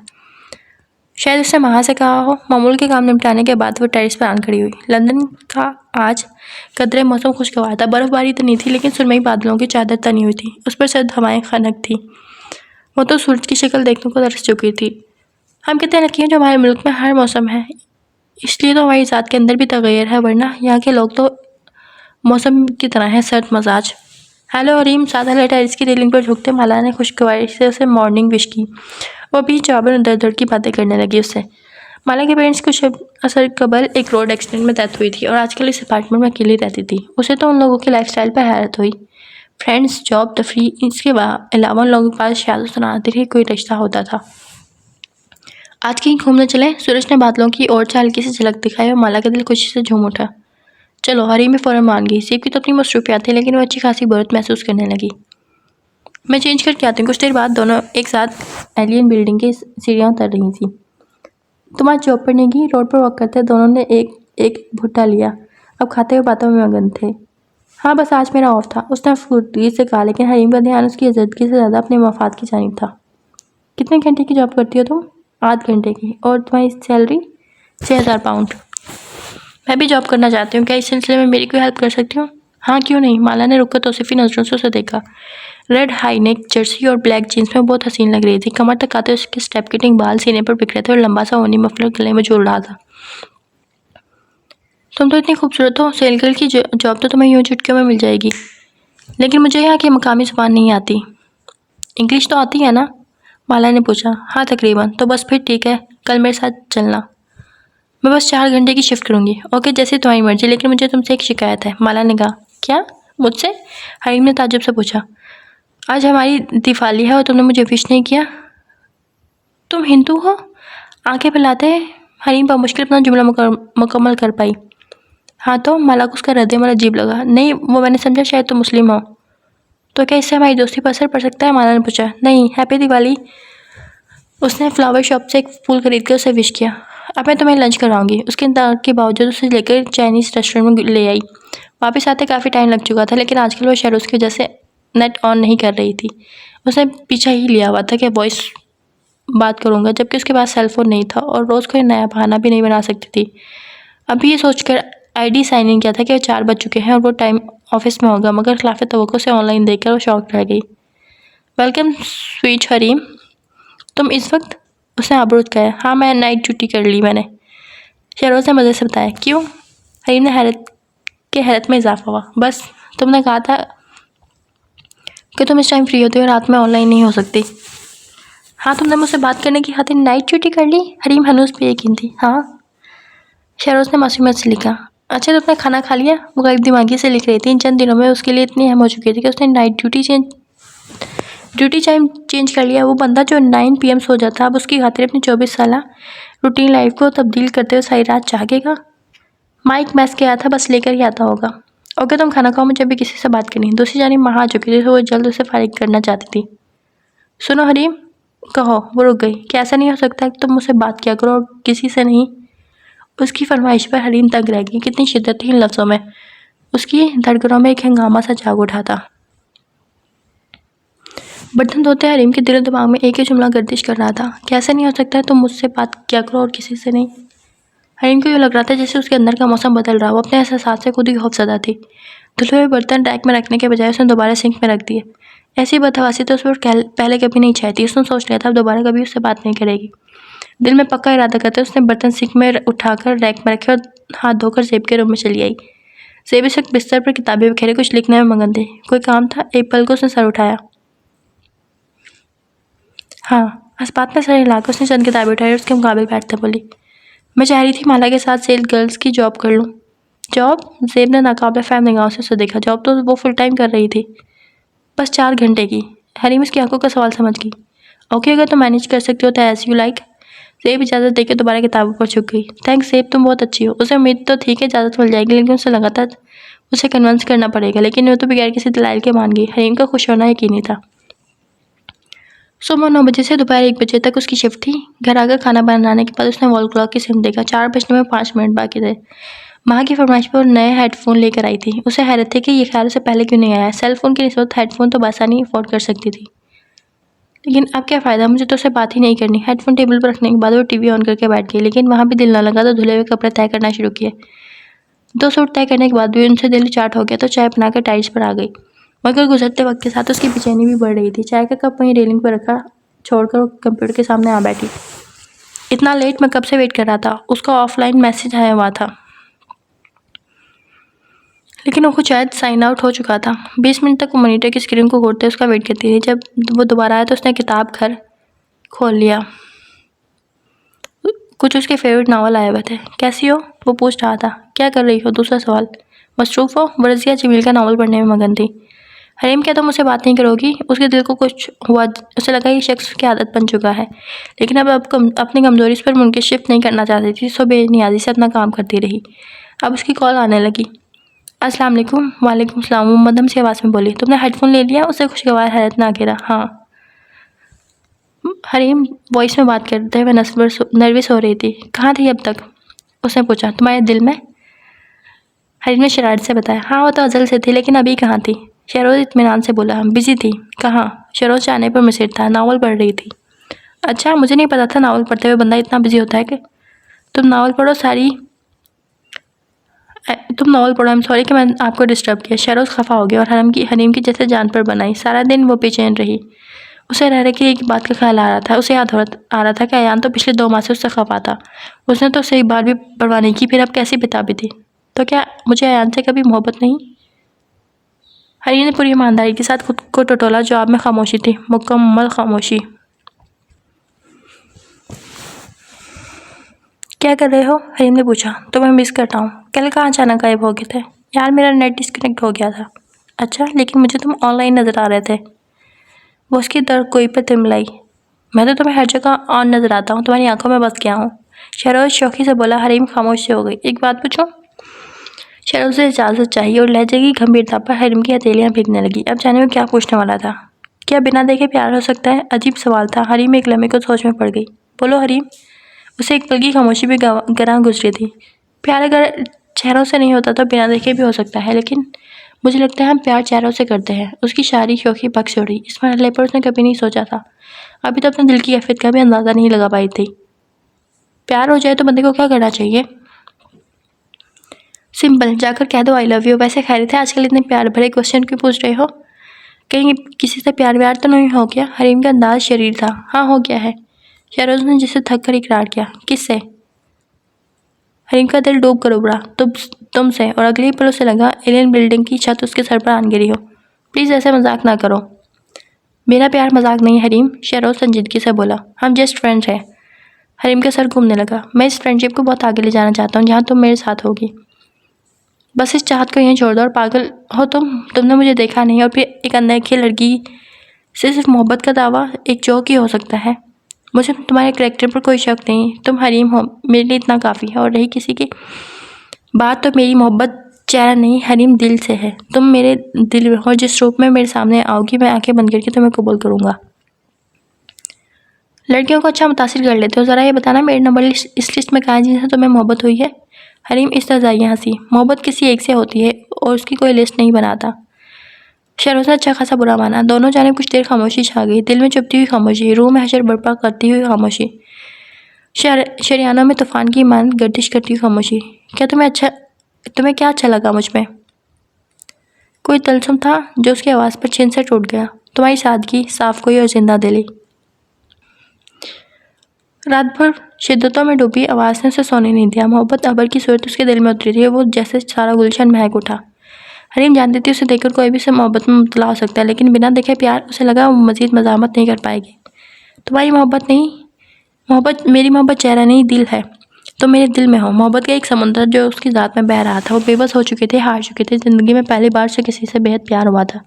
शायद उसने महा से कहा हो। मामूल के काम निपटाने के बाद वो टेरेस पर आन खड़ी हुई। लंदन का आज कदरे मौसम खुशगवार था। बर्फबारी तो नहीं थी, लेकिन सुरमई बादलों की चादर तनी हुई थी। उस पर सर्द हवाएं खनक थी। वो तो सूरज की शक्ल देखने को तरस चुकी थी। हम कितने लकी हैं जो हमारे मुल्क में हर मौसम है। इसलिए तो हमारी ज़ात के अंदर भी तगैर है, वरना यहाँ के लोग तो मौसम की तरह हैं, सर्द मजाज। हेलो हरीम। सादा टेरेस की रेलिंग पर झुकते माला ने खुशगवारी से उसे मॉर्निंग विश की। वो भी जवाबन दर की बातें करने लगी उससे। माला के पेरेंट्स कुछ असर कबल एक रोड एक्सीडेंट में डेथ हुई थी और आजकल इस अपार्टमेंट में अकेली रहती थी। उसे तो उन लोगों की लाइफस्टाइल पर हैरत हुई। फ्रेंड्स, जॉब, तफरी, इसके अलावा उन लोगों के पास शायद सुनाती रही कोई रिश्ता होता था। आज कहीं घूमने चले? सूरज ने बादलों की ओर से हल्की सी झलक दिखाई और माला का दिल खुशी से झूम उठा। चलो। हरी में फ़ौरन मान गई। सीप की तो अपनी मसरूफियात थी, लेकिन वो अच्छी खासी बोरियत महसूस करने लगी। मैं चेंज करके आती हूँ। कुछ देर बाद दोनों एक साथ एलियन बिल्डिंग की सीढ़ियाँ उतर रही थी। तुम आज जॉब पर नहीं गई? रोड पर वॉक करते दोनों ने एक भुट्टा लिया। अब खाते हुए बातों में मगन थे। हाँ, बस आज मेरा ऑफ था, उसने फुर्ती से कहा, लेकिन हरीम का ध्यान उसकी इज्जतगी से ज़्यादा अपने मफाद की जानिब था। कितने घंटे की जॉब करती हो तुम? 8 घंटे की। और तुम्हारी सैलरी? 6000 पाउंड। मैं भी जॉब करना चाहती हूँ। क्या इस सिलसिले में मेरी कोई हेल्प कर सकती हूँ? हाँ, क्यों नहीं। माला ने रुककर तौसीफी नज़रों से उसे देखा। रेड हाई नेक जर्सी और ब्लैक जीन्स में बहुत हसीन लग रही थी। कमर तक आते उसके स्टेप कटिंग बाल सीने पर बिखरे थे और लंबा सा ऊनी मफलर गले में झूल रहा था। तुम तो इतनी खूबसूरत हो। सेल गर्ल की जॉब तो तुम्हें यूँ चुटकियों में मिल जाएगी। लेकिन मुझे यहाँ की मकामी ज़ुबान नहीं आती। इंग्लिश तो आती है ना? माला ने पूछा। हाँ, तकरीबन। तो बस फिर ठीक है, कल मेरे साथ चलना। मैं बस 4 घंटे की शिफ्ट करूँगी। ओके, जैसे तुम्हारी मर्जी, लेकिन मुझे तुमसे एक शिकायत है। माला ने कहा। क्या? मुझसे? हरीम ने ताज्जुब से पूछा। आज हमारी दिवाली है और तुमने मुझे विश नहीं किया। तुम हिंदू हो? आंखें फैलाते हरीम मुश्किल अपना जुमला मुकम्मल कर पाई। हाँ तो? माला को उसका रद्द-ए-अमल अजीब लगा। नहीं, वो मैंने समझा शायद तुम मुस्लिम हो। तो क्या इससे हमारी दोस्ती पर असर पड़ सकता है? माला ने पूछा। नहीं। हैप्पी दिवाली। उसने फ्लावर शॉप से एक फूल खरीद कर उसे विश किया। अब मैं तुम्हें लंच कराऊंगी। उसके इंतजार के बावजूद उसे लेकर चाइनीज़ रेस्टोरेंट में ले आई। वापस आते काफ़ी टाइम लग चुका था, लेकिन आजकल वो शायद उसकी वजह से नेट ऑन नहीं कर रही थी। उसने पीछा ही लिया हुआ था कि वॉइस बात करूँगा, जबकि उसके पास सेलफोन नहीं था और रोज़ कोई नया बहाना भी नहीं बना सकती थी। अभी ये सोचकर आईडी साइन इन किया था कि वो 4 बज चुके हैं और वो टाइम ऑफिस में होगा, मगर खिलाफ तवक्को से ऑनलाइन देखकर वो शॉक रह गई। Welcome sweet Hareem. तुम इस वक्त? उसने आबरूद कहा। हाँ, मैं नाइट ड्यूटी कर ली मैंने। शहरोज ने मज़े से बताया। क्यों? हरीम ने हैरत में इजाफा हुआ। बस, तुमने कहा था कि तुम इस टाइम फ्री होती हो और रात में ऑनलाइन नहीं हो सकती। हाँ, तुमने मुझसे बात करने की खातिर नाइट ड्यूटी कर ली? हरीम हनूस पे यकीन थी। हाँ। शहरोज ने मासूमियत से लिखा। अच्छा, तुमने खाना खा लिया? वो गरीब दिमागी से लिख रही थी। इन चंद दिनों में उसके लिए इतनी अहम हो चुकी थी कि उसने ड्यूटी टाइम चेंज कर लिया। वो बंदा जो 9 PM सो जाता, अब उसकी खातिर अपनी 24 साल रूटीन लाइफ को तब्दील करते हुए सारी रात जागेगा। माइक मैस के आया था, बस लेकर ही आता होगा। ओके, तुम खाना खाओ, मुझे भी किसी से बात करनी। दूसरी जानिब महा आ चुकी थी, तो वो जल्द उसे फारिग करना चाहती थी। सुनो हरीम। कहो। वो रुक गई। क्या ऐसा नहीं हो सकता कि तुम मुझसे बात किया करो और किसी से नहीं? उसकी फरमाइश पर हरीम तंग रह गई। कितनी शिद्दत थी इन लफ्ज़ों में। उसकी धड़कनों में एक हंगामा सा जाग उठा था। बर्तन धोते हरीम के दिल दिमाग में एक ही जुमला गर्दिश कर रहा था। कैसे नहीं हो सकता है तुम मुझसे बात किया करो और किसी से नहीं? हरीम को यूँ लग रहा था जैसे उसके अंदर का मौसम बदल रहा हो। अपने एहसास से खुद ही खौफज़दा थी। धुले हुए बर्तन रैक में रखने के बजाय उसने दोबारा सिंक में रख दिए। ऐसी बदहवासी तो उस पर पहले कभी नहीं छाई थी। उसने सोच लिया था अब दोबारा कभी उससे बात नहीं करेगी। दिल में पक्का इरादा करते उसने बर्तन सिंक में उठाकर रैक में रखे और हाथ धोकर ज़ेब के रूम में चली आई। ज़ेब इस वक्त बिस्तर पर किताबें बिखेरे कुछ लिखने में मगन थी। कोई काम था? एक पल को उसने सर उठाया। हाँ, अस्पात में सर हिलाकर उसने चंद किताबें उठाई और उसके मुकाबले बैठते बोली, मैं चाह रही थी माला के साथ सेल गर्ल्स की जॉब कर लूँ। जॉब? ज़ेब ने नाकाबिल फ़हम निगाहों से उसे देखा। जॉब तो वो फुल टाइम कर रही थी, बस 4 घंटे की। हरीम उसकी आंखों का सवाल समझ गई। ओके, अगर तुम मैनेज कर सकती हो तो एज़ यू लाइक। ज़ेब इजाज़त देकर दोबारा किताबों पर झुक गई। थैंक्स ज़ेब, तुम बहुत अच्छी हो। उसे उम्मीद तो थी कि इजाज़त मिल जाएगी, लेकिन उसे लगा था उसे कन्विंस करना पड़ेगा, लेकिन वो तो बगैर किसी दलाइल के मान गई। हरीम का खुश होना यकीनी था। सुबह 9 बजे से दोपहर 1 बजे तक उसकी शिफ्ट थी। घर आकर खाना बनाने के बाद उसने वॉल क्लॉक की सिम देखा। 4 बजने में 5 मिनट बाकी थे। माँ की फरमाइश पर वो नए हेडफोन लेकर आई थी। उसे हैरत थी कि ये ख्याल उसे पहले क्यों नहीं आया। सेल फोन की निस्बत हेडफोन तो बआसानी अफोर्ड कर सकती थी, लेकिन अब क्या फ़ायदा, मुझे तो उससे बात ही नहीं करनी। हेडफोन टेबल पर रखने के बाद वो टीवी ऑन करके बैठ गई, लेकिन वहाँ भी दिल न लगा तो धुले हुए कपड़े तय करना शुरू किए। 2 सूट तय करने के बाद भी उनसे दिल चाट हो गया तो चाय बनाकर टाइल्स पर आ गई। मगर गुजरते वक्त के साथ उसकी बेचैनी भी बढ़ रही थी। चाय का कप वहीं रेलिंग पर रखा छोड़कर वो कंप्यूटर के सामने आ बैठी। इतना लेट, मैं कब से वेट कर रहा था। उसका ऑफलाइन मैसेज आया हुआ था, लेकिन वो शायद साइन आउट हो चुका था। 20 मिनट तक वो मॉनिटर की स्क्रीन को घूरते उसका वेट करती रही। जब वो दोबारा आया तो उसने किताब घर खोल लिया। कुछ उसके फेवरेट नावल आए हुए थे। कैसी हो? वो पूछ रहा था। क्या कर रही हो? दूसरा सवाल। मसरूफ़ हो? वो रज़िया जमील का नावल पढ़ने में मगन थी। हरीम, क्या तुम मुझसे बात नहीं करोगी? उसके दिल को कुछ हुआ। उसे लगा ये शख्स की आदत बन चुका है, लेकिन अब अपनी कमज़ोरी इस पर मुनकिशिफ नहीं करना चाहती थी, सो बेनियाजी से अपना काम करती रही। अब उसकी कॉल आने लगी। अस्सलाम वालेकुम। वालेकुम सलाम, वो मध्यम सी आवाज़ में बोली। तुमने हेडफोन ले लिया? उसे खुशगवार हैरत में घेरा। हाँ। हरीम वॉइस में बात करते हुए नर्वस हो रही थी। कहाँ थी अब तक? उसने पूछा। तुम्हारे दिल में? हरीम ने शरारत से बताया। हाँ, वो तो अज़ल से थी, लेकिन अभी कहाँ थी? शहरोज़ इत्मीनान से बोला। बिज़ी थी। कहाँ? शहरोज़ जाने पर मुसीर था, नावल पढ़ रही थी। अच्छा, मुझे नहीं पता था नावल पढ़ते हुए बंदा इतना बिजी होता है कि। तुम नावल पढ़ो सारी तुम नावल पढ़ो। आई एम सॉरी कि मैंने आपको डिस्टर्ब किया। शहरोज़ खफा हो गया और हरीम की जैसे जान पर बनाई। सारा दिन वो बेचैन रही। उसे रह के एक बात का ख्याल आ रहा था। उसे याद आ रहा था कि अयान तो पिछले 2 माह से उससे खफा था। उसने तो उसे एक बार भी परवाह नहीं की, फिर अब कैसी बेताबी थी। तो क्या मुझे अयान से कभी मोहब्बत नहीं? हरीम ने पूरी ईमानदारी के साथ खुद को टटोला। जवाब में खामोशी थी, मुकम्मल खामोशी। क्या कर रहे हो? हरीम ने पूछा। तुम्हें मिस करता हूँ। कल कहाँ अचानक गायब हो गए थे? यार, मेरा नेट डिस्कनेक्ट हो गया था। अच्छा, लेकिन मुझे तुम ऑनलाइन नज़र आ रहे थे। वो उसकी दर्द कोई पे तिमलाई। मैं तो तुम्हें हर जगह ऑन नज़र आता हूँ, तुम्हारी आंखों में बस गया हूँ। शहरोज़ शौकी से बोला। हरीम खामोश से हो गई। एक बात पूछूं? शहरोज़ से इजाज़त चाहिए और लहजे की गंभीरता पर हरीम की हथेलियाँ भीगने लगी। अब जाने में क्या पूछने वाला था। क्या बिना देखे प्यार हो सकता है? अजीब सवाल था। हरीम एक लम्हे को सोच में पड़ गई। बोलो हरीम। उसे एक पल की खामोशी भी गरां गुजरी थी। प्यार अगर चेहरों से नहीं होता तो बिना देखे भी हो सकता है, लेकिन मुझे लगता है हम प्यार चेहरों से करते हैं। उसकी शायरी शौकी पक से उड़ी। इस मरहले पर उसने कभी नहीं सोचा था। अभी तो अपने दिल की कैफियत का भी अंदाज़ा नहीं लगा पाई थी। प्यार हो जाए तो बंदे को क्या करना चाहिए? सिंपल, जाकर कह दो आई लव यू। वैसे खैरियत है? आजकल इतने प्यार भरे क्वेश्चन क्यों पूछ रहे हो? कहीं किसी से प्यार व्यार तो नहीं हो गया? हरीम का अंदाज शरीर था। हाँ, हो गया है। शहरोज़ ने जिसे थक कर इकरार किया। किससे? हरीम का दिल डूब कर उभरा। तुमसे। और अगले ही पल उसे लगा एलियन बिल्डिंग की छत उसके सर पर आन गिरी हो। प्लीज़ ऐसे मजाक ना करो। मेरा प्यार मजाक नहीं हरीम, शहरोज़ संजीदगी से बोला। हम जस्ट फ्रेंड्स हैं। हरीम का सर घूमने लगा। मैं इस फ्रेंडशिप को बहुत आगे ले जाना चाहता हूँ, जहाँ तुम मेरे साथ होगी। बस इस चाहत को यहीं छोड़ दो। और पागल हो तुमने मुझे देखा नहीं और फिर एक अनदेखी लड़की से सिर्फ मोहब्बत का दावा एक जोक ही हो सकता है। मुझे तुम्हारे करैक्टर पर कोई शक नहीं। तुम हरीम हो, मेरे लिए इतना काफ़ी है। और रही किसी की बात, तो मेरी मोहब्बत चेहरा नहीं हरीम दिल से है। तुम मेरे दिल में हो। जिस रूप में मेरे सामने आओगी मैं आंखें बंद करके तुम्हें कबूल करूँगा। लड़कियों को अच्छा मुतासिर कर लेते हो। ज़रा ये बताना मेरे नंबर इस लिस्ट में कहाँ है जिनसे तुम्हें मोहब्बत हुई है? हरीम इस तरह आई हंसी। मोहब्बत किसी एक से होती है और उसकी कोई लिस्ट नहीं बनाता। शहरोज़ ने अच्छा खासा बुरा माना। दोनों जाने कुछ देर खामोशी छा गई। दिल में चुभती हुई खामोशी, रूह में हशर बर्पा करती हुई खामोशी, शरियानों में तूफान की मान गर्दिश करती हुई खामोशी। तुम्हें क्या अच्छा लगा मुझ में? कोई तलस्सुम था जो उसकी आवाज़ पर छिन से टूट गया। तुम्हारी सादगी, साफ गोई और जिंदा दिली। रात भर शिद्दतों में डूबी आवाज़ ने उसे सोने नहीं दिया। मोहब्बत अबर की सूरत उसके दिल में उतरी थी। वो जैसे सारा गुलशन महक उठा। हरीम जानती थी उसे देखकर कोई भी उसे मोहब्बत में मुब्तला हो सकता है, लेकिन बिना देखे प्यार उसे लगा वो मजीद मज़ाहमत नहीं कर पाएगी। तुम्हारी मोहब्बत नहीं, मोहब्बत मेरी मोहब्बत चेहरा नहीं दिल है। तो मेरे दिल में हो। मोहब्बत का एक समुंदर जो उसकी ज़ात में बह रहा था। वो बेबस हो चुके थे, हार चुके थे। ज़िंदगी में पहली बार से किसी से बेहद प्यार हुआ था।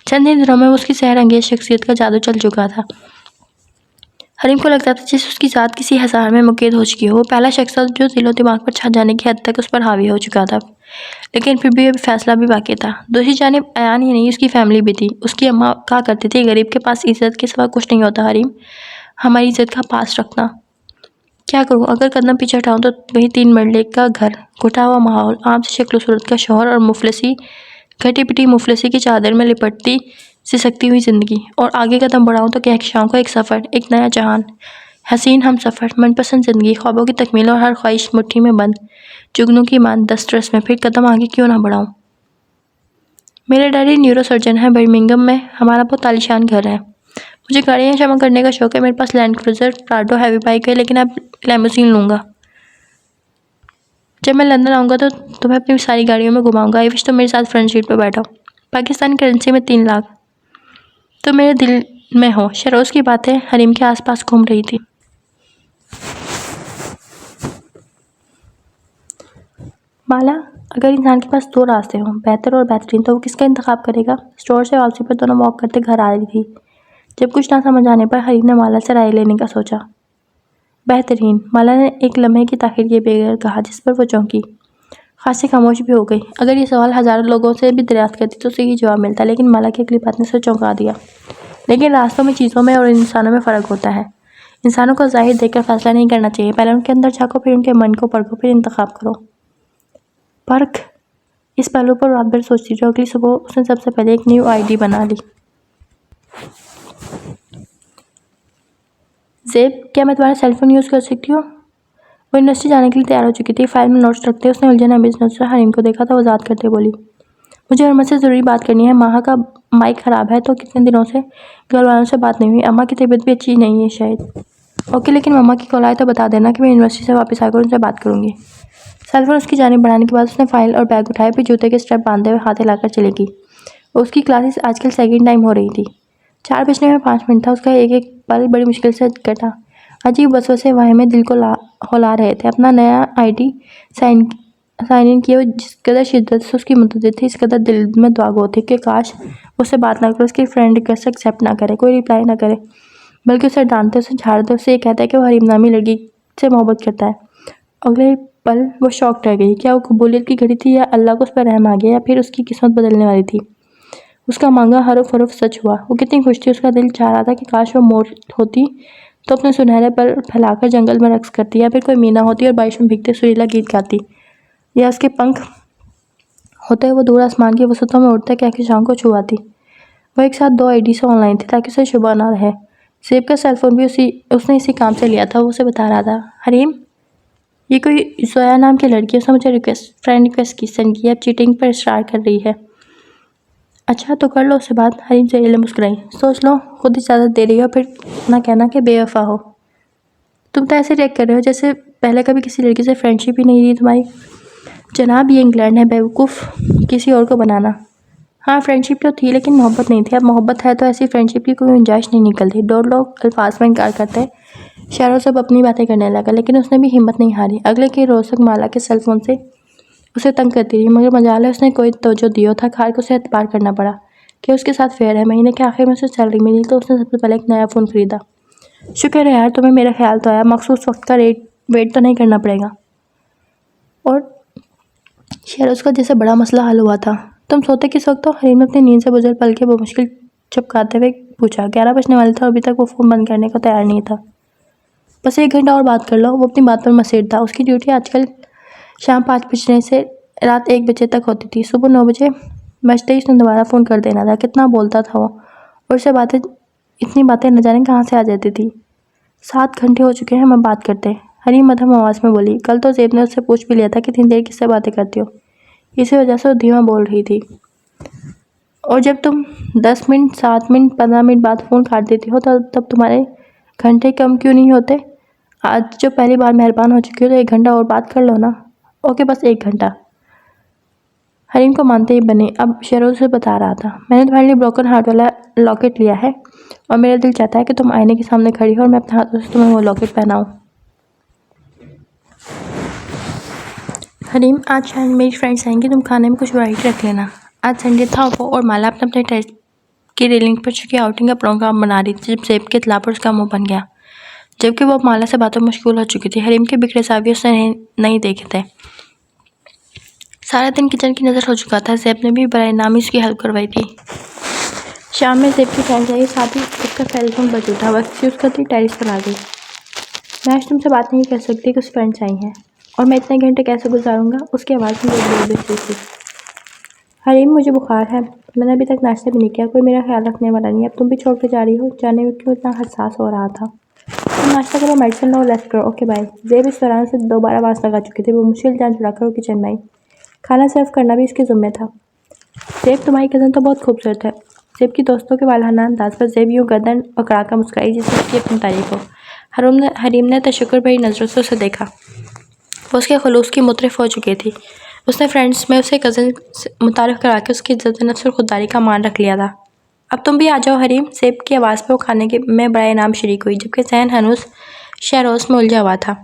चंद ही दिनों में उसकी सहर अंगेज शख्सियत का जादू चल चुका था। हरीम को लगता था जैसे उसकी ज़ात किसी हज़ार में मुक़य्यद हो चुकी हो। वो पहला शख्स था जो दिलो दिमाग पर छा जाने की हद तक उस पर हावी हो चुका था। लेकिन फिर भी फैसला भी बाकी था। दूसरी जानिब अयान ही नहीं, उसकी फैमिली भी थी। उसकी अम्मा कहा करती थी, गरीब के पास इज़्ज़त के सिवा कुछ नहीं होता हरीम, हमारी इज़्ज़त का पास रखना। क्या करूँ? अगर कदम पीछे हटाऊँ तो वही 3 मरले का घर, घुटा हुआ माहौल, आम सी शक्ल सूरत का शौहर और मुफलिसी, घटी पिटी मुफलिसी की चादर में लिपटती सिसकती हुई ज़िंदगी। और आगे कदम बढ़ाऊँ तो कहकशाओं का एक सफ़र, एक नया जहान, हसीन हमसफ़र, मनपसंद ज़िंदगी, ख्वाबों की तकमील और हर ख्वाहिश मुट्ठी में बंद, जुगनू की मान दस्तरस में। फिर कदम आगे क्यों ना बढ़ाऊँ? मेरे डैडी न्यूरोसर्जन हैं बर्मिंघम में। हमारा बहुत आलीशान घर है। मुझे गाड़ियाँ जमा करने का शौक़ है। मेरे पास land cruiser, Prado, heavy bike है, लेकिन अब लिमोसिन लूँगा। जब मैं लंदन आऊँगा तो तुम्हें अपनी सारी गाड़ियों में घुमाऊँगा। आई विश तुम मेरे साथ फ्रंट सीट पर बैठो। पाकिस्तानी करेंसी में 3 लाख। तुम मेरे दिल में हो। शरोज़ की बातें हरीम के आसपास घूम रही थी। माला, अगर इंसान के पास 2 रास्ते हों, बेहतर और बेहतरीन, तो वो किसका इंतखाब करेगा? स्टोर से वापसी पर दोनों वॉक करते घर आ रही थी जब कुछ ना समझ आने पर हरीम ने माला से राय लेने का सोचा। बेहतरीन, माला ने एक लम्हे की ताख़ीर किए बगैर कहा, जिस पर वो चौंकी, खासी खामोश भी हो गई। अगर ये सवाल हज़ारों लोगों से भी दरियाफ्त करती तो उसे यही जवाब मिलता, लेकिन माला की अगली बात ने उसे चौंका दिया। लेकिन रास्तों में, चीज़ों में और इंसानों में फ़र्क होता है। इंसानों को ज़ाहिर देखकर फ़ैसला नहीं करना चाहिए। पहले उनके अंदर झाँको, फिर उनके मन को परखो, फिर इंतखाब करो। परख, इस पहलू पर रात भर सोचती रही। अगली सुबह उसने सबसे पहले एक न्यू आईडी बना ली। ज़ेब, क्या मैं तुम्हारा सेल फोन यूज़ कर सकती हूँ? वो यूनिवर्सिटी जाने के लिए तैयार हो चुकी थी। फाइल में नोट्स रखते उसने उलझन अमीज़ नज़र से हरीम को देखा तो वजाहत करते बोली, मुझे हरमत से ज़रूरी बात करनी है। माह का माइक ख़राब है तो कितने दिनों से घर वालों से बात नहीं हुई। अम्मा की तबीयत भी अच्छी नहीं है शायद। ओके, लेकिन मम्मा की कॉल आए तो बता देना कि मैं यूनिवर्सिटी से वापस आकर उनसे बात करूँगी। सेल फोन उसकी जानिब बढ़ाने के बाद उसने फ़ाइल और बैग उठाए, फिर जूते के स्ट्रैप बांधते हुए हाथ हिलाकर चलेगी। उसकी क्लासेस आजकल सेकंड टाइम हो रही थी। 4 बजने में 5 मिनट था। उसका एक एक पल बड़ी मुश्किल से कटा। अजीब वसवसे वाहिमे दिल को हौला रहे थे। अपना नया आईडी साइन इन किए वो जिस कदर शिद्दत से उसकी मुतज़्ज़िद थी, इस कदर दिल में दुआ गो थी कि काश उससे बात ना करे, उसकी फ्रेंड रिक्वेस्ट एक्सेप्ट ना करे, कोई रिप्लाई ना करे, बल्कि उसे डांटते, उसे झाड़ते, उसे ये कहता है कि वो हरीम नामी लड़की से मोहब्बत करता है। अगले पल वो शॉक रह गई। क्या वो कबूलियत की घड़ी थी, या अल्लाह को उस पर रहम आ गया, या फिर उसकी किस्मत बदलने वाली थी? उसका मांगा हरफ हरफ सच हुआ। वो कितनी खुश थी। उसका दिल चाह रहा था कि काश वो मोर होती तो अपने सुनहरे पर फैलाकर जंगल में रक्स करती, या फिर कोई मीना होती और बारिश में भीगते सुरीला गीत गाती, या उसके पंख होते वो दूर आसमान की वसतों में उड़ते कहकशाओं को छुआती। वो एक साथ 2 आईडी से ऑनलाइन थी ताकि उसे शुबह ना रहे। ज़ेब का सेल फोन भी उसने इसी काम से लिया था। वो उसे बता रहा था, हरीम, ये कोई जोया नाम की लड़की है, उसने मुझे फ्रेंड रिक्वेस्ट की सेंड की, अब चीटिंग पर इशरार कर रही है। अच्छा, तो कर लो उससे बात। हरीम जहरीले मुस्कुराई, सोच लो, खुद इजाज़त दे रही हो, फिर ना कहना कि बेवफा हो। तुम तो ऐसे रिएक्ट कर रहे हो जैसे पहले कभी किसी लड़की से फ्रेंडशिप ही नहीं रही तुम्हारी। जनाब, ये इंग्लैंड है, बेवकूफ़ किसी और को बनाना। हाँ, फ्रेंडशिप तो थी, लेकिन मोहब्बत नहीं थी। अब मोहब्बत है तो ऐसी फ्रेंडशिप की कोई गुंजाइश नहीं निकलती। 2 लोग अल्फाज में इनकार करते, शहरों सब अपनी बातें करने लगा, लेकिन उसने भी हिम्मत नहीं हारी। अगले कई रोज़ तक माला के सेल फोन से उसे तंग करती रही, मगर मजाल है उसने कोई तवज्जो दियो था। खार को उसे एतबार करना पड़ा कि उसके साथ फेयर है। महीने के आखिर में उसे सैलरी मिली तो उसने सबसे पहले एक नया फ़ोन खरीदा। शुक्र है यार, तुम्हें मेरा ख्याल तो आया। मखसूस वक्त का वेट तो नहीं करना पड़ेगा। और शहरोज़ का जैसे बड़ा मसला हल हुआ था। तुम सोते किस वक्त हो? हरीम ने अपनी नींद से बुझल पल के मुश्किल चपकाते हुए पूछा। 11 बजने वाले थे और अभी तक वो फ़ोन बंद करने को तैयार नहीं था। बस 1 घंटा और बात कर लो। वो अपनी बात पर मसीर था। उसकी ड्यूटी आजकल शाम 5 बजने से रात 1 बजे तक होती थी। सुबह 9 बजे बजते ही उसने दोबारा फ़ोन कर देना था। कितना बोलता था वो, और उससे इतनी बातें न जाने कहाँ से आ जाती थी। 7 घंटे हो चुके हैं, हम बात करते। हरीम मध्यम आवाज़ में बोली। कल तो ज़ेब ने उससे पूछ भी लिया था कि इतनी देर किससे बातें करती हो। इसी वजह से वो धीमा बोल रही थी। और जब तुम 10 मिनट, 7 मिनट, 15 मिनट बाद फ़ोन काट देती हो तब तुम्हारे घंटे कम क्यों नहीं होते? आज जो पहली बार मेहरबान हो चुकी हो तो 1 घंटा और बात कर लो ना। ओके, बस 1 घंटा। हरीम को मानते ही बने। अब शहरोज से बता रहा था, मैंने तुम्हारे लिए ब्रोकन हार्ट वाला लॉकेट लिया है और मेरा दिल चाहता है कि तुम आईने के सामने खड़ी हो और मैं अपने हाथों से तुम्हें वो लॉकेट पहनाऊं। हरीम, आज शायद मेरी फ्रेंड्स आएंगी, तुम खाने में कुछ वैरायटी रख लेना। आज संडे था वो और माला अपने अपने टेस्ट की रेलिंग पर चुकी आउटिंग का प्रोग्राम बना रही थी जब ज़ेब के इत्तला पर उसका मुंह बन गया। जबकि वो माला से बातों में मशगूल हो चुकी थी। हरीम के बिखरे साविये उसने नहीं देखे थे। सारा दिन किचन की नज़र हो चुका था। ज़ेब ने भी बराए नाम ही उसकी हेल्प करवाई थी। शाम में ज़ेब की फ्रेंड्स आई, साथ ही उसका सेल फोन बज उठा। वक्त से उसका दिल टेरिस पर आ गई। मैं आज तुमसे बात नहीं कर सकती, कुछ फ्रेंड्स आई हैं और मैं इतने घंटे कैसे गुजारूंगा। उसकी आवाज़ में बोल रही थी। हरीम, मुझे बुखार है, मैंने अभी तक नाश्ता भी नहीं किया, कोई मेरा ख्याल रखने वाला नहीं है। अब तुम भी छोड़ के जा रही हो, जाने में क्यों इतना हसास हो रहा था। तुम नाश्ता करो, मेडिसिन लो, रेस्ट करो। Okay bye. ज़ेब इस दौरान से 2 बार आवाज़ लगा चुकी थी। वो मुश्किल जान छुड़ाकर वो किचन में आई। खाना सर्व करना भी इसके ज़िम्मे था। ज़ेब, तुम्हारी कज़न तो बहुत खूबसूरत है। ज़ेब की दोस्तों के वालहाना अंदाज पर ज़ेब यूँ गर्दन पकड़ाकर मुस्कुराई जैसे उसकी अपनी तारीफ हो। हरीम ने तशक्कुर भरी नज़रों से उसे देखा। वो उसके खुलूस की मुतरिफ हो चुकी थी। उसने फ्रेंड्स में उसे कज़न से मुतारिफ करा के उसकी इज्जत नफ्स और खुददारी का मान रख लिया था। अब तुम भी आ जाओ हरीम। ज़ेब की आवाज़ पर वो खाने के में बड़ा इनाम शरीक हुई, जबकि जहन हनूस शहरोज में उलझा हुआ था।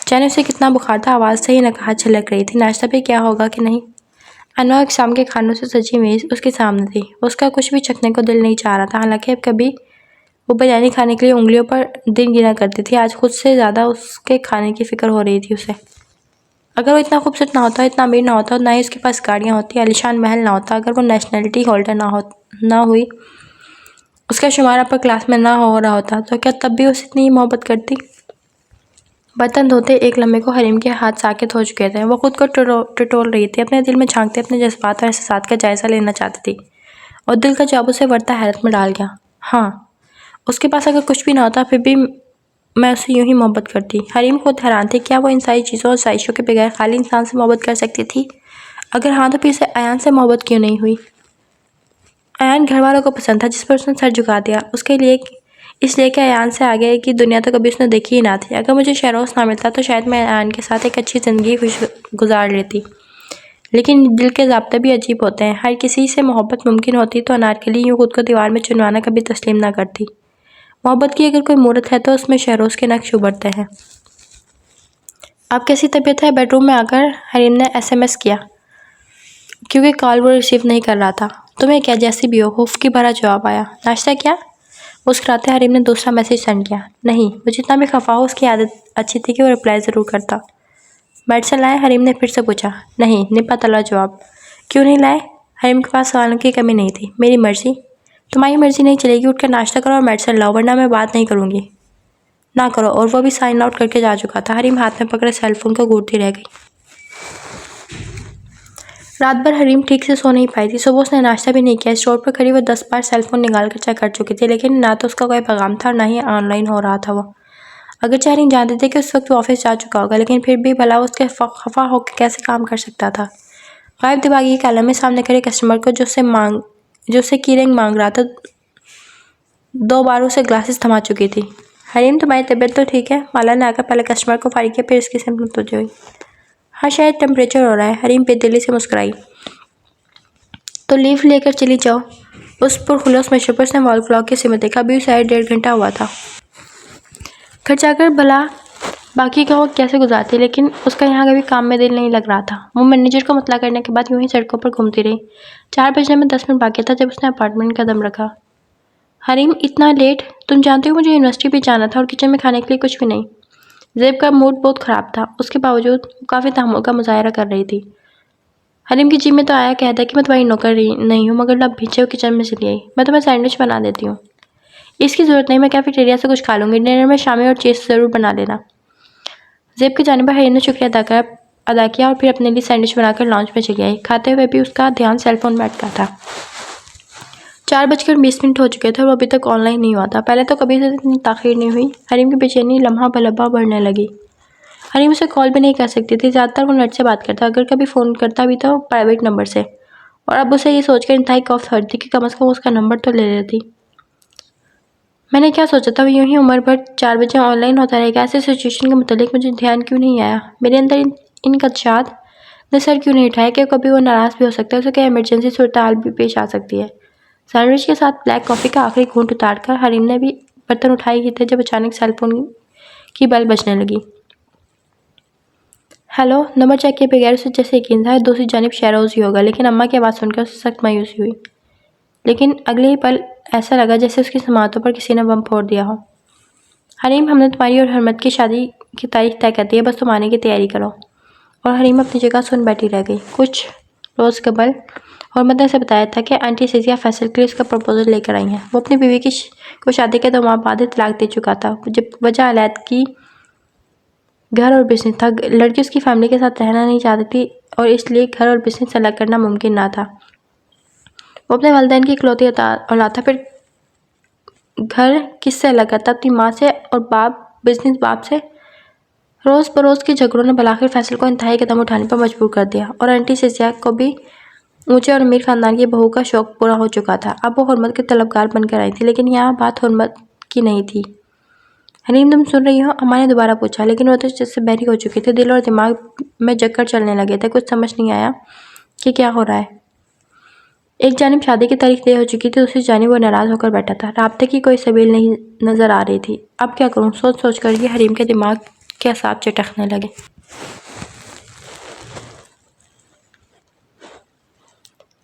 जाने उसे कितना बुखार था, आवाज़ से ही नकाहत छलक रही थी। नाश्ता भी क्या होगा कि नहीं। अनवा इकसाम के खानों से सजी मेज़ उसके सामने थी। उसका कुछ भी चखने को दिल नहीं चाह रहा था। हालांकि अब कभी वो बिरयानी खाने के लिए उंगलियों पर दिन गिना करती थी, आज खुद से ज़्यादा उसके खाने की फ़िक्र हो रही थी उसे। अगर वो इतना खूबसूरत ना होता, इतना अमीर ना होता, ना ही उसके पास गाड़ियाँ होती, आलीशान महल ना होता, अगर वो नेशनलिटी होल्डर ना हुई, उसका शुमार अपर क्लास में ना हो रहा होता, तो क्या तब भी उसे इतनी मोहब्बत करती। बर्तन धोते एक लम्हे को हरीम के हाथ साकित हो चुके थे। वो खुद को टटोल रही थी, अपने दिल में झांकते अपने जज्बात और एहसासात का जायज़ा लेना चाहती थी और दिल का जवाब उसे वर्ता हैरत में डाल गया। हाँ, उसके पास अगर कुछ भी ना होता फिर भी मैं उससे यूं ही मोहब्बत करती। हरीम खुद हैरान थी, क्या वो इन सारी चीज़ों और साजिशों के बगैर खाली इंसान से मोहब्बत कर सकती थी। अगर हाँ, तो फिर से अयान से मोहब्बत क्यों नहीं हुई। अयान घर वालों को पसंद था, जिस पर उसने सर झुका दिया, उसके लिए इसलिए कि अयान से आगे की दुनिया तो कभी उसने देखी ही ना थी। अगर मुझे शहरोज ना मिलता तो शायद मैं अयान के साथ एक अच्छी ज़िंदगी गुजार लेती। लेकिन दिल के ज़ाब्ते भी अजीब होते हैं। हर किसी से मोहब्बत मुमकिन होती तो अनारकली यूँ खुद को दीवार में चुनवाना कभी तस्लीम ना करती। मोहब्बत की अगर कोई मूरत है तो उसमें शहरोज के नक्श उभरते हैं। आप कैसी तबीयत है। बेडरूम में आकर हरीम ने SMS किया, क्योंकि कॉल वो रिसीव नहीं कर रहा था। तुम्हें क्या, जैसी भी हो। खौफ की भरा जवाब आया। नाश्ता किया। मुस्कुराते हरीम ने दूसरा मैसेज सेंड किया। नहीं, वो जितना भी खफा हो उसकी आदत अच्छी थी कि वो रिप्लाई ज़रूर करता। मेडिसिन लाए। हरीम ने फिर से पूछा। नहीं, निपा तला जवाब। क्यों नहीं लाए। हरीम के पास सवालों की कमी नहीं थी। मेरी मर्जी। तुम्हारी मर्जी नहीं चलेगी। उठकर नाश्ता करो और मेडिसिन लाओ, वरना मैं बात नहीं करूँगी। ना करो। और वो भी साइन आउट करके जा चुका था। हरीम हाथ में पकड़े सेलफोन को घूरती रह गई। रात भर हरीम ठीक से सो नहीं पाई थी। सुबह उसने नाश्ता भी नहीं किया। स्टोर पर खड़ी वो 10 बार सेलफोन निकाल कर चेक कर चुकी थी, लेकिन ना तो उसका कोई पैगाम था, ना ही ऑनलाइन हो रहा था। वो अगर हरीम जानते थे कि उस वक्त वो ऑफिस जा चुका होगा, लेकिन फिर भी भला उसके खफा होकर कैसे काम कर सकता था। गायब दिमागी के आलम में सामने खड़े कस्टमर को जो उससे की रिंग मांग रहा था, 2 बार उसे ग्लासेस थमा चुकी थी। हरीम, तुम्हारी तबीयत तो ठीक है। माला ने आकर पहले कस्टमर को फारिग किया, फिर इसकी सिम्टम तो हुई। हाँ, शायद टेम्परेचर हो रहा है। हरीम बेदिली से मुस्कुराई। तो लीव लेकर चली जाओ। उस पुरखुलूस मशरूब पर उसने वॉल क्लॉक के सिमट देखा। अभी शायद 1.5 घंटा हुआ था। घर जाकर भला बाकी का वक्त कैसे गुजारती, लेकिन उसका यहाँ कभी काम में दिल नहीं लग रहा था। वो मैनेजर को मुतला करने के बाद यूं ही सड़कों पर घूमती रही। 4 बजने में 10 मिनट बाकी था जब उसने अपार्टमेंट का कदम रखा। हरीम, इतना लेट। तुम जानते हो मुझे यूनिवर्सिटी भी जाना था और किचन में खाने के लिए कुछ भी नहीं। ज़ेब का मूड बहुत ख़राब था। उसके बावजूद वो काफ़ी तहम्मुल का मुजाहरा कर रही थी। हरीम की जी में तो आया कहता कि मैं तुम्हारी नौकर नहीं हूँ, मगर अब पीछे किचन में चली आई। मैं तुम्हें सैंडविच बना देती हूँ। इसकी ज़रूरत नहीं, मैं कैफेटेरिया से कुछ खा लूँगी। डिनर में शामी और चीज़ ज़रूर बना लेना। ज़ेब की जानिब पर हरीम ने शुक्रिया अदा किया और फिर अपने लिए सैंडविच बनाकर लॉन्च में चली आई। खाते हुए भी उसका ध्यान सेलफोन में अटका था। 4:20 हो चुके थे और वो अभी तक ऑनलाइन नहीं हुआ था। पहले तो कभी से इतनी ताख़ीर नहीं हुई। हरीम की बेचैनी लम्हा ब लम्हा बढ़ने लगी। हरीम उसे कॉल भी नहीं कर सकती थी। ज़्यादातर वो नेट से बात करता, अगर कभी फ़ोन करता भी तो प्राइवेट नंबर से। और अब उसे ये सोचकर इंतहाई खौफ होती थी कि कम से कम उसका नंबर तो ले लेती। मैंने क्या सोचा था, वो यूं ही उम्र भर 4 बजे ऑनलाइन होता रहेगा। ऐसे सिचुएशन के मुतालिक मुझे ध्यान क्यों नहीं आया? मेरे अंदर इन खदशात ने सर क्यों नहीं उठाया कि कभी वो नाराज़ भी हो सकता है, उसे क्या इमरजेंसी सूरत हाल भी पेश आ सकती है। सैंडविच के साथ ब्लैक कॉफ़ी का आखिरी घूंट उतारकर हरीम ने भी बर्तन उठाए ही थे जब अचानक सेलफोन की बेल बजने लगी। हेलो, नंबर चेक किए बगैर उसे जैसे यकीन था दूसरी जानिब शहरोज़ ही होगा, लेकिन अम्मा की आवाज़ सुनकर उसे सख्त मायूसी हुई। लेकिन अगले ही पल ऐसा लगा जैसे उसकी समातों पर किसी ने बम फोड़ दिया हो। हरीम, हमने तुम्हारी और हरमत की शादी की तारीख तय कर दी है, बस तुम आने की तैयारी करो। और हरीम अपनी जगह सुन बैठी रह गई। कुछ रोज़ कबल हरमत ने उसे बताया था कि आंटी सिजिया फैसल के लिए उसका प्रपोजल लेकर आई हैं। वो अपनी बीवी को शादी के 2 माह बाद ही तलाक दे चुका था। जब वजह अलैद की घर और बिजनेस था। लड़की उसकी फैमिली के साथ रहना नहीं चाहती थी और इसलिए घर और बिजनेस अलग करना मुमकिन ना था। वो अपने वालिदैन की इकलौती औलाद था, फिर घर किससे अलग करता? अपनी माँ से, और बिजनेस बाप से। रोज़ बरोज़ के झगड़ों ने बलाखिर फैसल को इंतहाई कदम उठाने पर मजबूर कर दिया और आंटी सिजिया को भी ऊंचे और अमीर खानदान की बहू का शौक पूरा हो चुका था। अब वो हुर्मत के तलबगार बनकर आई थी, लेकिन यहाँ बात हुर्मत की नहीं थी। हनीम, तुम सुन रही हो? अम्मा ने दोबारा पूछा, लेकिन वो तो जिससे बहरी हो चुकी थी। दिल और दिमाग में चक्कर चलने लगे थे। कुछ समझ नहीं आया कि क्या हो रहा है। एक जानिब शादी की तारीख तय हो चुकी थी, दूसरी जानिब वो नाराज़ होकर बैठा था। राब्ते की कोई सबील नहीं नजर आ रही थी। अब क्या करूं? सोच सोच कर ये हरीम के दिमाग के असाब चटकने लगे।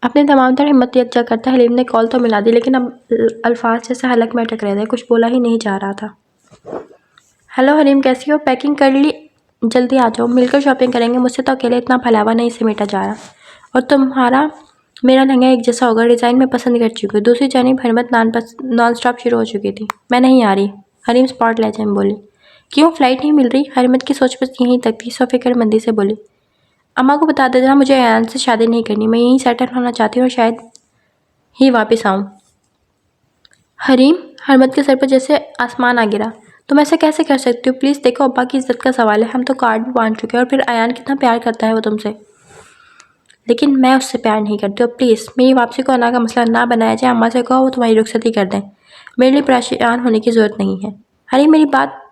अपने तमाम तर हिम्मत यकजा करता हलीम ने कॉल तो मिला दी, लेकिन अब अल्फाज जैसे हलक में अटक रहे थे। कुछ बोला ही नहीं जा रहा था। हेलो हरीम, कैसी हो? पैकिंग कर ली? जल्दी आ जाओ, मिलकर शॉपिंग करेंगे। मुझसे तो अकेले इतना फैलावा नहीं समेटा जा रहा। और तुम्हारा मेरा लहंगा एक जैसा होगा, डिज़ाइन में पसंद कर चुकी हूँ। दूसरी जानिब हरमत नॉन स्टॉप शुरू हो चुकी थी। मैं नहीं आ रही, हरीम स्पॉट लहजे में बोली। क्यों, फ्लाइट नहीं मिल रही? हरमत की सोच बस यहीं तक थी। फिक्रमंदी से बोली, अम्मा को बता देना मुझे अयान से शादी नहीं करनी। मैं यहीं सेटल होना चाहती हूँ और शायद ही वापस आऊँ। हरीम, हरमत के सर पर जैसे आसमान आ गिरा। तुम ऐसे कैसे कर सकती हो? प्लीज़ देखो, अब्बा की इज्जत का सवाल है। हम तो कार्ड भी बांध चुके हैं। और फिर अयान कितना प्यार करता है वो तुमसे। लेकिन मैं उससे प्यार नहीं करती। और प्लीज़ मेरी वापसी को अना का मसला ना बनाया जाए। अम्मा से कहो वो तुम्हारी रुखसती कर दें। मेरे लिए परेशान होने की ज़रूरत नहीं है। हरीम, मेरी बात।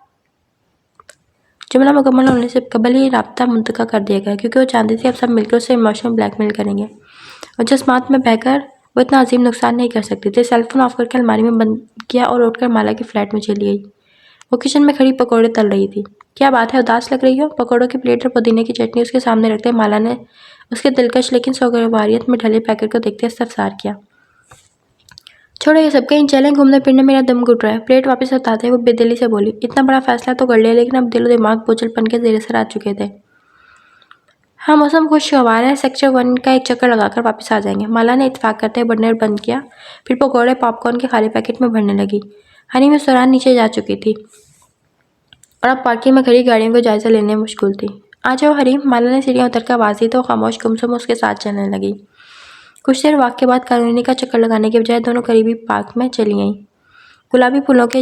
जुमला मुकम्मल होने से कबल ही राब्ता मुंतका कर दिया गया, क्योंकि वो जानती थी अब सब मिलकर उसे इमोशनल ब्लैकमेल करेंगे और जज्बात में बहकर वो इतना अजीम नुकसान नहीं कर सकती थी। सेलफोन ऑफ करके अलमारी में बंद किया और उठकर माला के फ्लैट में चली गई। वो किचन में खड़ी पकौड़े तल रही थी। क्या बात है, उदास लग रही हो? पकौड़ों की प्लेट और पुदीने की चटनी उसके सामने रखते माला ने उसके दिलकश लेकिन सौगवारियत में ढले पैकेट को देखते इस्तफसार किया। छोड़ो ये सब, कहीं चलें घूमने फिरने, मेरा दम घुट रहा है। प्लेट वापस हटाते वो बेदिली से बोली, इतना बड़ा फैसला तो कर लिया, लेकिन अब दिलो दिमाग बोझलपन के जेर सर आ चुके थे। हाँ, मौसम खुशगवार है। सेक्टर 1 का एक चक्कर लगाकर वापस आ जाएंगे। माला ने इत्तेफाक करते हुए बर्नर बंद किया, फिर पकौड़े पॉपकॉर्न के खाली पैकेट में भरने लगी। हनी में सौरान नीचे जा चुकी थी और अब पार्किंग में खड़ी गाड़ियों को जायजा लेने में मशगूल थी। आ जाओ हरीम, माला ने सीढ़ियाँ उतरकर आवाज़ दी तो खामोश गुमसुम उसके साथ चलने लगी। कुछ देर वक्त के बाद कॉलोनी का चक्कर लगाने के बजाय दोनों करीबी पार्क में चली आईं। गुलाबी फूलों के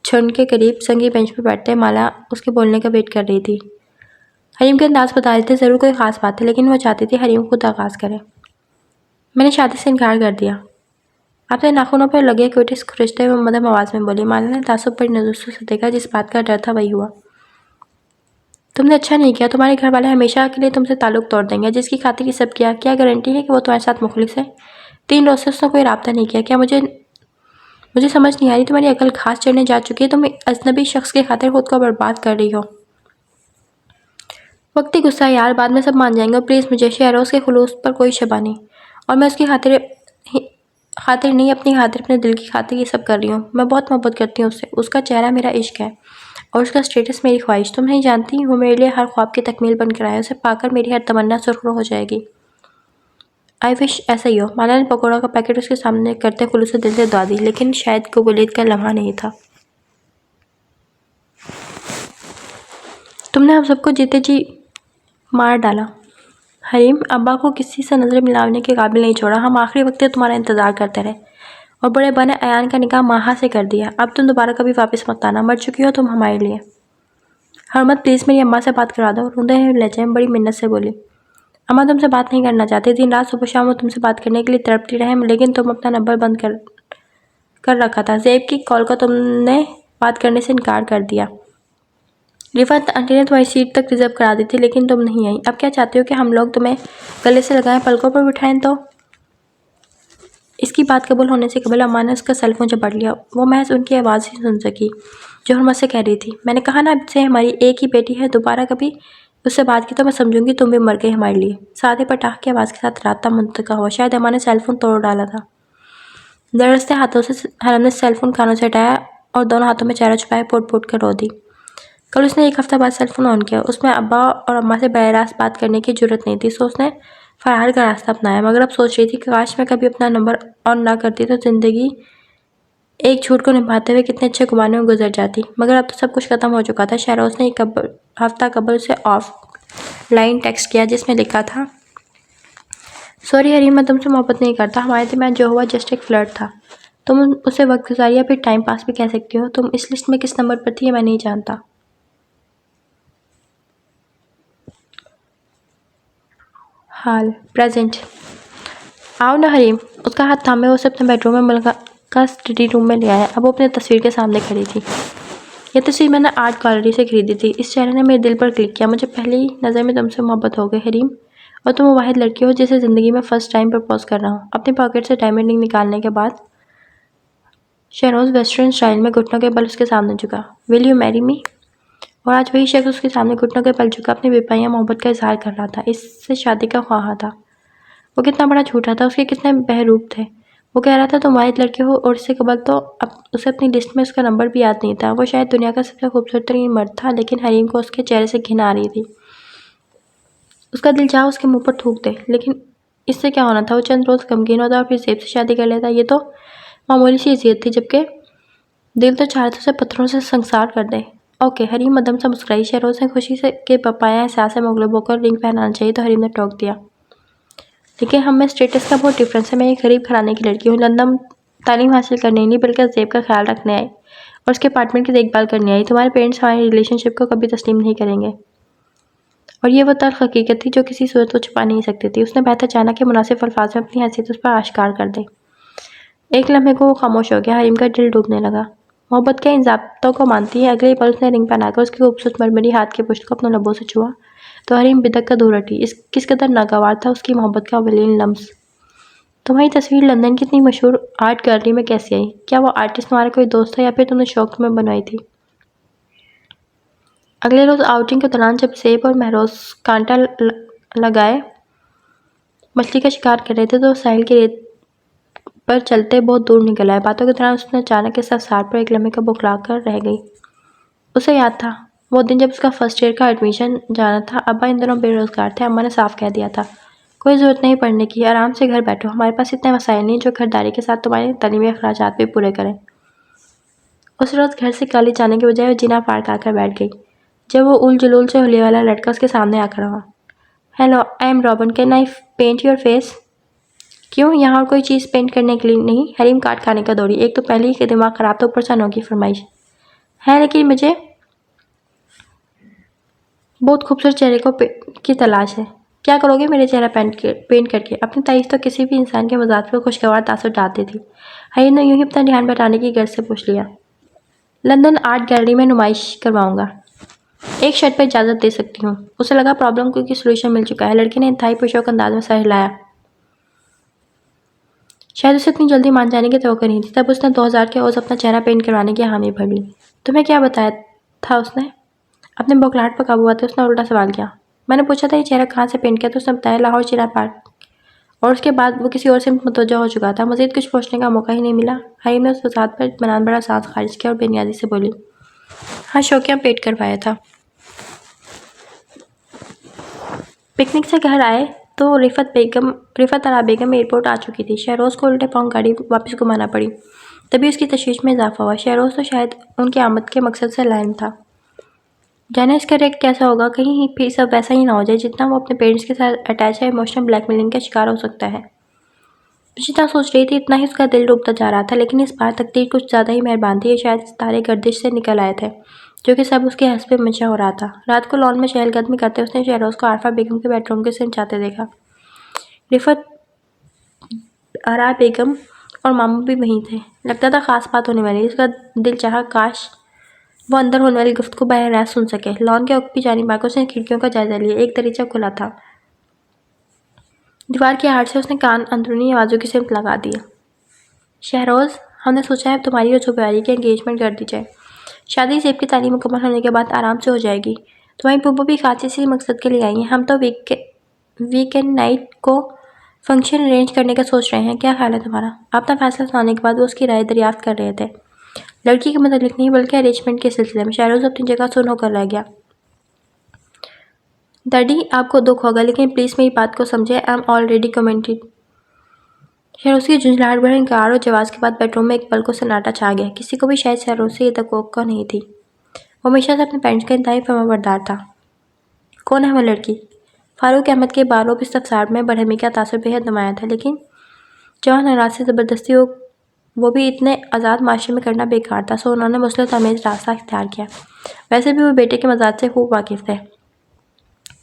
झुंड के करीब संगी बेंच पर बैठते माला उसके बोलने का वेट कर रही थी। हरीम के अंदाज बता रहे थे ज़रूर कोई ख़ास बात है, लेकिन वो चाहती थी हरीम खुद आगाज़ करे। मैंने शादी से इनकार कर दिया। अपने नाखूनों पर लगे क्यूटिस खुरचते हुए मदम आवाज़ में बोली। माला ने तासुब पर नज़रों से देखा। जिस बात का डर था वही हुआ। तुमने अच्छा नहीं किया। तुम्हारे घर वाले हमेशा के लिए तुमसे ताल्लुक़ तोड़ देंगे। जिसकी खातिर ये सब किया, क्या गारंटी है कि वो तुम्हारे साथ मुखलिस है? 3 रोज़ से उसने कोई राब्ता नहीं किया। क्या मुझे समझ नहीं आ रही, तुम्हारी अकल घास चढ़ने जा चुकी है। तुम एक अजनबी शख्स की खातिर खुद को बर्बाद कर रही हो। वक्ती गुस्सा यार, बाद में सब मान जाएंगे। और प्लीज़ मुझे शहरोज़ के खुलूस पर कोई शबा नहीं। और मैं उसकी खातिर नहीं, अपनी खातिर, अपने दिल की खातिर ये सब कर रही हूँ। मैं बहुत मोहब्बत करती हूँ उससे। उसका चेहरा मेरा इश्क है और उसका स्टेटस मेरी ख्वाहिश। तुम नहीं जानती, वो मेरे लिए हर ख्वाब की तकमील बनकर आया। उसे पाकर मेरी हर तमन्ना सुरखरू हो जाएगी। आई विश ऐसा ही हो। माला ने पकौड़ा का पैकेट उसके सामने करते खुलूस दिल से दुआ दी, लेकिन शायद कबूलियत का लम्हा नहीं था। तुमने हम सबको जीते जी मार डाला। हरीम, अब्बा को किसी से नज़र मिलाने के काबिल नहीं छोड़ा। हम आखिरी वक्त तुम्हारा इंतज़ार करते रहे और बड़े अब्बा ने अयान का निकाह माहा से कर दिया। अब तुम दोबारा कभी वापस मत आना। मर चुकी हो तुम हमारे लिए। हरमत, प्लीज़ मेरी अम्मा से बात करा दो। रूंधे हुए लहजे में बड़ी मिन्नत से बोली। अम्मा तुमसे बात नहीं करना चाहती। दिन रात सुबह शाम वो तुमसे बात करने के लिए तड़पती रहे, लेकिन तुम अपना नंबर बंद कर रखा था। ज़ेब की कॉल को तुमने बात करने से इनकार कर दिया। रिफत आंटी ने तुम्हारी सीट तक रिजर्व करा दी थी, लेकिन तुम नहीं आई। अब क्या चाहती हो कि हम लोग तुम्हें गले से लगाएं, पलकों पर बिठाएं? तो इसकी बात कबूल होने से कबल अम्मा ने उसका सेल फोन झपट लिया। वो महज उनकी आवाज़ ही सुन सकी जो हरमत से कह रही थी, मैंने कहा ना अब से हमारी एक ही बेटी है, दोबारा कभी उससे बात की तो मैं समझूंगी तुम भी मर गई हमारे लिए। साथ ही पटाख की आवाज़ के साथ रास्ता मुंतका हुआ। शायद अम्मा ने सेल फोन तोड़ डाला था। लरजते हाथों से हरम ने सेल फोन कानों से हटाया और दोनों हाथों में चेहरा छुपाए पोट पोट कर रो दी। कल उसने एक हफ्ता बाद सेल फोन ऑन किया। उसमें अब्बा और अम्मा से बराह रास्त बात करने की जरूरत नहीं थी, सो उसने फरार का रास्ता अपनाया। मगर अब सोच रही थी कि काश मैं कभी अपना नंबर ऑन ना करती तो ज़िंदगी एक झूठ को निभाते हुए कितने अच्छे गुमाने में गुजर जाती। मगर अब तो सब कुछ खत्म हो चुका था। शहरोज ने एक हफ्ता कबल उसे ऑफ लाइन टेक्स्ट किया जिसमें लिखा था, सॉरी हरीम, मैं तुमसे मोहब्बत नहीं करता। हमारे दरमियान जो हुआ जस्ट एक फ्लर्ट था। तुम उसे वक्त गुजारी या फिर टाइम पास भी कह सकती हो। तुम इस लिस्ट में किस नंबर पर थी ये मैं नहीं जानता। हाल प्रेजेंट। आओ ना हरीम। उसका हाथ थामे उसे अपने बेडरूम में मुल्का का स्टडी रूम में ले आया। अब वो अपनी तस्वीर के सामने खड़ी थी। यह तस्वीर मैंने आर्ट गैलरी से खरीदी थी। इस चेहरे ने मेरे दिल पर क्लिक किया। मुझे पहली नज़र में तुमसे मोहब्बत हो गई हरीम, और तुम वो वाहिद लड़की हो जिसे ज़िंदगी में फ़र्स्ट टाइम प्रपोज कर रहा हूँ। अपनी पॉकेट से डायमंड रिंग निकालने के बाद शहरोज वेस्टर्न स्टाइल में घुटनों के बल उसके सामने झुका। Will you marry me? और आज वही शख्स उसके सामने घुटनों के बल झुका अपनी बेपाया मोहब्बत का इजहार कर रहा था। इससे शादी का ख्वाहा था। वो कितना बड़ा झूठा था, उसके कितने बहरूप थे। वो कह रहा था तुम वाहिद लड़के हो, और इससे कबल तो अब उसे अपनी लिस्ट में उसका नंबर भी याद नहीं था। वो शायद दुनिया का सबसे खूबसूरत तरीन मर्द था, लेकिन हरीम को उसके चेहरे से घिन आ रही थी। उसका दिल चाहा उसके मुंह पर थूक दे, लेकिन इससे क्या होना था। वो चंद रोज़ गमगीन होता और फिर ज़ेब से शादी कर लेता। ये तो मामूली सी अजियत थी, जबकि दिल तो चाहता उसे पत्थरों से संसार कर दे। ओके, हरीम मदम से मुस्कुराई। शहरोज ने खुशी से के पपाया एहसास में मुगलब होकर रिंग पहनाना चाहिए तो हरीम ने टोक दिया, लेकिन हम में स्टेटस का बहुत डिफरेंस है। मैं एक गरीब घराने की लड़की हूँ। लंदन तालीम हासिल करने नहीं बल्कि ज़ेब का ख्याल रखने आई और उसके अपार्टमेंट की देखभाल करने आई। तुम्हारे पेरेंट्स हमारी रिलेशनशिप को कभी तस्लीम नहीं करेंगे। और ये वो तल्ख हकीकत थी जो किसी सूरत को छुपा नहीं सकती थी। उसने बेहतर जाना कि मुनासिब अल्फाज में अपनी हैसियत उस पर आश्कार कर दे। एक लम्हे को वो खामोश हो गया। हरीम का दिल डूबने लगा। मोहब्बत के इन ज़ाब्तों को मानती है। अगले पल उसने रिंग पहनाकर उसकी खूबसूरत मरमरी हाथ की पुष्ट को अपने लबों से छुआ तो हरीम बिदक कर दूर हटी। इस किस कदर नागवार था उसकी मोहब्बत का वलीन लम्स। तुम्हारी तस्वीर लंदन की इतनी मशहूर आर्ट गैलरी में कैसे आई? क्या वो आर्टिस्ट तुम्हारा कोई दोस्त था या फिर तुमने शौक में बनवाई थी? अगले रोज़ आउटिंग के दौरान जब सेब और महरोज कांटा लगाए मछली का शिकार कर रहे थे तो साहिल की रेत पर चलते बहुत दूर निकल आए। बातों के दौरान उसने अचानक इस अवसर पर एक लम्हे का बौखला कर रह गई। उसे याद था वो दिन जब उसका फर्स्ट ईयर का एडमिशन जाना था। अब्बा इन दिनों बेरोजगार थे। अम्मा ने साफ कह दिया था, कोई ज़रूरत नहीं पढ़ने की, आराम से घर बैठो। हमारे पास इतने वसाइल नहीं जो खरीदारी के साथ तुम्हारे तालीमी अखराजात भी पूरे करें। उस रोज़ घर से कॉलेज जाने के बजाय वो जीना पार्क आकर बैठ गई। जब वो उल जुलूल से हुलिया वाला लड़का उसके सामने आकर रहा, hello, I am Robin, can I paint your face? क्यों, यहाँ और कोई चीज़ पेंट करने के लिए नहीं? हरीम काट खाने का दौड़ी। एक तो पहले ही दिमाग ख़राब था, ऊपर से अनोखी फरमाइश है, लेकिन मुझे बहुत खूबसूरत चेहरे को की तलाश है। क्या करोगे मेरे चेहरा पेंट करके? अपनी तारीफ तो किसी भी इंसान के मजाज पर खुशगवार तासुर डालती थी। हरीम ने यूं ही अपना ध्यान बटाने की गर्ज से पूछ लिया, लंदन आर्ट गैलरी में नुमाइश करवाऊंगा, एक शर्ट पर इजाज़त दे सकती हूँ। उसे लगा प्रॉब्लम को की सोल्यूशन मिल चुका है। लड़की ने इंतहाई पुरशौक अंदाज में सर हिलाया। शायद उसे इतनी जल्दी मान जाने की तवक्को नहीं थी। तब उसने 2000 के ओज़ अपना चेहरा पेंट करवाने की हामी भर ली। तुम्हें क्या बताया था उसने? अपने बौखलाहट पर काबू आते उसने उल्टा सवाल किया। मैंने पूछा था ये चेहरा कहाँ से पेंट किया तो उसने बताया लाहौर चिरा पार्क। और उसके बाद वो किसी और से मुतवज्जो हो चुका था। मज़ीद कुछ पूछने का मौका ही नहीं मिला। हरीम ने उस वसात पर इत्मीनान भरा सांस खारिज किया और बेनियाजी से बोली, हाँ, शौकिया पेंट करवाया था। पिकनिक से घर आए तो रिफत अरा बेगम एयरपोर्ट आ चुकी थी। शहरोज़ को उल्टे पाँव गाड़ी वापस घुमाना पड़ी। तभी उसकी तशवीश में इजाफा हुआ। शहरोज़ तो शायद उनकी आमद के मकसद से लाइन था। जाने इसका रेट कैसा होगा, कहीं फिर सब वैसा ही ना हो जाए जितना वो अपने पेरेंट्स के साथ अटैच है। इमोशनल ब्लैकमेलिंग का शिकार हो सकता है। जितना सोच रही थी इतना ही उसका दिल डूबता जा रहा था। लेकिन इस बार तकदीर कुछ ज़्यादा ही मेहरबान थी। शायद सितारे गर्दिश से निकल आए थे जो कि सब उसके हंस पे मंशा हो रहा था। रात को लॉन में चहलकदमी करते उसने शहरोज़ को आरफा बेगम के बेडरूम के सिंचाते देखा। रिफत आरा बेगम और मामू भी वहीं थे। लगता था खास बात होने वाली। इसका दिल चाहा काश वो अंदर होने वाली गुफ्त को बहर रास्त सुन सके। लॉन के ऊपरी जानिब आकर उसने खिड़कियों का जायजा लिया। एक दरीचा खुला था। दीवार की आहट से उसने कान अंदरूनी आवाज़ों की सिमत लगा दिया। शहरोज़, हमने सोचा है तुम्हारी और जुबैरी की एंगेजमेंट कर दी जाए। शादी ज़ेब की तालीम मुकम्मल होने के बाद आराम से हो जाएगी। तुम्हारी पुप्पो भी खास इसी मकसद के लिए आई हैं। हम तो वीकेंड नाइट को फंक्शन अरेंज करने का सोच रहे हैं। क्या ख्याल है तुम्हारा? अपना फैसला सुनाने के बाद वो उसकी राय दरियाफ्त कर रहे थे। लड़की के मतलब नहीं बल्कि अरेंजमेंट के सिलसिले में। शहरोज़ अपनी जगह सुन होकर रह गया। डैडी, आपको दुख होगा लेकिन प्लीज़ मेरी बात को समझे। I am already commented. Shahroz की झुंझलाहट भरे इनकार और जवाब के बाद बेडरूम में एक पल को सन्नाटा छा गया। किसी को भी शायद शहरोज़ से ये तवक्को नहीं थी। वो हमेशा से अपने पेरेंट्स का इंतहाई फर्माबरदार था। कौन है वो लड़की? फारूक अहमद के बारों पर इस्तफसार में बरहमी का तासुर बेहद नुमाया था। लेकिन जवान हरात से ज़बरदस्ती वो भी इतने आज़ाद माशरे में करना बेकार था। सो उन्होंने मुस्लिम तमीज़ रास्ता इख्तियार किया। वैसे भी वो बेटे के मजाज से खूब वाकिफ़ थे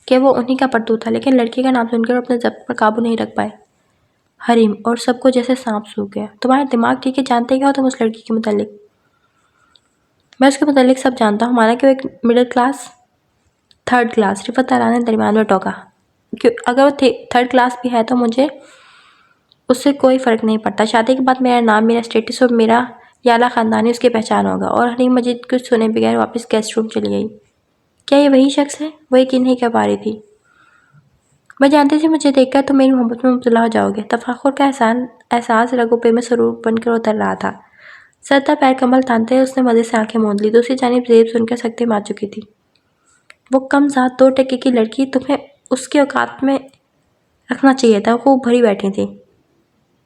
कि वो उन्हीं का परतूत था। लेकिन लड़की का नाम सुनकर अपने ज़ब्त पर काबू नहीं रख पाए। हरीम, और सबको जैसे सांप सूख गया। तुम्हारा दिमाग ठीक है? जानते क्या हो तुम उस लड़की के मुतालिक? मैं उसके मुतालिक सब जानता हूँ। माना कि वो एक middle class, third class. Rifat Ara ने दरमियान में टोका। क्यों? अगर वो थर्ड क्लास भी है तो मुझे उससे कोई फ़र्क नहीं पड़ता। शादी के बाद मेरा नाम, मेरा स्टेटस और मेरा याला ख़ानदानी उसकी पहचान होगा। और हरीम मजीद कुछ सुने बगैर वापस गेस्ट रूम चली गई। क्या ये वही शख्स है? वो यकीन नहीं कर पा रही थी। मैं जानती थी मुझे देखकर तुम मेरी मोहब्बत में मुब्तला हो जाओगे। तफाखुर का एहसास रगोपे में स्वरूप बनकर उतर रहा था। सत्ता पैर कमल तानते हुए उसने मज़े से आंखें मूंद ली। दूसरी जानिब ज़ेब सुनकर सकते मार चुकी थी। वो कम ज़ात 2 टके की लड़की, तुम्हें उसके औकात में रखना चाहिए था। वो खूब भरी बैठी थी।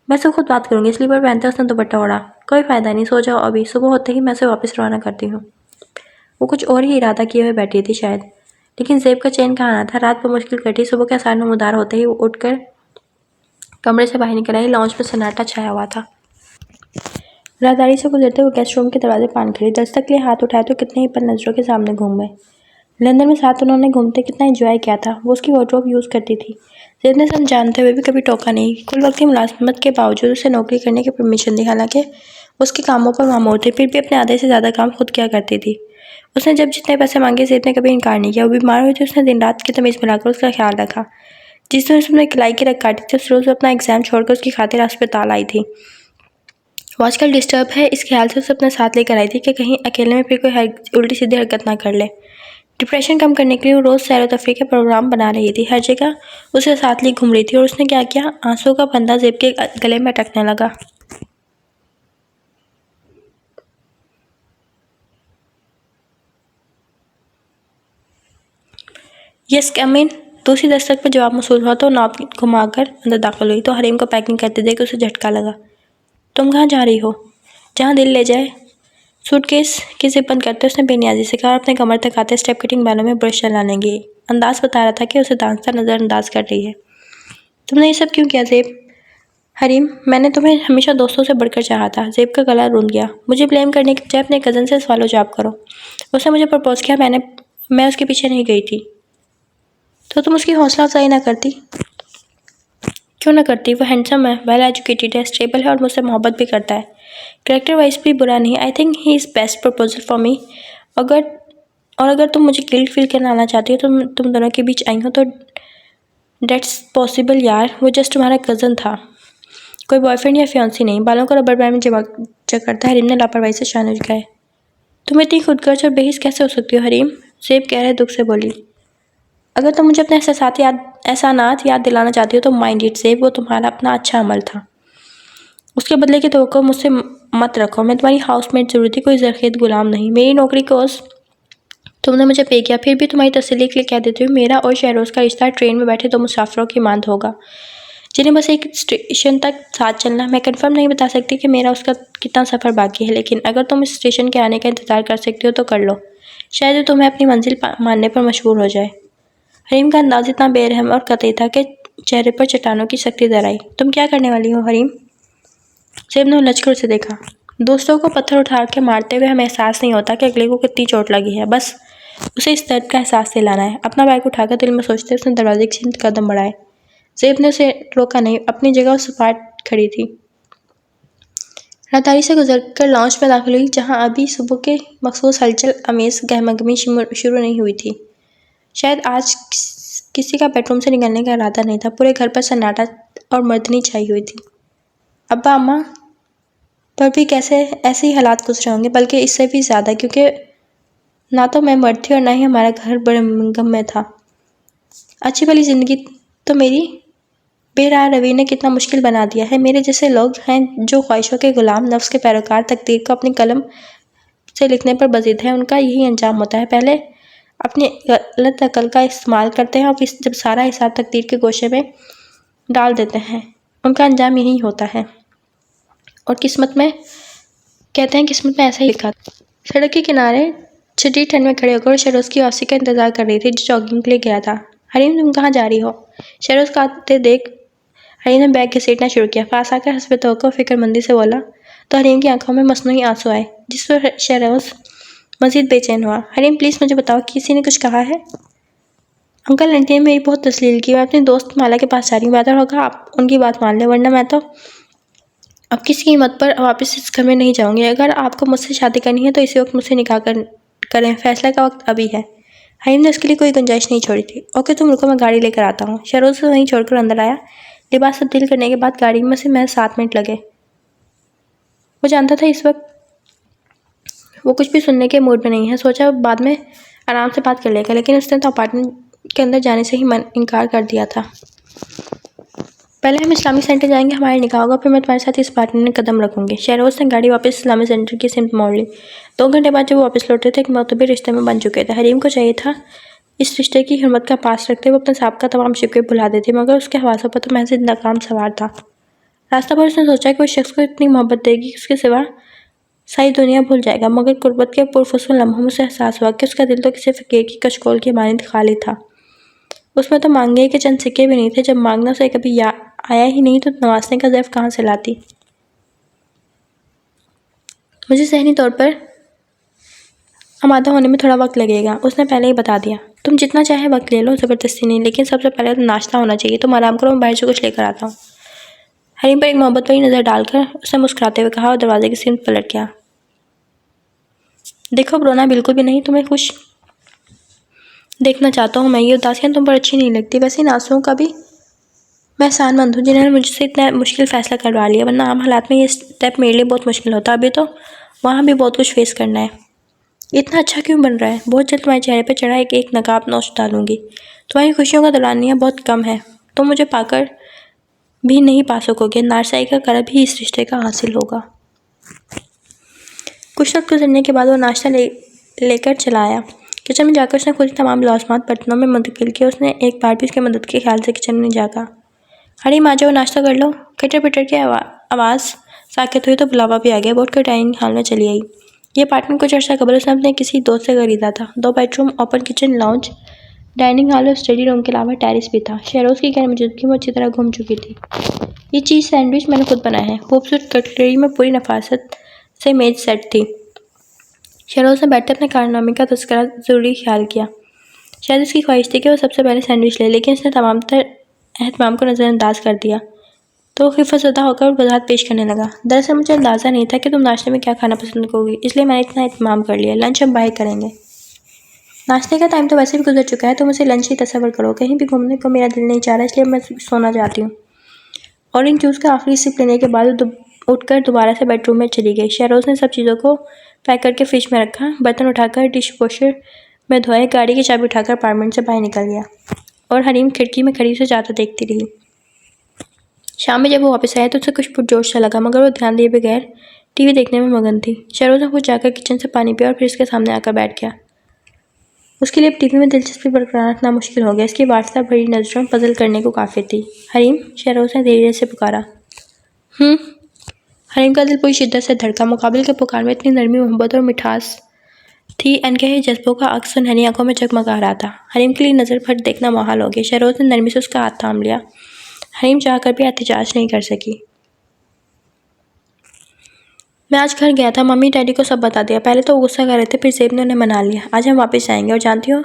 मैं उससे खुद बात करूँगी। स्लीपर पहनते उसने दुपट्टा ओढ़ा। कोई फ़ायदा नहीं, सो जाओ अभी। सुबह होते ही मैं उसे वापस रवाना करती हूँ। वो कुछ और ही इरादा किए हुए बैठी थी शायद। लेकिन ज़ेब का चैन कहाँ आना था। रात पर मुश्किल कटी। सुबह के आसार नमूदार होते ही वो उठकर कमरे से बाहर निकल आई। लॉन्च पर सन्नाटा छाया हुआ था। राहदारी से गुजरते हुए गेस्ट रूम के दरवाजे पान खड़ी। दस्तक के लिए हाथ उठाए तो कितने ही पल नज़रों के सामने घूम गए। लंदन में साथ उन्होंने घूमते कितना एंजॉय किया था। वो उसकी वार्डरोब यूज़ करती थी। ज़ेब ने सब जानते हुए भी कभी टोका नहीं। कुल वक्त की मुलाजमत के बावजूद उसे नौकरी करने की परमिशन दी। हालांकि उसके कामों पर मामूर थी, फिर भी अपने आधे से ज़्यादा काम खुद किया करती थी। उसने जब जितने पैसे मांगे ज़ेब ने कभी इनकार नहीं किया। वो बीमार हुई थी, उसने दिन रात की तमीज़ मिलाकर उसका ख्याल रखा। जिस दिन उसने किलाई की रख काटी थी उस रोज़ अपना एग्ज़ाम छोड़कर उसकी खातिर अस्पताल आई थी। वो आजकल डिस्टर्ब है, इस ख्याल से उसे अपने साथ लेकर आई थी कि कहीं अकेले में फिर कोई उल्टी सीधी हरकत ना कर ले। डिप्रेशन कम करने के लिए वो रोज़ सैर व तफरीह के प्रोग्राम बना रही थी। हर जगह उसे साथ लिए घूम रही थी। और उसने क्या किया, आंसू का फंदा ज़ेब के गले में अटकने लगा। यस कम इन। दूसरी दस्तक पर जवाब मौसूल हुआ तो नॉब घुमाकर अंदर दाखिल हुई तो हरीम को पैकिंग करते देख उसे झटका लगा। तुम कहाँ जा रही हो? जहाँ दिल ले जाए। सूटकेस की जिप बंद करते उसने बेनियाजी से कहा और अपने कमर तक आते स्टेप कटिंग बैलों में ब्रश चलाने गई। अंदाज बता रहा था कि उसे दांसता नज़रअंदाज कर रही है। तुमने ये सब क्यों किया ज़ेब? हरीम, मैंने तुम्हें हमेशा दोस्तों से बढ़कर चाहा था। ज़ेब का गला रुंध गया। मुझे ब्लेम करने के बजाय अपने कज़न से सवालो जवाब करो। उसने मुझे प्रपोज़ किया, मैं उसके पीछे नहीं गई थी। तो तुम उसकी हौसला अफजाई ना करती? क्यों ना करती? वो हैंडसम है, वेल एजुकेटेड है, स्टेबल है और मुझसे मोहब्बत भी करता है। कैरेक्टर वाइज भी बुरा नहीं। I think he is best proposal for me. अगर तुम मुझे गिल्ट फील कराना चाहती हो तो तुम दोनों के बीच आई हो तो डेट्स पॉसिबल यार। वो जस्ट तुम्हारा कज़न था, कोई बॉयफ्रेंड या फियांसी नहीं। बालों को रबर बैंड में जमा करता है। हरीम ने लापरवाही से शान झुकाए। तुम इतनी खुदगर्ज और बेहिस कैसे हो सकती हो हरीम? ज़ेब गहरे दुख से बोली। अगर तुम मुझे अपने एहसानात याद दिलाना चाहती हो तो माइंड इट ज़ेब। वो तुम्हारा अपना अच्छा अमल था, उसके बदले की तवक्को मुझसे मत रखो। मैं तुम्हारी हाउसमेट ज़रूर थी, कोई ज़रख़ीत गुलाम नहीं। मेरी नौकरी को तुमने मुझे पे किया, फिर भी तुम्हारी तसल्ली के लिए कह देती हूँ, मेरा और शहरोज़ का रिश्ता ट्रेन में बैठे 2 मुसाफिरों की मांद होगा जिन्हें बस एक स्टेशन तक साथ चलना। मैं कंफर्म नहीं बता सकती कि मेरा उसका कितना सफ़र बाकी है, लेकिन अगर तुम इस स्टेशन के आने का इंतज़ार कर सकती हो तो कर लो। शायद वो तुम्हें अपनी मंजिल मानने पर मशहूर हो जाए। हरीम का अंदाज़ इतना बेरहम और कतई था कि चेहरे पर चट्टानों की सख्ती दर आई। तुम क्या करने वाली हो हरीम? ज़ेब ने उलझकर उसे देखा। दोस्तों को पत्थर उठा के मारते हुए हमें एहसास नहीं होता कि अगले को कितनी चोट लगी है। बस उसे इस दर्द का एहसास दिलाना है। अपना बैग उठाकर दिल में सोचते उसने दरवाजे की तरफ कदम बढ़ाए। ज़ेब ने उसे रोका नहीं। अपनी जगह वो सपाट खड़ी थी। रातारी से गुजरकर लॉन्च में दाखिल हुई, जहां अभी सुबह के मखसूस हलचल अमेज गहमगमी शुरू नहीं हुई थी। शायद आज किसी का बेडरूम से निकलने का इरादा नहीं था। पूरे घर पर सन्नाटा और मर्दनी छाई हुई थी। अब्बा अम्मा पर भी कैसे ऐसे ही हालात गुजरे होंगे, बल्कि इससे भी ज़्यादा, क्योंकि ना तो मैं मर्द थी और ना ही हमारा घर बड़े गम में था। अच्छी भली ज़िंदगी तो मेरी बेराह रवि ने कितना मुश्किल बना दिया है। मेरे जैसे लोग हैं जो ख्वाहिशों के गुलाम, नफ्स के पैरोकार, तकदीर को अपनी कलम से लिखने पर बज़िद है, उनका यही अंजाम होता है। पहले अपनी गलत अकल का इस्तेमाल करते हैं और जब सारा हिसाब तकदीर के गोशे में डाल देते हैं, उनका अंजाम यही होता है। और किस्मत में कहते हैं, किस्मत में ऐसा ही लिखा। सड़क के किनारे छठी ठंड में खड़े होकर शरोज़ की वापसी का इंतजार कर रही थी, जो जॉगिंग के लिए गया था। हरीम, तुम कहाँ जा रही हो? शरोज़ को आते देख हरीम ने बैग घसीटना शुरू किया। पास आकर हस्बे तवक्को फिक्रमंदी से बोला तो हरीम की आंखों में मसनूई आंसू आए, जिस पर शरोज़ मजीद बेचैन हुआ। हरीम, प्लीज़ मुझे बताओ, किसी ने कुछ कहा है? अंकल आंटी ने मेरी बहुत तस्लील की। मैं अपनी दोस्त माला के पास जा रही हूँ। बेहतर होगा आप उनकी बात मान लें, वरना मैं तो अब किसी कीमत पर वापस इस घर में नहीं जाऊंगी। अगर आपको मुझसे शादी करनी है तो इसी वक्त मुझसे निकाह करें। फैसला का वक्त अभी है। हरीम ने उसके लिए कोई गुंजाइश नहीं छोड़ी थी। ओके, तुम रुको, मैं गाड़ी लेकर आता हूँ। शरोज़ से वहीं छोड़कर अंदर आया। लिबास तब्दील करने के बाद गाड़ी में से महज 7 मिनट लगे। वो जानता था इस वक्त वो कुछ भी सुनने के मूड में नहीं है। सोचा बाद में आराम से बात कर लेगा, लेकिन उसने तो अपार्टमेंट के अंदर जाने से ही इनकार कर दिया था। पहले हम इस्लामिक सेंटर जाएंगे, हमारा निकाह होगा, फिर मैं तुम्हारे साथ इस अपार्टमेंट में कदम रखूंगी। शहरोज़ ने गाड़ी वापस इस्लामिक सेंटर की सिमत मोड़ ली। 2 घंटे बाद जब वो वापस लौटे थे, एक मोतबर रिश्ते में बन चुके थे। हरीम को चाहिए था इस रिश्ते की हिम्मत का पास रखते वो अपने साहब का तमाम शिकवे भुला देती, मगर उसके हवासों पर तो महज नाकाम सवार था। रास्ता भर उसने सोचा कि उस शख्स को इतनी मोहब्बत देगी कि उसके सिवा सारी दुनिया भूल जाएगा, मगर कुर्बत के पुरफुसूल लम्हों में उसे एहसास हुआ कि उसका दिल तो किसी फ़कीर की कशकोल की मानिंद खाली था। उसमें तो मांगे के चंद सिक्के भी नहीं थे। जब मांगना उसे कभी आया ही नहीं, तो नवाजने का ज़र्फ कहाँ से लाती? मुझे ज़हनी तौर पर आमादा होने में थोड़ा वक्त लगेगा, उसने पहले ही बता दिया। तुम जितना चाहे वक्त ले लो, ज़बरदस्ती नहीं, लेकिन सबसे पहले तो नाश्ता होना चाहिए। तुम आराम करो, मैं बाहर से कुछ लेकर आता हूँ। हरीम पर एक मोहब्बत भरी नज़र डालकर उसने मुस्कुराते हुए कहा और दरवाजे की सिमत पलट गया। देखो, अब रोना बिल्कुल भी नहीं, तुम्हें खुश देखना चाहता हूँ मैं। ये उदासियाँ तुम पर अच्छी नहीं लगती। वैसे इन आंसुओं का भी मैं एहसानमंद हूँ जिन्होंने मुझसे इतना मुश्किल फ़ैसला करवा लिया, वरना आम हालात में ये स्टेप मेरे लिए बहुत मुश्किल होता। अभी तो वहाँ भी बहुत कुछ फेस करना है। इतना अच्छा क्यों बन रहा है? बहुत जल्द तुम्हारे चेहरे पर चढ़ा एक नकाब नोच डालूंगी। तुम्हारी खुशियों का दलानियाँ बहुत कम है। तुम मुझे पाकर भी नहीं पा सकोगे। नारसाई का करब ही इस रिश्ते का हासिल होगा। कुछ वक्त गुजरने के बाद वो नाश्ता लेकर चला आया। किचन में जाकर उसने खुद ही तमाम लाजमात बर्तनों में मुंतकिल किया। उसने एक बार भी उसकी मदद के ख्याल से किचन में जागा। हरीम, आ जाओ, नाश्ता कर लो। खटर पिटर की आवाज़ साकित हुई तो बुलावा भी आ गया। बोट कर डाइनिंग हॉल में चली आई। ये अपार्टमेंट कुछ अर्सा कबल उसने अपने किसी दोस्त से खरीदा था। 2 bedroom, open kitchen, lounge, dining hall और स्टडी रूम के अलावा टेरेस भी था। शहरोज़ की गैर मौजूदगी में अच्छी तरह घूम चुकी थी। ये चीज़ सैंडविच मैंने खुद बनाया है। खूबसूरत कटलरी में पूरी नफासत से मेज सेट थी। शहरोज़ ने बैठते अपने कारनामे का तस्करा ज़रूरी ख्याल किया। शायद इसकी ख्वाहिश थी कि वो सबसे पहले सैंडविच ले, लेकिन इसने तमाम तर एहतमाम को नज़रअंदाज कर दिया। तो खिफ़तज़दा होकर वजाहत पेश करने लगा। दरअसल मुझे अंदाज़ा नहीं था कि तुम नाश्ते में क्या खाना पसंद करोगी, इसलिए मैंने इतना एहतमाम कर लिया। लंच हम बाहर करेंगे। नाश्ते का टाइम तो वैसे भी गुजर चुका है, तुम उसे लंच ही तस्वर करो। कहीं भी घूमने को मेरा दिल नहीं चाह रहा, इसलिए मैं सोना चाहती हूँ। ऑरेंज जूस का आखिरी सिप लेने के बाद उठकर दोबारा से बेडरूम में चली गई। शहरोज़ ने सब चीज़ों को पैक करके फ्रिज में रखा, बर्तन उठाकर डिश वॉशर में धोए, गाड़ी की चाबी उठाकर अपार्टमेंट से बाहर निकल गया और हरीम खिड़की में खड़ी उसे जाता देखती रही। शाम में जब वो वापस आया तो उसे कुछ पुरजोश सा लगा, मगर वो ध्यान दिए बगैर टीवी देखने में मगन थी। शहरोज़ ने खुद जाकर किचन से पानी पिया और फिर उसके सामने आकर बैठ गया। उसके लिए अब टीवी में दिलचस्पी बरकरार रखना मुश्किल हो गया। इसकी वार्ता भरी नज़रों पजल करने को काफ़ी थी। हरीम, शहरोज़ ने धीरे से पुकारा। हरीम का दिल पूरी शिद्दत से धड़का। मुकाबिल के पुकार में इतनी नरमी, मोहब्बत और मिठास थी, अनकहे जज्बों का अक्स सुनहरी आंखों में जगमगा रहा था। हरीम के लिए नज़र भर देखना मुहाल हो गया। शहरोज़ ने नरमी से उसका हाथ थाम लिया। हरीम चाहकर भी एहतजाज नहीं कर सकी। मैं आज घर गया था, मम्मी डैडी को सब बता दिया। पहले तो वो गुस्सा कर रहे थे, फिर ज़ेब ने उन्हें मना लिया। आज हम वापस जाएंगे और जानती हो,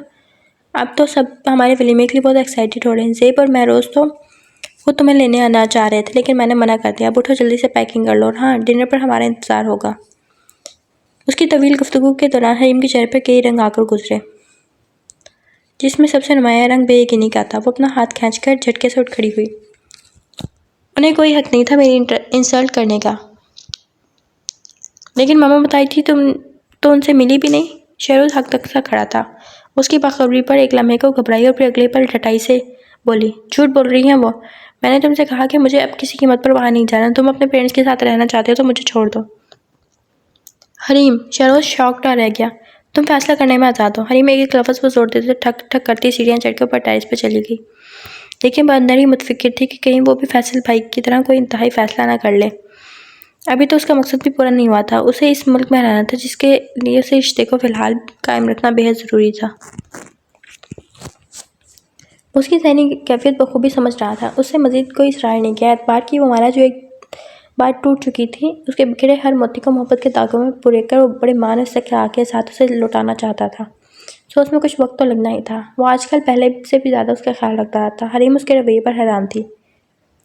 अब तो सब हमारे वलीमे के लिए बहुत एक्साइटेड हो रहे हैं। ज़ेब और मैं रोज़ तो वो तुम्हें लेने आना चाह रहे थे लेकिन मैंने मना कर दिया। अब उठो, जल्दी से पैकिंग कर लो और हाँ, डिनर पर हमारा इंतज़ार होगा। उसकी तवील गुफ्तगू के दौरान हरीम के चेहरे पर कई रंग आकर गुजरे, जिसमें सबसे नुमायाँ रंग बेयकीनी का था। वो अपना हाथ खींचकर झटके से उठ खड़ी हुई। उन्हें कोई हक नहीं था मेरी इंसल्ट करने का, लेकिन मामा बताई थी तुम तो उनसे मिली भी नहीं। शहरोज हक तक सा खड़ा था। उसकी बाखबरी पर एक लम्हे को घबराई और फिर अगले पल ठटाई से बोली, झूठ बोल रही हैं वो। मैंने तुमसे कहा कि मुझे अब किसी कीमत पर वहाँ नहीं जाना। तुम अपने पेरेंट्स के साथ रहना चाहते हो तो मुझे छोड़ दो। हरीम, शहरोज शॉक्ड रह गया। तुम फैसला करने में आज़ाद हो। हरीम एक लफ्ज़ पर जोर देते ठक ठक करती सीढ़ियाँ चढ़कर ऊपर टेरेस पर चली गई, लेकिन वह अंदर ही मुतफिक्र थी कि कहीं वो भी फैसल भाई की तरह कोई इंतहाई फैसला ना कर ले। अभी तो उसका मकसद भी पूरा नहीं हुआ था। उसे इस मुल्क में रहना था, जिसके लिए उसे रिश्ते को फ़िलहाल कायम रखना बेहद ज़रूरी था। उसकी ज़हनी कैफियत बखूबी समझ रहा था। उससे मज़ीद कोई इसरार नहीं किया। एतबार की वो माला जो एक बार टूट चुकी थी, उसके बिखरे हर मोती को मोहब्बत के धागों में पुरेकर वो बड़े मान से के साथ उसे लौटाना चाहता था। सो उसमें कुछ वक्त तो लगना ही था। वो आजकल पहले से भी ज़्यादा उसका ख्याल रख रहा था। हरीम उसके रवैये पर हैरान थी।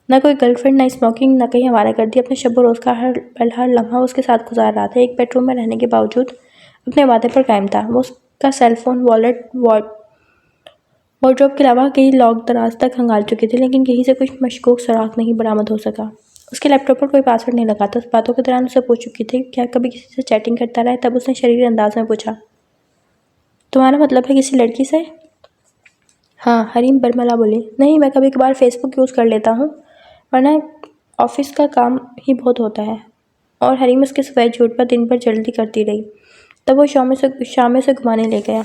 ना कोई गर्लफ्रेंड, ना स्मोकिंग, ना कहीं आवारागर्दी। अपने शब रोज़ का हर पल, हर लम्हा उसके साथ गुजार रहा था। एक बेडरूम में रहने के बावजूद अपने वादे पर कायम था। वो उसका सेलफोन, वॉलेट, वार्डरोब के अलावा कई लॉक दराज तक खंगाल चुकी थी, लेकिन कहीं से कुछ मशकूक सुराग नहीं बरामद हो सका। उसके लैपटॉप पर कोई पासवर्ड नहीं लगा था। उस बातों के दौरान उसे पूछ चुकी थी क्या कभी किसी से चैटिंग करता रहा है। तब उसने शरीर अंदाज में पूछा, तुम्हारा मतलब है किसी लड़की से? हाँ, हरीम बरमला बोली। नहीं, मैं कभी कभार फेसबुक यूज़ कर लेता हूँ, वरना ऑफिस का काम ही बहुत होता है। और हरीम उसके सफ़ेद झूठ पर दिन भर जल्दी करती रही। तब वो शाम में से घुमाने ले गया।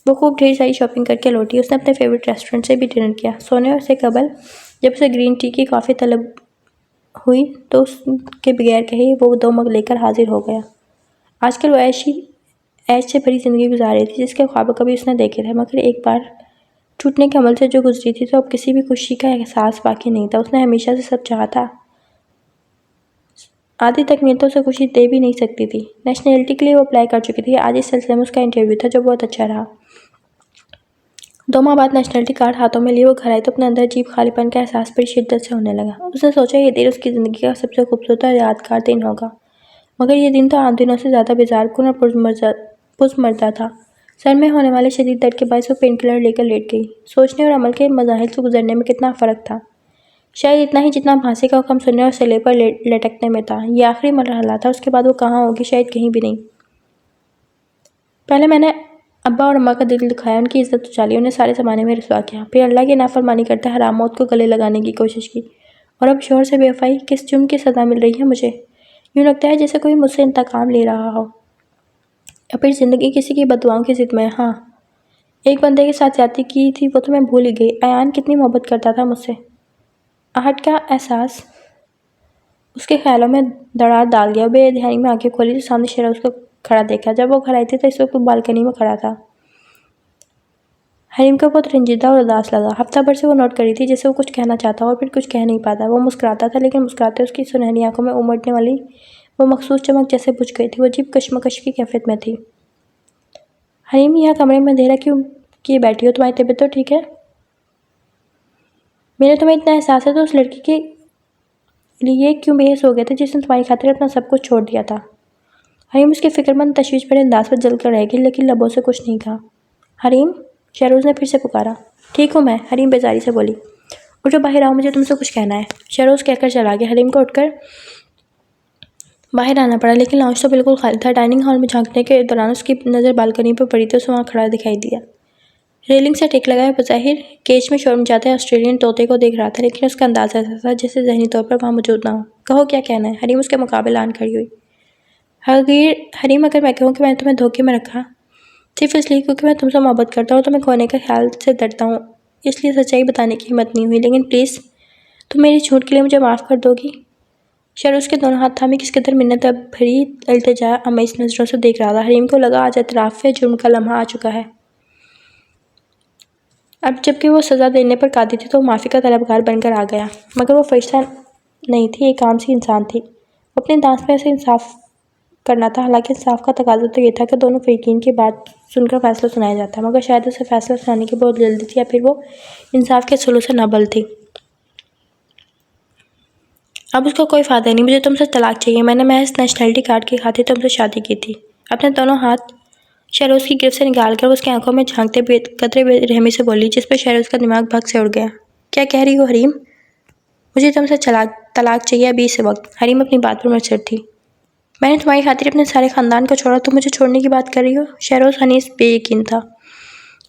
वो खूब ढेर सारी शॉपिंग करके लौटी। उसने अपने फेवरेट रेस्टोरेंट से भी डिनर किया। सोने से कबल जब उसे ग्रीन टी की काफ़ी तलब हुई तो उसके बगैर कहे वो 2 मग लेकर हाजिर हो गया। आजकल वो ऐश से भरी ज़िंदगी गुजार रही थी, जिसके ख्वाब कभी उसने देखे थे, मगर एक बार टूटने के अमल से जो गुजरी थी, तो अब किसी भी खुशी का एहसास बाकी नहीं था। उसने हमेशा से सब चाहा था। आधी तकमील तो उसे खुशी दे भी नहीं सकती थी। नेशनैलिटी के लिए वो अप्लाई कर चुकी थी। आज इस सिलसिले में उसका इंटरव्यू था, जो बहुत अच्छा रहा। 2 माह बाद नेशनैलिटी कार्ड हाथों में लिए वो घर आई तो अपने अंदर अजीब खालीपन का एहसास बड़ी शिद्दत से होने लगा। उसने सोचा ये दिन उसकी ज़िंदगी का सबसे खूबसूरत और यादगार दिन होगा, मगर ये दिन तो आम दिनों से ज़्यादा बेजारकुन और पुरमर्दा था। सर में होने वाले शदीद दर्द के बायस वो पेन किलर लेकर लेट गई। सोचने और अमल के मज़ाहिर से गुजरने में कितना फ़र्क था, शायद इतना ही जितना फांसी का हुक्म सुनने और सले पर लटकने में था। ये आखिरी मरहला था। उसके बाद वो कहाँ होगी? शायद कहीं भी नहीं। पहले मैंने अब्बा और अम्मा का दिल दुखाया, उनकी इज्जत उछाली, उन्हें सारे ज़माने में रुसवा किया। फिर अल्लाह की नाफरमानी करते हराम मौत को गले लगाने की कोशिश की, और अब शोहर से बेवफाई किस जुर्म की सज़ा मिल रही है मुझे। यूँ लगता है जैसे कोई मुझसे इंतकाम ले रहा हो, या फिर ज़िंदगी किसी की बददुआओं की ज़िद में। हाँ, एक बंदे के साथ ज्यादती की थी, वो तो मैं भूल ही गई। अयान कितनी मोहब्बत करता था मुझसे। आहट का एहसास उसके ख्यालों में दरार डाल गया। बेध्यानी में आंखें खोली तो सामने शेरा उसको खड़ा देखा। जब वो घर आई थी तो इस वक्त वो बालकनी में खड़ा था। हरीम को बहुत रंजीदा और उदास लगा। हफ्ता भर से वो नोट करी थी जैसे वो कुछ कहना चाहता और फिर कुछ कह नहीं पाता। वो मुस्कुराता था, लेकिन मुस्कुराते उसकी सुनहरी आंखों में उमड़ने वाली वो मखसूस चमक जैसे बुझ गई थी। वो अजीब कश्मकश की कैफियत में थी। हरीम, यहाँ कमरे में अंधेरा क्यों किए बैठी हो? तुम्हारी तबीयत तो ठीक है? मेरा तुम्हें इतना एहसास है तो उस लड़की के लिए क्यों बेहस हो गया था जिसने तुम्हारी खातिर अपना सब कुछ छोड़ दिया था? हरीम उसके फिक्रमंद तशवीश भरे अंदाज पर जल कर रह गई, लेकिन लबों से कुछ नहीं कहा। हरीम, शहरोज ने फिर से पुकारा। ठीक हूँ मैं, हरीम बेजारी से बोली। उठो, बाहर आओ, मुझे तुमसे कुछ कहना है। शहरोज कहकर चला गया। हरीम को उठकर बाहर आना पड़ा, लेकिन लाउंज तो बिल्कुल खाली था। डाइनिंग हॉल में झांकने के दौरान उसकी नज़र बालकनी पर पड़ी तो उसे वहाँ खड़ा दिखाई दिया। रेलिंग से टेक लगाए बज़ाहिर केज में शोर मचाते ऑस्ट्रेलियन तोते को देख रहा था, लेकिन उसका अंदाज ऐसा था जैसे ज़हनी तौर पर वहाँ मौजूद ना हो। कहो, क्या कहना है? हरीम उसके मुकाबले आन खड़ी हुई। हरीम, अगर मैं कहूँ कि मैंने तुम्हें धोखे में रखा सिर्फ इसलिए क्योंकि मैं तुमसे मोहब्बत करता हूँ, तो मैं खोने का ख्याल से डरता हूँ, इसलिए सच्चाई बताने की हिम्मत नहीं हुई। लेकिन प्लीज़, तुम मेरी झूठ के लिए मुझे माफ़ कर दोगी? शरोज़ के दोनों हाथ थामे किस कदर मिन्नत भरी इल्तिजा अमेज़ नज़रों से देख रहा था। हरीम को लगा आज एतराफ़ जुर्म का लम्हा आ चुका है। अब जबकि वो सज़ा देने पर कादिर थी तो वो माफ़ी का तलबगार बनकर आ गया, मगर वो फरिश्ता नहीं थी, एक आम सी इंसान थी। वो अपने दांस में उसे इंसाफ करना था। हालांकि इंसाफ का तकाजा तो ये था कि दोनों फ़रीकीन की बात सुनकर फ़ैसला सुनाया जाता, मगर शायद उसे फ़ैसला सुनाने की बहुत जल्दी थी, या फिर वो इंसाफ के असूलों से नाबल थी। अब उसका कोई फ़ायदा नहीं, मुझे तुमसे तलाक चाहिए। मैंने महज नेशनैलिटी कार्ड की खातिर तुमसे शादी की थी। अपने दोनों हाथ शहरोज़ की गिरफ्त से निकाल कर उसकी आंखों में झांकते कतरे बेरहमी से बोली, जिस पर शहरोज़ का दिमाग भग से उड़ गया। क्या कह रही हो हरीम? मुझे तुमसे तलाक चाहिए अभी इस वक्त। हरीम अपनी बात पर मुड़सर थी। मैंने तुम्हारी खातिर अपने सारे ख़ानदान को छोड़ा, तुम मुझे छोड़ने की बात कर रही हो? शहरोज़ हनीस बेयकीन था।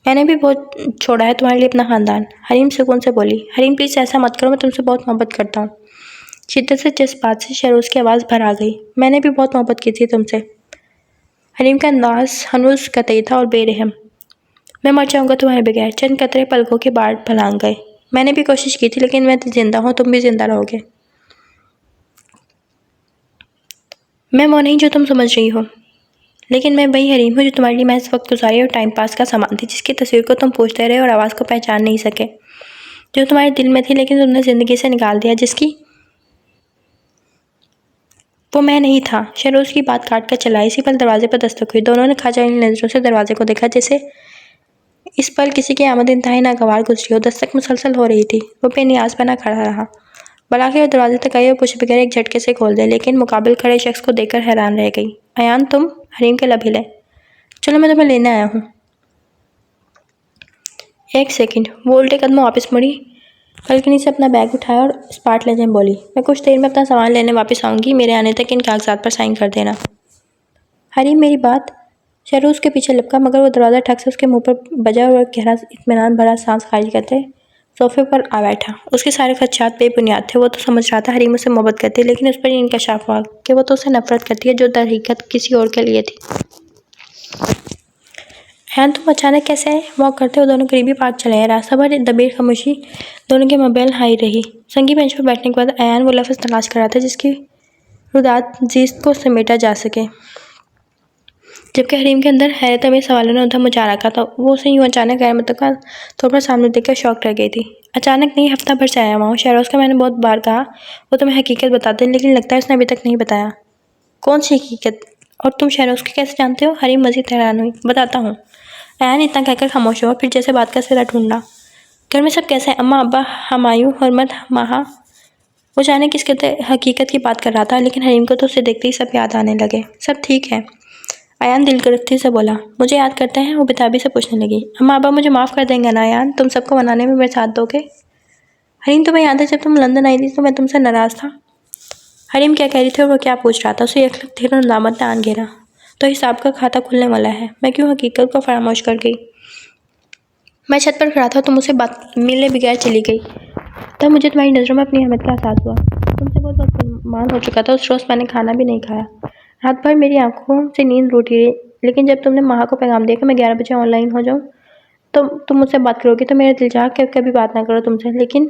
मैंने भी बहुत छोड़ा है तुम्हारे लिए अपना ख़ानदान। हरीम सुकून से बोली। हरीम प्लीज़ ऐसा मत करो, मैं तुमसे बहुत मोहब्बत करता हूँ। शिद्दत से जज्बात से शहरोज़ की आवाज़ भर आ गई। मैंने भी बहुत मोहब्बत की थी तुमसे। हरीम का अंदाज हनूस कतई था और बेरहम। मैं मर जाऊंगा तुम्हारे बगैर। चंद कतरे पलकों के बाद फलांग गए। मैंने भी कोशिश की थी, लेकिन मैं तो जिंदा हूँ, तुम भी जिंदा रहोगे। मैं वो नहीं जो तुम समझ रही हो, लेकिन मैं वही हरीम हूँ जो तुम्हारे लिए महज वक्त गुजारी और टाइम पास का सामान थी, जिसकी तस्वीर को तुम पूछते रहे और आवाज़ को पहचान नहीं सके, जो तुम्हारे दिल में थी लेकिन तुमने ज़िंदगी से निकाल दिया, जिसकी वो मैं नहीं था। शहरोज़ की बात काट कर चला। इसी पल दरवाजे पर दस्तक हुई। दोनों ने खजानी नज़रों से दरवाजे को देखा, जैसे इस पल किसी की आमद इंतहाई नागवार गुजरी हो। दस्तक मुसलसल हो रही थी। वो बेनियाज बना खड़ा रहा। बलाके वो दरवाजे तक आई और पूछे बगैर एक झटके से खोल दिया, लेकिन मुकाबिल खड़े शख्स को देखकर हैरान रह गई। अयान तुम? हरीम के लब हिले। चलो मैं तुम्हें लेने आया हूँ। एक सेकंड। वो उल्टे कदमों वापस मुड़ी, बालकनी से अपना बैग उठाया और स्पार्ट लेने बोली, मैं कुछ देर में अपना सामान लेने वापस आऊँगी। मेरे आने तक इन कागजात पर साइन कर देना। हरीम मेरी बात। शहरू उसके पीछे लपका, मगर वो दरवाज़ा ठक से उसके मुंह पर बजा और गहरा इत्मीनान भरा सांस खारिज करते सोफे पर आ बैठा। उसके सारे खदशात बेबुनियाद थे। वो तो समझ रहा था हरीम उससे मोहब्बत करती है, लेकिन उस पर इंकशाफ हुआ कि वो तो उससे नफरत करती है, जो दर हकीकत किसी और के लिए थी। हैन तुम अचानक कैसे आए? वॉक करते हुए दोनों करीबी पार्क चले आए। रास्ता भर दबीर खामोशी। दोनों के मोबाइल हाई रही। संगी बेंच पर बैठने के बाद अयान वो लफ्ज़ तलाश कर रहा था जिसकी रुदात जीस्त को समेटा जा सके, जबकि हरीम के अंदर हैरत में सवालों ने उधम मचा रखा था। वो उसे यूँ अचानक गैर मुतवक्का तौर पर सामने देखकर शॉक रह गई थी। अचानक नहीं, हफ्ता भर से आया हुआ हूँ। शहरोज़ का मैंने बहुत बार कहा वो तुम्हें हकीकत बताते, लेकिन लगता है उसने अभी तक नहीं बताया। कौन सी हकीकत? और तुम शहरोज़ को कैसे जानते हो? हरीम मज़ीद हैरान हुई। बताता हूँ। अयान इतना कहकर खामोश हुआ, फिर जैसे बात का सिरा ढूंढा। घर में सब कैसे हैं? अम्मा, अब्बा, हमायूं, हरमत, माहा। वो जाने किस हकीकत की बात कर रहा था, लेकिन हरीम को तो उसे देखते ही सब याद आने लगे। सब ठीक है, अयान दिलगिरफ्ती से बोला। मुझे याद करते हैं? वो बेताबी से पूछने लगी। अम्मा अब्बा मुझे माफ़ कर देंगे ना अयान? तुम सबको मनाने में मेरे साथ दोगे? हरीम तुम्हें याद है जब तुम लंदन आई थी तो मैं तुमसे नाराज़ था? हरीम क्या कह रही थी और वो क्या पूछ रहा था, उसे यकलक थे और नामत ने आन घेरा। तो हिसाब का खाता खुलने वाला है। मैं क्यों हकीकत को फरामोश कर गई? मैं छत पर खड़ा था, तुम मुझसे बात मिलने बगैर चली गई। तब मुझे तुम्हारी नज़रों में अपनी अहमियत का एहसास हुआ। तुमसे बहुत बदगुमान हो चुका था। उस रोज़ मैंने खाना भी नहीं खाया। रात भर मेरी आंखों से नींद रूठी रही, लेकिन जब तुमने माँ को पैगाम दिया कि मैं 11 बजे ऑनलाइन हो जाऊँ तो तुम मुझसे बात करोगी, तो मेरा दिल चाहा कि कभी बात ना करो तुमसे। लेकिन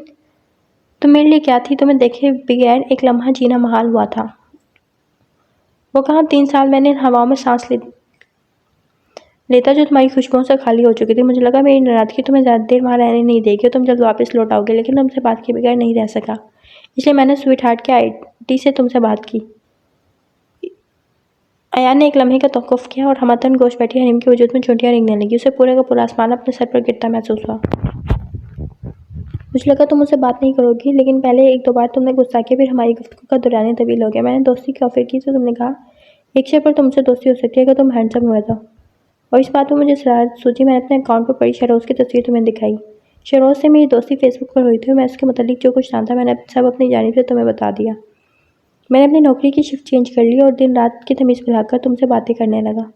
तुम मेरे लिए क्या थी? तुम्हें देखे बगैर एक लम्हा जीना महाल हुआ था। वो कहाँ 3 साल मैंने इन हवाओं में सांस लेता जो तुम्हारी खुशबुओं से खाली हो चुकी थी। मुझे लगा मेरी नाराज़गी तुम्हें ज़्यादा देर वहाँ रहने नहीं देगी और तुम जल्द वापस लौट आओगे, लेकिन तुमसे बात किए बगैर नहीं रह सका। इसलिए मैंने स्वीट हार्ट के आईडी से तुमसे बात की। अयान ने एक लम्हे का तौक़ुफ़ किया और हमतन गोश बैठी हरीम के वजूद में चोटियाँ रेंगने लगी। उसे पूरे का पूरा आसमान अपने सर पर गिरता महसूस हुआ। मुझे लगा तुम मुझसे बात नहीं करोगी, लेकिन पहले 1-2 बार तुमने गुस्सा किया, फिर हमारी गुफ्तगू का दौरान तवील हो गया। मैंने दोस्ती की ऑफ़र की तो तुमने कहा एक शर्त पर तुमसे दोस्ती हो सकती है अगर तुम हैंडसम हुए तो। और इस बात पर मुझे शरारत सूझी। मैंने अपने अकाउंट पर पड़ी शहरोज़ की तस्वीर तुम्हें दिखाई। शहरोज़ से मेरी दोस्ती फेसबुक पर हुई थी और मैं उसके मुतालिक जो कुछ जानता मैंने सब अपनी जानिब से तुम्हें बता दिया। मैंने अपनी नौकरी की शिफ्ट चेंज कर ली और दिन रात की तमीज़ भुलाकर तुमसे बातें करने लगा।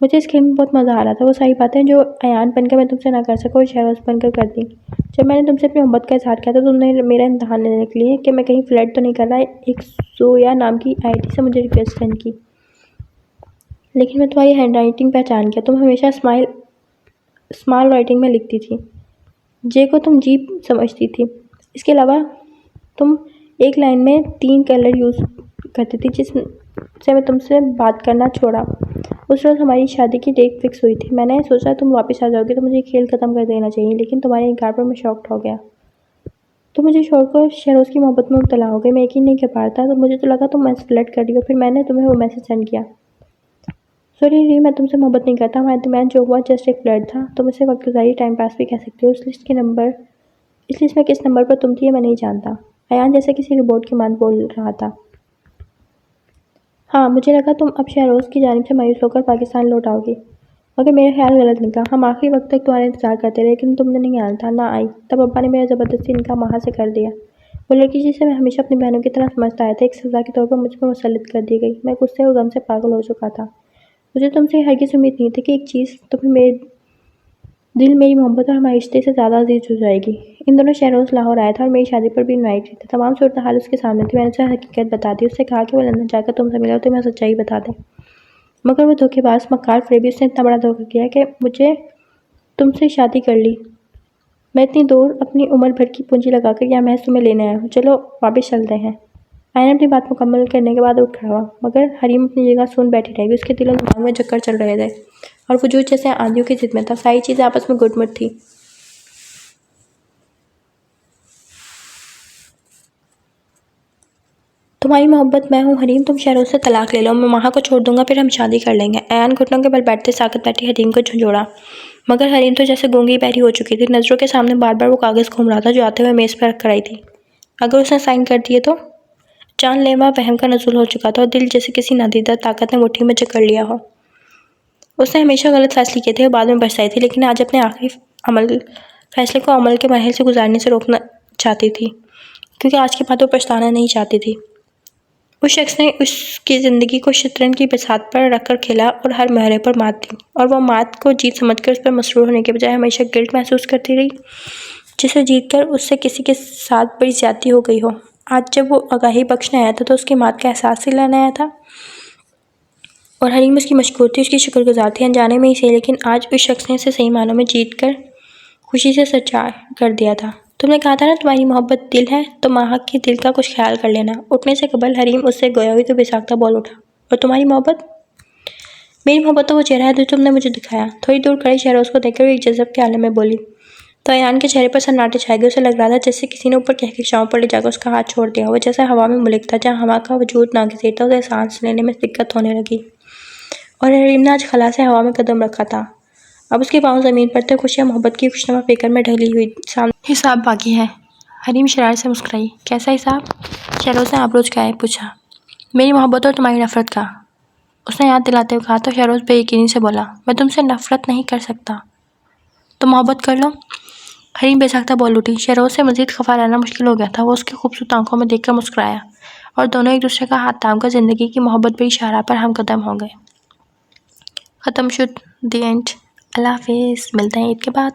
मुझे इस खेल में बहुत मज़ा आ रहा था। वो सारी बातें जो अयान बनकर मैं तुमसे ना कर सका और शहरोज़ बनकर कर दी। जब मैंने तुमसे अपनी मोहब्बत का इज़हार किया था, तुमने मेरा इम्तिहान लेने के लिए कि मैं कहीं फ्लर्ट तो नहीं कर रहा, एक सोया नाम की आईडी से मुझे रिक्वेस्ट सेंड की। लेकिन मैं तुम्हारी हैंडराइटिंग पहचान गया। तुम हमेशा स्मॉल राइटिंग में लिखती थी। जे को तुम जीप समझती थी। इसके अलावा तुम एक लाइन में 3 कलर यूज़ करती थी, जिससे मैं तुमसे बात करना छोड़ा। उस रोज़ हमारी शादी की डेट फिक्स हुई थी। मैंने सोचा तुम वापस आ जाओगी तो मुझे खेल ख़त्म कर देना चाहिए, लेकिन तुम्हारे इनकार पर मैं शॉक्ड हो गया। तुम मुझे छोड़कर शहरोज़ की मोहब्बत में मुब्तला हो गई। मैं यकीन नहीं कर पा रहा था। तो मुझे तो लगा तुम मुझसे फ्लर्ट कर रही हो। फिर मैंने तुम्हें वो मैसेज सेंड किया। सॉरी, मैं तुमसे मोहब्बत नहीं करता। हमारे दरमियान जो हुआ जस्ट एक फ्लर्ट था। तुम इसे वक्त गुजारी टाइम पास भी कह सकते हो। इस लिस्ट में किस नंबर पर तुम थी ये मैं नहीं जानता। अयान जैसे किसी रोबोट की मान बोल रहा था। हाँ, मुझे लगा तुम अब शहरोज़ की जानिब से मायूस होकर पाकिस्तान लौट आओगी, मगर मेरा ख्याल गलत निकला। हम आखिरी वक्त तक तुम्हारा इंतज़ार करते रहे, लेकिन तुमने नहीं आना था, ना आई। तब अब्बा ने मेरा ज़बरदस्ती निकाह वहाँ से कर दिया। वो लड़की जिसे मैं हमेशा अपनी बहनों की तरह समझता आया था, एक सज़ा के तौर पर मुझ पर मुसल्लत कर दी गई। मैं गुस्से और गम से पागल हो चुका था। मुझे तुमसे हरगिज़ उम्मीद नहीं थी कि एक चीज़ तुम्हें मेरे दिल मेरी मोहब्बत और हमारे रिश्ते से ज़्यादा अजीज हो जाएगी। इन दोनों शहरोज़ लाहौर आया था और मेरी शादी पर भी इनवाइटेड था। तमाम सूरत हाल उसके सामने थी। मैंने उसे हकीकत बता दी। उससे कहा कि वो लंदन जाकर तुमसे मिले और तुम्हें सच्चाई बता दे। मगर वो धोखेबाज मक्कार फरेबी, उसने इतना बड़ा धोखा किया कि मुझे तुमसे शादी कर ली। मैं इतनी दूर अपनी उम्र भर की पूंजी लगाकर यहाँ महज तुम्हें लेने आया हूँ। चलो वापस चलते हैं। आयन अपनी बात मुकम्मल करने के बाद उठ खड़ा हुआ, मगर हरीम अपनी जगह सुन बैठी रहेगी। उसके दिल और दिमाग में चक्कर चल रहे थे और वजूद जैसे आंधियों की जिद में था। सारी चीज़ें आपस में गुटमुट थी। तुम्हारी मोहब्बत मैं हूँ हरीम, तुम शहरों से तलाक ले लो, मैं वहाँ को छोड़ दूंगा, फिर हम शादी कर लेंगे। अयान घुटनों के बल बैठते साकत बैठी हरीम को झंझोड़ा, मगर हरीम तो जैसे गूंगी बहरी हो चुकी थी। नज़रों के सामने बार बार वो कागज़ घूम रहा था जो आते हुए मेज़ पर रख कर आई थी। अगर उसने साइन कर दिए तो? जानलेवा वहम का नज़ुल हो चुका था और दिल जैसे किसी नादीदा ताकत ने मुट्ठी में जकड़ लिया हो। उसने हमेशा गलत फैसले किए थे और बाद में पछताई थी, लेकिन आज अपने आखिरी फैसले को अमल के मरहले से गुजारने से रोकना चाहती थी, क्योंकि आज के बाद वो पछताना नहीं चाहती थी। उस शख्स ने उसकी ज़िंदगी को शतरंज की बिसात पर रखकर खेला और हर मोहरे पर मात दी, और वह मात को जीत समझकर उस पर मसरूर होने के बजाय हमेशा गिल्ट महसूस करती रही, जिसे जीतकर उससे किसी के साथ बड़ी ज़्यादती हो गई हो। आज जब वो आगाही बख्शने आया था तो उसकी मात का एहसास दिलाने आया था, और हरीम उसकी मशकूर थी, उसकी शुक्रगुजार थी, अनजाने में ही सही, लेकिन आज उस शख्स ने इसे सही मानों में जीत कर खुशी से सच्चा कर दिया था। तुमने कहा था ना तुम्हारी मोहब्बत दिल है, तो महक के दिल का कुछ ख्याल कर लेना। उठने से कबल हरीम उससे गोया हुई तो बेसाख्ता बोल उठा, और तुम्हारी मोहब्बत? मेरी मोहब्बत तो वो चेहरा है जो तुमने मुझे दिखाया। थोड़ी दूर खड़ी शहरों को देखकर एक जज़ब के आलम में बोली। तो अयान के चेहरे पर सन्नाटे छा गए। उसे लग रहा था जैसे किसी ने ऊपर कहकशाओं पर ले जाकर उसका हाथ छोड़ दिया हो, जैसे हवा में मुलिक था जहाँ हवा का वजूद नागज़ीर था। उसे सांस लेने में दिक्कत होने लगी, और हरीम ने आज खला से हवा में कदम रखा था। अब उसके पाँव ज़मीन पर थे। खुशियाँ मोहब्बत की खुशनुमा पेकर में ढली हुई सामने। हिसाब बाकी है। हरीम शरारत से मुस्कुराई। कैसा हिसाब? शहरोज़ ने आबरूज उचकाए पूछा। मेरी मोहब्बत और तुम्हारी नफ़रत का, उसने याद दिलाते हुए कहा। तो शहरोज़ बेयकीनी से बोला, मैं तुमसे नफ़रत नहीं कर सकता, तो मोहब्बत कर लो। हरीम बेसाख्ता बोल उठी। शहरोज़ से मज़ीद खफा रहना मुश्किल हो गया था। वो उसकी खूबसूरत आंखों में देखकर मुस्कुराया, और दोनों एक दूसरे का हाथ थामकर ज़िंदगी की मोहब्बत भरी शाहराह पर हमकदम हो गए। ख़त्म शुद। The end. अल्लाह हाफ़िज़। मिलते हैं ईद के बाद।